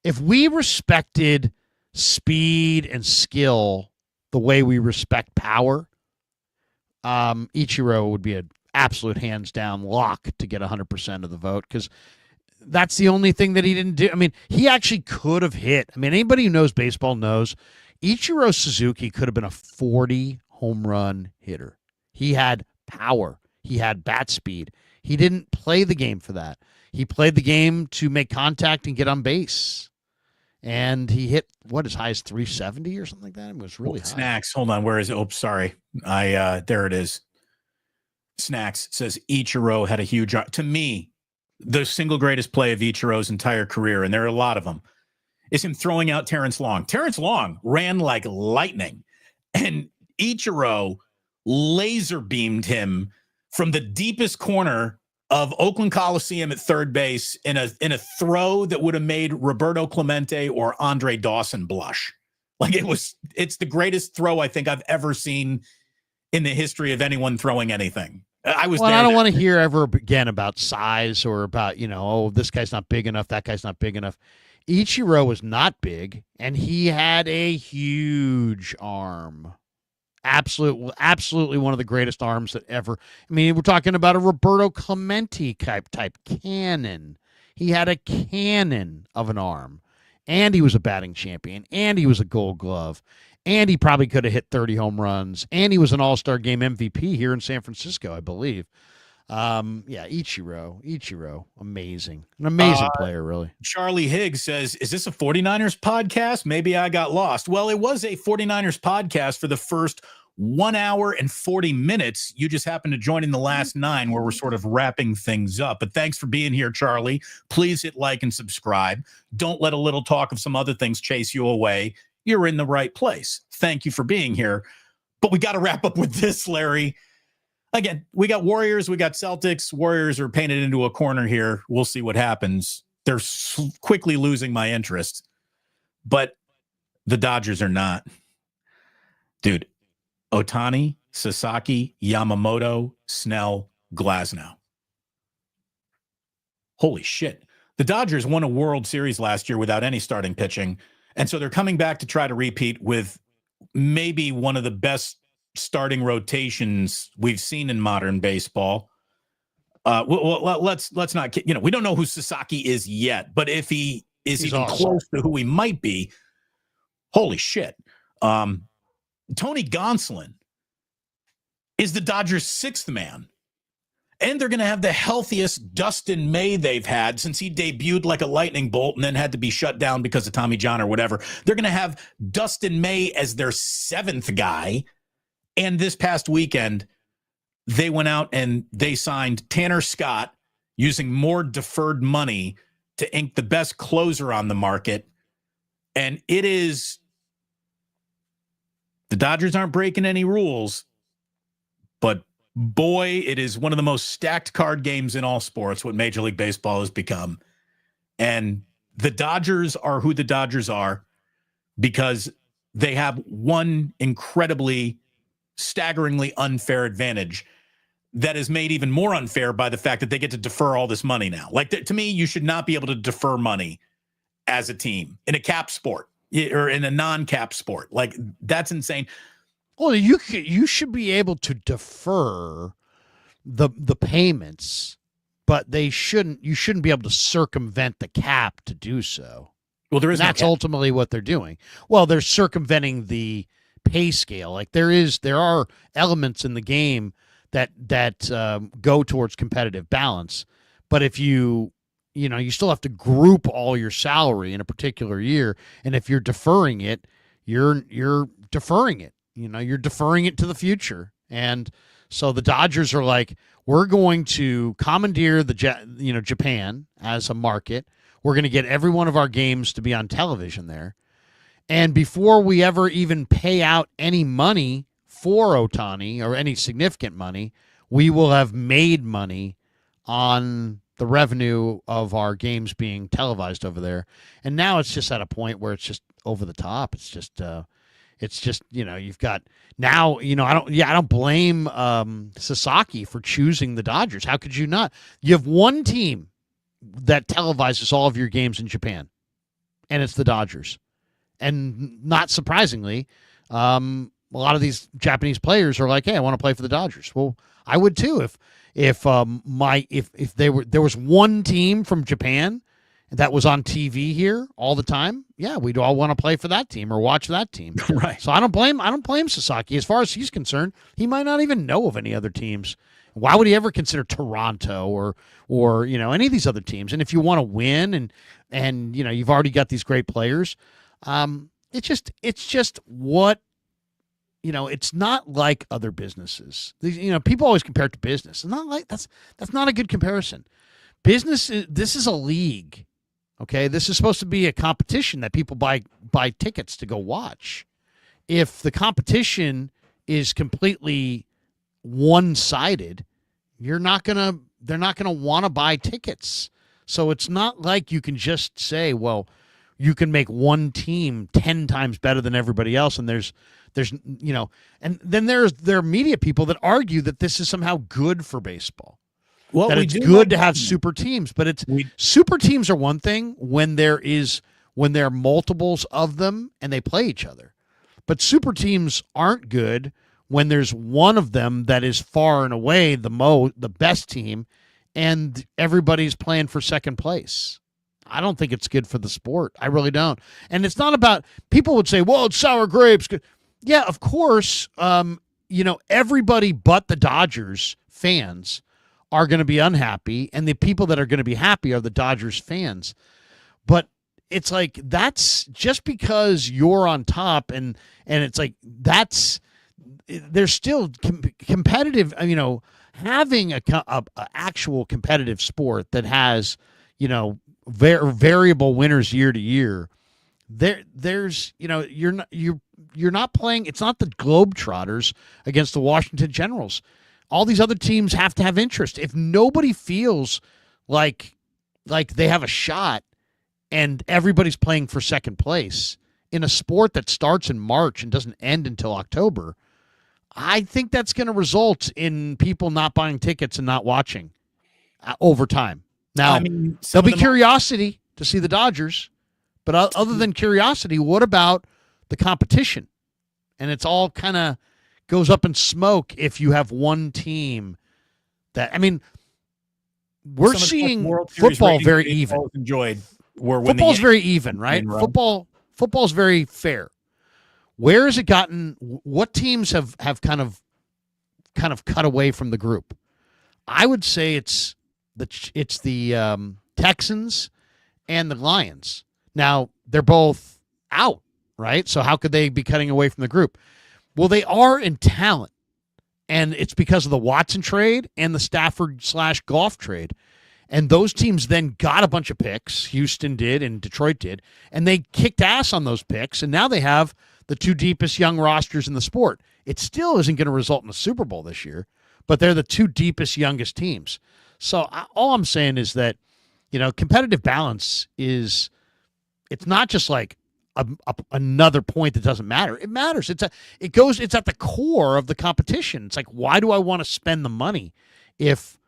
if we respected speed and skill the way we respect power, Ichiro would be an absolute hands down lock to get 100% of the vote, because that's the only thing that he didn't do. I mean, he actually could have hit. I mean, anybody who knows baseball knows Ichiro Suzuki could have been a 40 home run hitter. He had power. He had bat speed. He didn't play the game for that. He played the game to make contact and get on base. And he hit, as high as 370 or something like that? It was really high. Snacks, hold on. Where is it? Oh, sorry. There it is. Snacks says Ichiro had a huge, to me, the single greatest play of Ichiro's entire career, and there are a lot of them, is him throwing out Terrence Long. Terrence Long ran like lightning, and Ichiro laser beamed him from the deepest corner of Oakland Coliseum at third base in a throw that would have made Roberto Clemente or Andre Dawson blush. Like it's the greatest throw I think I've ever seen in the history of anyone throwing anything. I don't want to hear ever again about size or about, this guy's not big enough, that guy's not big enough. Ichiro was not big, and he had a huge arm. Absolutely one of the greatest arms that ever. I mean, we're talking about a Roberto Clemente type cannon. He had a cannon of an arm, and he was a batting champion, and he was a Gold Glove, and he probably could have hit 30 home runs, and he was an All-Star Game MVP here in San Francisco, I believe. Yeah, Ichiro, amazing, an amazing player, really. Charlie Higgs says, is this a 49ers podcast? Maybe I got lost. Well, it was a 49ers podcast for the first 1 hour and 40 minutes. You just happened to join in the last 9 where we're sort of wrapping things up. But thanks for being here, Charlie. Please hit like and subscribe. Don't let a little talk of some other things chase you away. You're in the right place. Thank you for being here. But we got to wrap up with this, Larry. Again, we got Warriors, we got Celtics. Warriors are painted into a corner here. We'll see what happens. They're quickly losing my interest. But the Dodgers are not. Dude, Ohtani, Sasaki, Yamamoto, Snell, Glasnow. Holy shit. The Dodgers won a World Series last year without any starting pitching. And so they're coming back to try to repeat with maybe one of the best starting rotations we've seen in modern baseball. Let's not, we don't know who Sasaki is yet, but if he's even awesome, close to who he might be, holy shit. Tony Gonsolin is the Dodgers' 6th man. And they're going to have the healthiest Dustin May they've had since he debuted like a lightning bolt and then had to be shut down because of Tommy John or whatever. They're going to have Dustin May as their 7th guy. And this past weekend, they went out and they signed Tanner Scott using more deferred money to ink the best closer on the market. And it is, the Dodgers aren't breaking any rules, but boy, it is one of the most stacked card games in all sports, what Major League Baseball has become. And the Dodgers are who the Dodgers are because they have one incredibly, staggeringly unfair advantage that is made even more unfair by the fact that they get to defer all this money now. Like, to me, you should not be able to defer money as a team in a cap sport or in a non-cap sport. Like, that's insane. Well, you should be able to defer the payments, but you shouldn't be able to circumvent the cap to do so. Well, there is. That's ultimately what they're doing. Well, they're circumventing the pay scale. Like, there are elements in the game that go towards competitive balance, but if you still have to group all your salary in a particular year, and if you're deferring it, you're deferring it. You're deferring it to the future. And so the Dodgers are like, we're going to commandeer Japan as a market. We're going to get every one of our games to be on television there. And before we ever even pay out any money for Ohtani or any significant money, we will have made money on the revenue of our games being televised over there. And now it's just at a point where it's just over the top. It's just you've got now, I don't blame Sasaki for choosing the Dodgers. How could you not? You have one team that televises all of your games in Japan, and it's the Dodgers. And not surprisingly, a lot of these Japanese players are like, hey, I want to play for the Dodgers. Well, I would too if there was one team from Japan that was on TV here all the time. Yeah, we'd all want to play for that team or watch that team. Right. So I don't blame Sasaki. As far as he's concerned, he might not even know of any other teams. Why would he ever consider Toronto or any of these other teams? And if you want to win and you've already got these great players, it's just what, it's not like other businesses. People always compare it to business. It's not like that's not a good comparison. This is a league. Okay, this is supposed to be a competition that people buy tickets to go watch. If the competition is completely one-sided, they're not gonna want to buy tickets. So it's not like you can just say, well, you can make one team 10 times better than everybody else, and there's and then there are media people that argue that this is somehow good for baseball. Well, that it's good to have super teams, but super teams are one thing when there are multiples of them and they play each other. But super teams aren't good when there's one of them that is far and away the best team, and everybody's playing for second place. I don't think it's good for the sport. I really don't. And it's not about, people would say, well, it's sour grapes. Yeah, of course. Everybody but the Dodgers fans are going to be unhappy, and the people that are going to be happy are the Dodgers fans. But it's like, that's just because you're on top, and it's like, there's still competitive, having a actual competitive sport that has, variable winners year to year. There's you're not playing. It's not the Globetrotters against the Washington Generals. All these other teams have to have interest. If nobody feels like they have a shot, and everybody's playing for second place in a sport that starts in March and doesn't end until October, I think that's going to result in people not buying tickets and not watching over time. Now, there'll be curiosity to see the Dodgers, but other than curiosity, what about the competition? And it's all kind of goes up in smoke if you have one team that, we're seeing football very even. Football's very even, right? Football's very fair. Where has it gotten? What teams have kind of cut away from the group? I would say it's the Texans and the Lions. Now, they're both out, right? So how could they be cutting away from the group? Well, they are in talent, and it's because of the Watson trade and the Stafford/Goff trade. And those teams then got a bunch of picks. Houston did and Detroit did, and they kicked ass on those picks, and now they have the two deepest young rosters in the sport. It still isn't going to result in a Super Bowl this year, but they're the two deepest, youngest teams. So all I'm saying is that, competitive balance it's not just like another point that doesn't matter. It matters. It's at the core of the competition. It's like, why do I want to spend the money if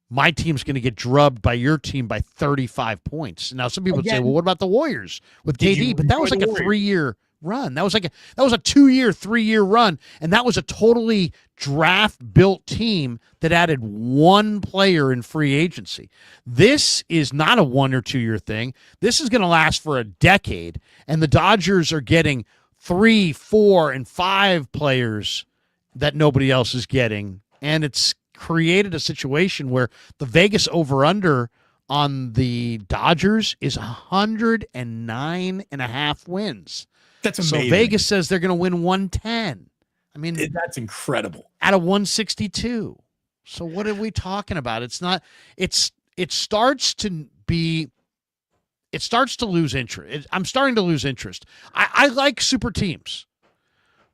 my team's going to get drubbed by your team by 35 points? Now, some people would say, well, what about the Warriors with KD? But that was like a 3-year run. That was a 2-year, 3-year run, and that was a totally draft-built team that added one player in free agency. This is not a 1 or 2 year thing. This is going to last for a decade, and the Dodgers are getting 3, 4, and 5 players that nobody else is getting, and it's created a situation where the Vegas over-under on the Dodgers is 109.5 wins. That's amazing. So Vegas says they're going to win 110. That's incredible. Out of 162. So what are we talking about? It starts to lose interest. I'm starting to lose interest. I like super teams.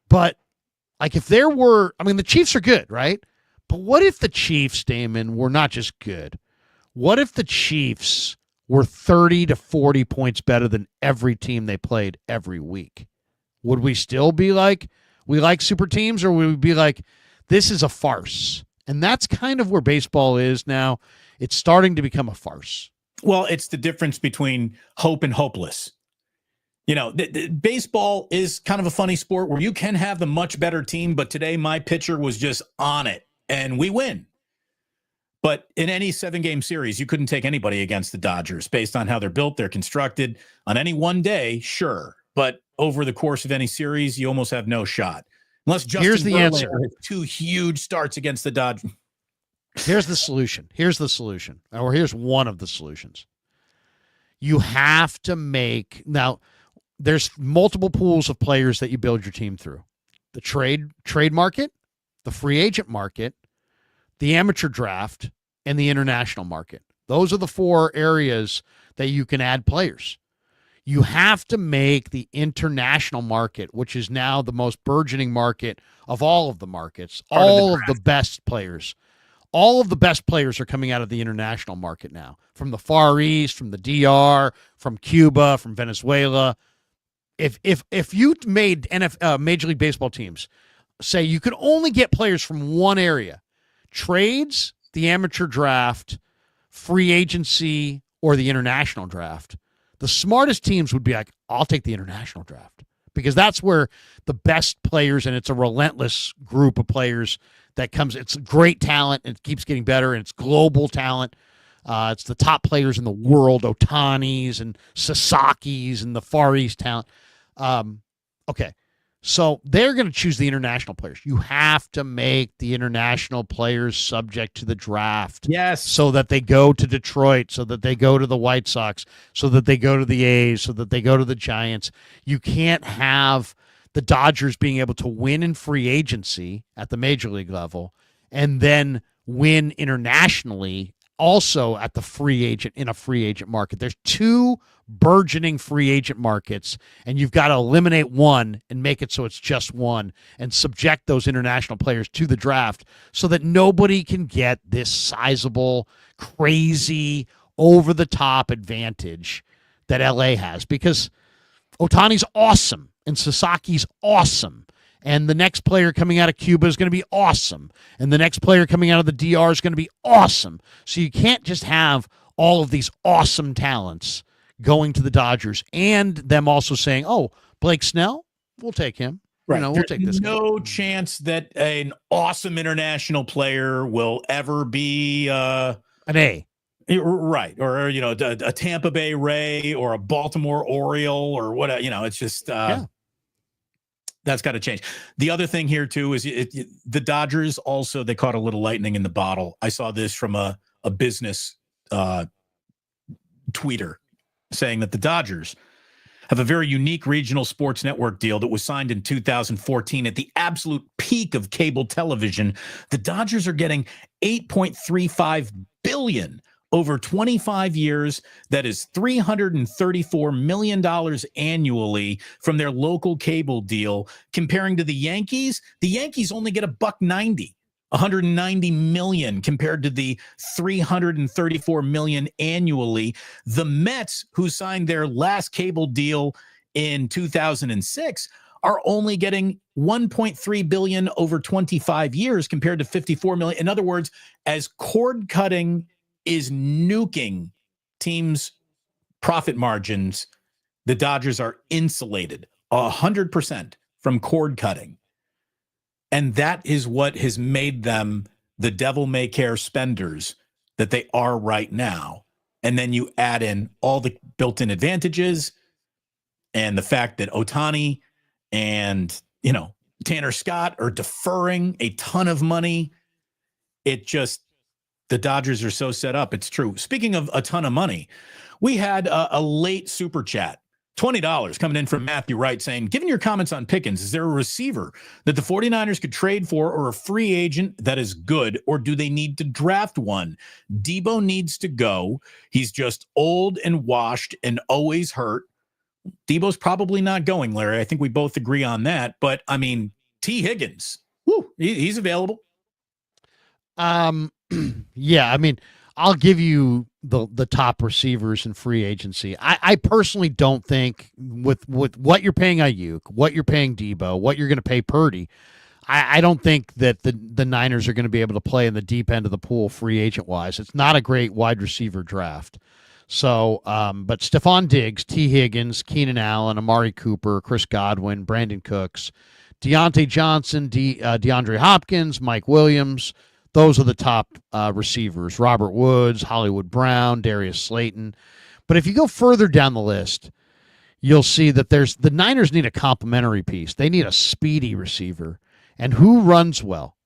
But like if there were, the Chiefs are good, right? But what if the Chiefs, Damon, were not just good? What if the Chiefs were 30 to 40 points better than every team they played every week? Would we still be like, we like super teams, or would we be like, this is a farce? And that's kind of where baseball is now. It's starting to become a farce. Well, it's the difference between hope and hopeless. Baseball is kind of a funny sport where you can have the much better team, but today my pitcher was just on it, and we win. But in any 7-game series, you couldn't take anybody against the Dodgers based on how they're built, they're constructed. On any one day, sure. But over the course of any series, you almost have no shot. Unless Justin Verlander has 2 huge starts against the Dodgers. Here's the solution. Here's one of the solutions. You have to make – now, there's multiple pools of players that you build your team through. The trade market, the free agent market, the amateur draft, and the international market. Those are the 4 areas that you can add players. You have to make the international market, which is now the most burgeoning market of all of the markets, all of the best players. All of the best players are coming out of the international market now, from the Far East, from the DR, from Cuba, from Venezuela. If you made Major League Baseball teams say you could only get players from one area, trades, the amateur draft, free agency, or the international draft, the smartest teams would be like, I'll take the international draft because that's where the best players, and it's a relentless group of players that comes. It's great talent, and it keeps getting better, and it's global talent. It's the top players in the world, Otanis and Sasaki's and the Far East talent. Okay. So they're going to choose the international players. You have to make the international players subject to the draft. Yes. So that they go to Detroit, so that they go to the White Sox, so that they go to the A's, so that they go to the Giants. You can't have the Dodgers being able to win in free agency at the major league level and then win internationally also at the free agent in a free agent market. There's two burgeoning free agent markets, and you've got to eliminate one and make it so it's just one and subject those international players to the draft so that nobody can get this sizable, crazy, over-the-top advantage that LA has, because Otani's awesome and Sasaki's awesome. And the next player coming out of Cuba is going to be awesome. And the next player coming out of the DR is going to be awesome. So you can't just have all of these awesome talents going to the Dodgers and them also saying, oh, Blake Snell, we'll take him. Right. We'll take this guy. No chance that an awesome international player will ever be an A. Right. Or, a Tampa Bay Ray or a Baltimore Oriole or whatever. It's just that's got to change. The other thing here, too, is the Dodgers also, they caught a little lightning in the bottle. I saw this from a business tweeter saying that the Dodgers have a very unique regional sports network deal that was signed in 2014 at the absolute peak of cable television. The Dodgers are getting $8.35 billion over 25 years. That is $334 million annually from their local cable deal. Comparing to the Yankees only get $1.90. $190 million compared to the $334 million annually. The Mets, who signed their last cable deal in 2006, are only getting $1.3 billion over 25 years compared to $54 million. In other words, as cord cutting is nuking teams' profit margins, the Dodgers are insulated 100% from cord cutting. And that is what has made them the devil may care spenders that they are right now. And then you add in all the built-in advantages and the fact that Otani and, Tanner Scott are deferring a ton of money. The Dodgers are so set up. It's true. Speaking of a ton of money, we had a late super chat. $20 coming in from Matthew Wright saying, given your comments on Pickens, is there a receiver that the 49ers could trade for or a free agent that is good, or do they need to draft one? Debo needs to go. He's just old and washed and always hurt. Debo's probably not going, Larry. I think we both agree on that. But, T. Higgins, he's available. Yeah, I'll give you the top receivers in free agency. I personally don't think with what you're paying Ayuk, what you're paying Debo, what you're going to pay Purdy, I don't think that the Niners are going to be able to play in the deep end of the pool free agent wise. It's not a great wide receiver draft. So, but Stephon Diggs, T. Higgins, Keenan Allen, Amari Cooper, Chris Godwin, Brandon Cooks, Deontay Johnson, DeAndre Hopkins, Mike Williams. Those are the top receivers. Robert Woods, Hollywood Brown, Darius Slayton. But if you go further down the list, you'll see that the Niners need a complementary piece. They need a speedy receiver. And who runs well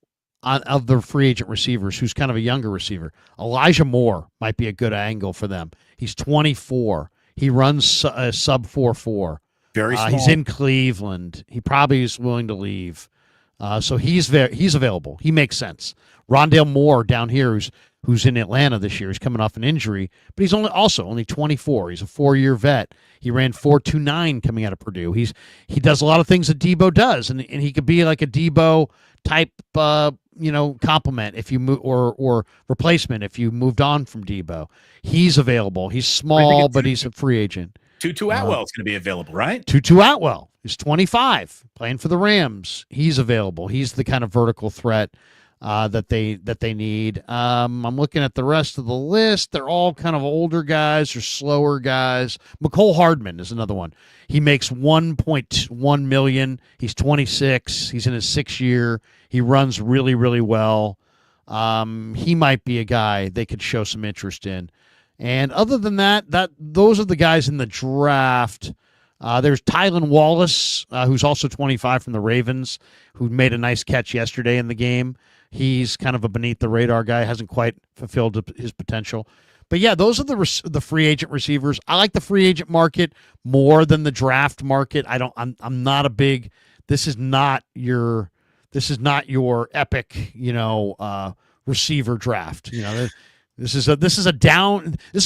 of the free agent receivers, who's kind of a younger receiver? Elijah Moore might be a good angle for them. He's 24. He runs sub 4.4. Very small. He's in Cleveland. He probably is willing to leave. So he's available. He makes sense. Rondale Moore down here, who's in Atlanta this year, he's coming off an injury, but he's only 24. He's a 4-year vet. He ran 4.29 coming out of Purdue. He does a lot of things that Debo does, and he could be like a Debo type, complement if you move or replacement if you moved on from Debo. He's available. He's small, but he's a free agent. Tutu Atwell is going to be available, right? Tutu Atwell is 25, playing for the Rams. He's available. He's the kind of vertical threat. that they need. I'm looking at the rest of the list. They're all kind of older guys or slower guys. McCole Hardman is another one. He makes 1.1 million. He's 26. He's in his 6th year. He runs really, really well. He might be a guy they could show some interest in. And other than that, those are the guys in the draft. There's Tylan Wallace, who's also 25 from the Ravens, who made a nice catch yesterday in the game. He's kind of a beneath the radar guy, hasn't quite fulfilled his potential. But yeah, those are the free agent receivers. I like the free agent market more than the draft market. I'm not a big. This is not your epic, receiver draft. This is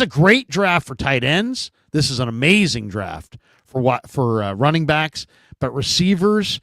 a great draft for tight ends. This is an amazing draft for running backs, but receivers,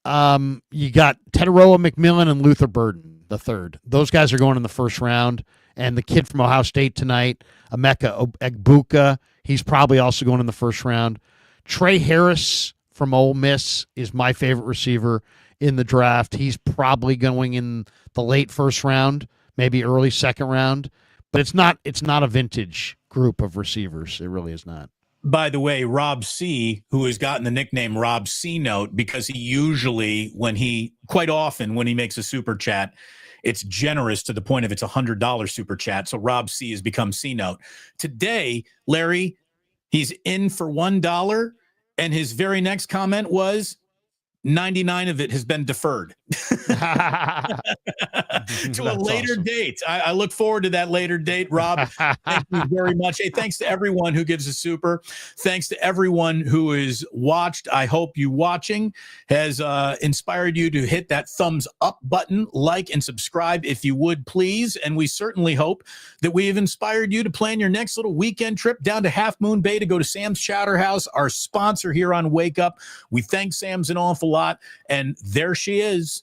you got Tedoroa McMillan and Luther Burden the third. Those guys are going in the first round, and the kid from Ohio State tonight, Emeka Egbuka, he's probably also going in the first round. Trey Harris from Ole Miss is my favorite receiver in the draft. He's probably going in the late first round, maybe early second round, but it's not a vintage group of receivers. It really is not. By the way, Rob C., who has gotten the nickname Rob C. Note because he usually, quite often when he makes a super chat, it's generous to the point of it's $100 super chat. So Rob C. has become C. Note. Today, Larry, he's in for $1, and his very next comment was 99 of it has been deferred to a later date. I look forward to that later date, Rob. Thank you very much. Hey, thanks to everyone who gives a super. Thanks to everyone who has watched. I hope you watching has inspired you to hit that thumbs up button, like and subscribe if you would, please. And we certainly hope that we have inspired you to plan your next little weekend trip down to Half Moon Bay to go to Sam's Chowder House, our sponsor here on Wake Up. We thank Sam's an awful lot. And there she is,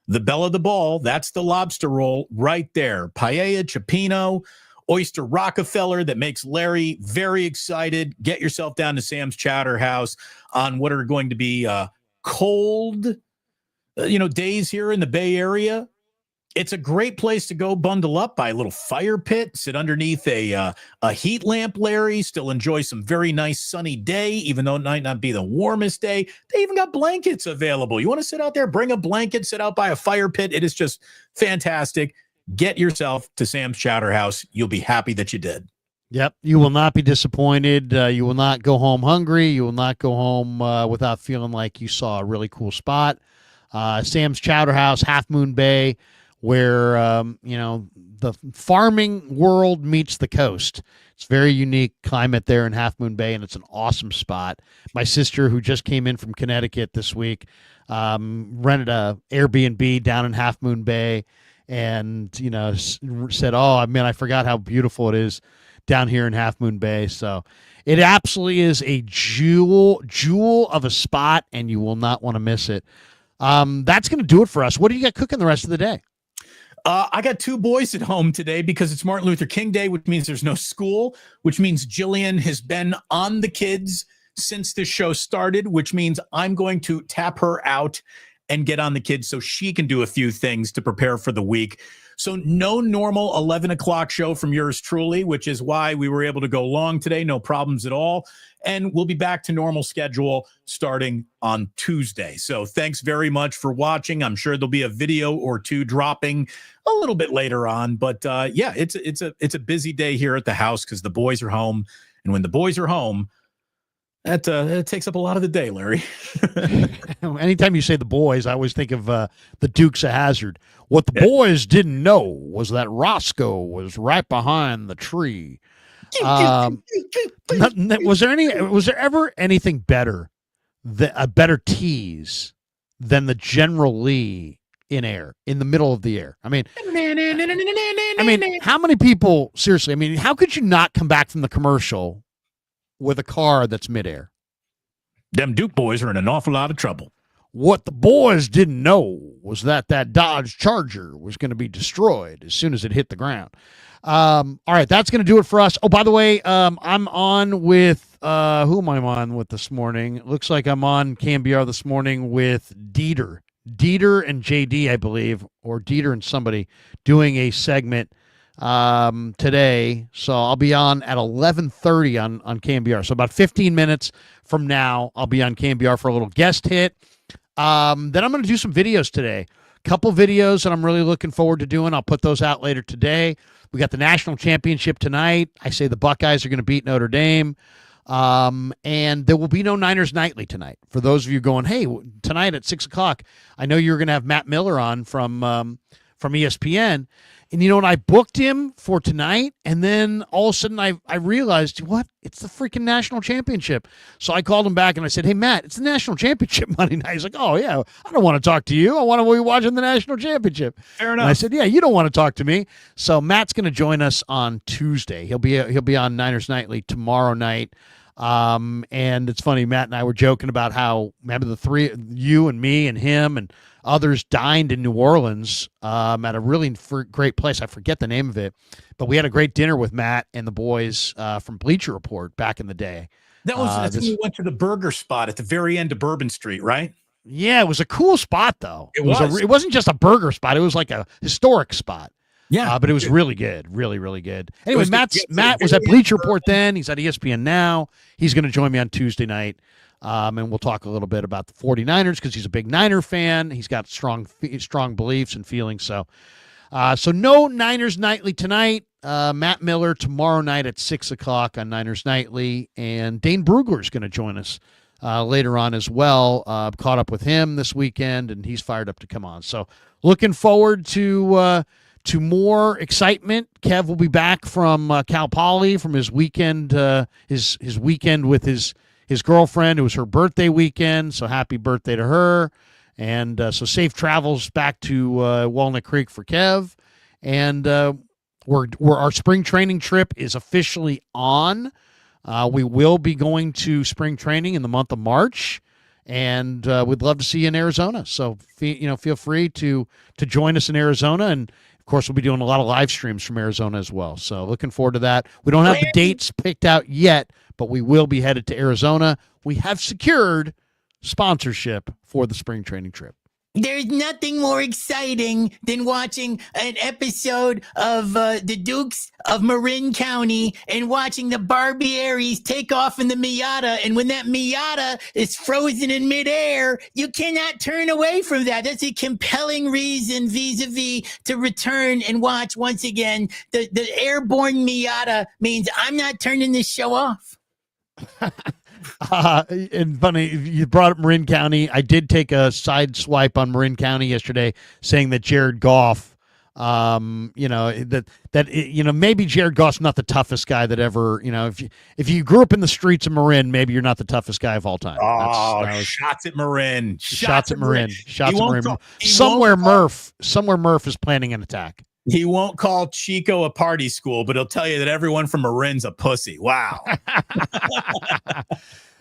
the belle of the ball. That's the lobster roll right there. Paella, Cioppino, Oyster Rockefeller that makes Larry very excited. Get yourself down to Sam's Chowder House on what are going to be cold, days here in the Bay Area. It's a great place to go bundle up by a little fire pit, sit underneath a heat lamp, Larry, still enjoy some very nice sunny day, even though it might not be the warmest day. They even got blankets available. You want to sit out there, bring a blanket, sit out by a fire pit. It is just fantastic. Get yourself to Sam's Chowder House. You'll be happy that you did. Yep. You will not be disappointed. You will not go home hungry. You will not go home without feeling like you saw a really cool spot. Sam's Chowder House, Half Moon Bay, where the farming world meets the coast. It's a very unique climate there in Half Moon Bay, and it's an awesome spot. My sister, who just came in from Connecticut this week, rented a Airbnb down in Half Moon Bay, and said, "Oh, man, I forgot how beautiful it is down here in Half Moon Bay." So it absolutely is a jewel of a spot, and you will not want to miss it. That's going to do it for us. What do you got cooking the rest of the day? I got 2 boys at home today because it's Martin Luther King Day, which means there's no school, which means Jillian has been on the kids since this show started, which means I'm going to tap her out and get on the kids so she can do a few things to prepare for the week. So no normal 11 o'clock show from yours truly, which is why we were able to go long today. No problems at all. And we'll be back to normal schedule starting on Tuesday. So thanks very much for watching. I'm sure there'll be a video or 2 dropping a little bit later on. But it's a busy day here at the house because the boys are home. And when the boys are home, that takes up a lot of the day, Larry. Anytime you say the boys, I always think of the Dukes of Hazzard. What the boys didn't know was that Roscoe was right behind the tree. Was there ever anything better, a better tease than the General Lee in the middle of the air? I mean, how many people, seriously, how could you not come back from the commercial with a car that's midair? Them Duke boys are in an awful lot of trouble. What the boys didn't know was that Dodge Charger was going to be destroyed as soon as it hit the ground. All right, that's going to do it for us. Oh, by the way, I'm on with who am I on with this morning? It looks like I'm on KMBR this morning with Dieter Dieter and JD, I believe, or Dieter and somebody doing a segment today. So I'll be on at 11:30 on KMBR. So about 15 minutes from now, I'll be on KMBR for a little guest hit. Then I'm going to do some videos today. Couple videos that I'm really looking forward to doing. I'll put those out later today. We got the national championship tonight. I say the Buckeyes are going to beat Notre Dame. And there will be no Niners Nightly tonight. For those of you going, hey, tonight at 6 o'clock, I know you're going to have Matt Miller on from ESPN. And you know what? I booked him for tonight, and then all of a sudden I realized, what? It's the freaking national championship. So I called him back and I said, hey, Matt, it's the national championship Monday night. He's like, oh, yeah, I don't want to talk to you. I want to be watching the national championship. Fair enough. And I said, yeah, you don't want to talk to me. So Matt's going to join us on Tuesday. He'll be on Niners Nightly tomorrow night. And it's funny, Matt and I were joking about how, remember the three, you and me and him and others dined in New Orleans at a really great place. I forget the name of it, but we had a great dinner with Matt and the boys from Bleacher Report back in the day. That's when we went to the burger spot at the very end of Bourbon Street, right? Yeah, it was a cool spot, though. It wasn't just a burger spot. It was like a historic spot. Yeah, but it was really good, really, really good. Anyway, Matt was at Bleacher Report then. He's at ESPN now. He's going to join me on Tuesday night, and we'll talk a little bit about the 49ers because he's a big Niner fan. He's got strong beliefs and feelings. So no Niners Nightly tonight. Matt Miller tomorrow night at 6 o'clock on Niners Nightly, and Dane Brugler is going to join us later on as well. Caught up with him this weekend, and he's fired up to come on. So looking forward to more excitement. Kev will be back from Cal Poly from his weekend, his weekend with his girlfriend. It was her birthday weekend, so happy birthday to her. And so safe travels back to Walnut Creek for Kev. And our spring training trip is officially on. We will be going to spring training in the month of March. And we'd love to see you in Arizona. So feel free to join us in Arizona, and of course we'll be doing a lot of live streams from Arizona as well. So looking forward to that. We don't have the dates picked out yet, but we will be headed to Arizona. We have secured sponsorship for the spring training trip. There's nothing more exciting than watching an episode of the Dukes of Marin County and watching the Barbieris take off in the Miata. And when that Miata is frozen in midair, you cannot turn away from that. That's a compelling reason vis-a-vis to return and watch once again. The airborne Miata means I'm not turning this show off. And funny, you brought up Marin County. I did take a side swipe on Marin County yesterday, saying that Jared Goff, maybe Jared Goff's not the toughest guy that ever, if you grew up in the streets of Marin, maybe you're not the toughest guy of all time. Shots at Marin. Shots at Marin. Somewhere Murph is planning an attack. He won't call Chico a party school, but he'll tell you that everyone from Marin's a pussy. Wow.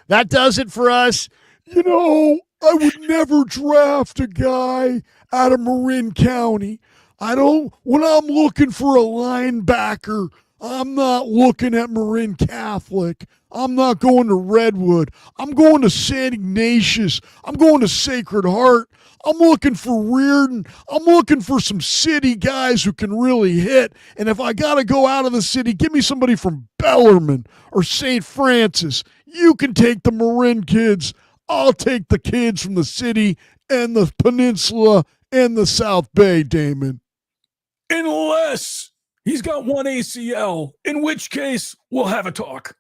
That does it for us. I would never draft a guy out of Marin County. When I'm looking for a linebacker, I'm not looking at Marin Catholic. I'm not going to Redwood. I'm going to St. Ignatius. I'm going to Sacred Heart. I'm looking for Reardon. I'm looking for some city guys who can really hit. And if I got to go out of the city, give me somebody from Bellarmine or St. Francis. You can take the Marin kids. I'll take the kids from the city and the peninsula and the South Bay, Damon. Unless he's got one ACL, in which case we'll have a talk.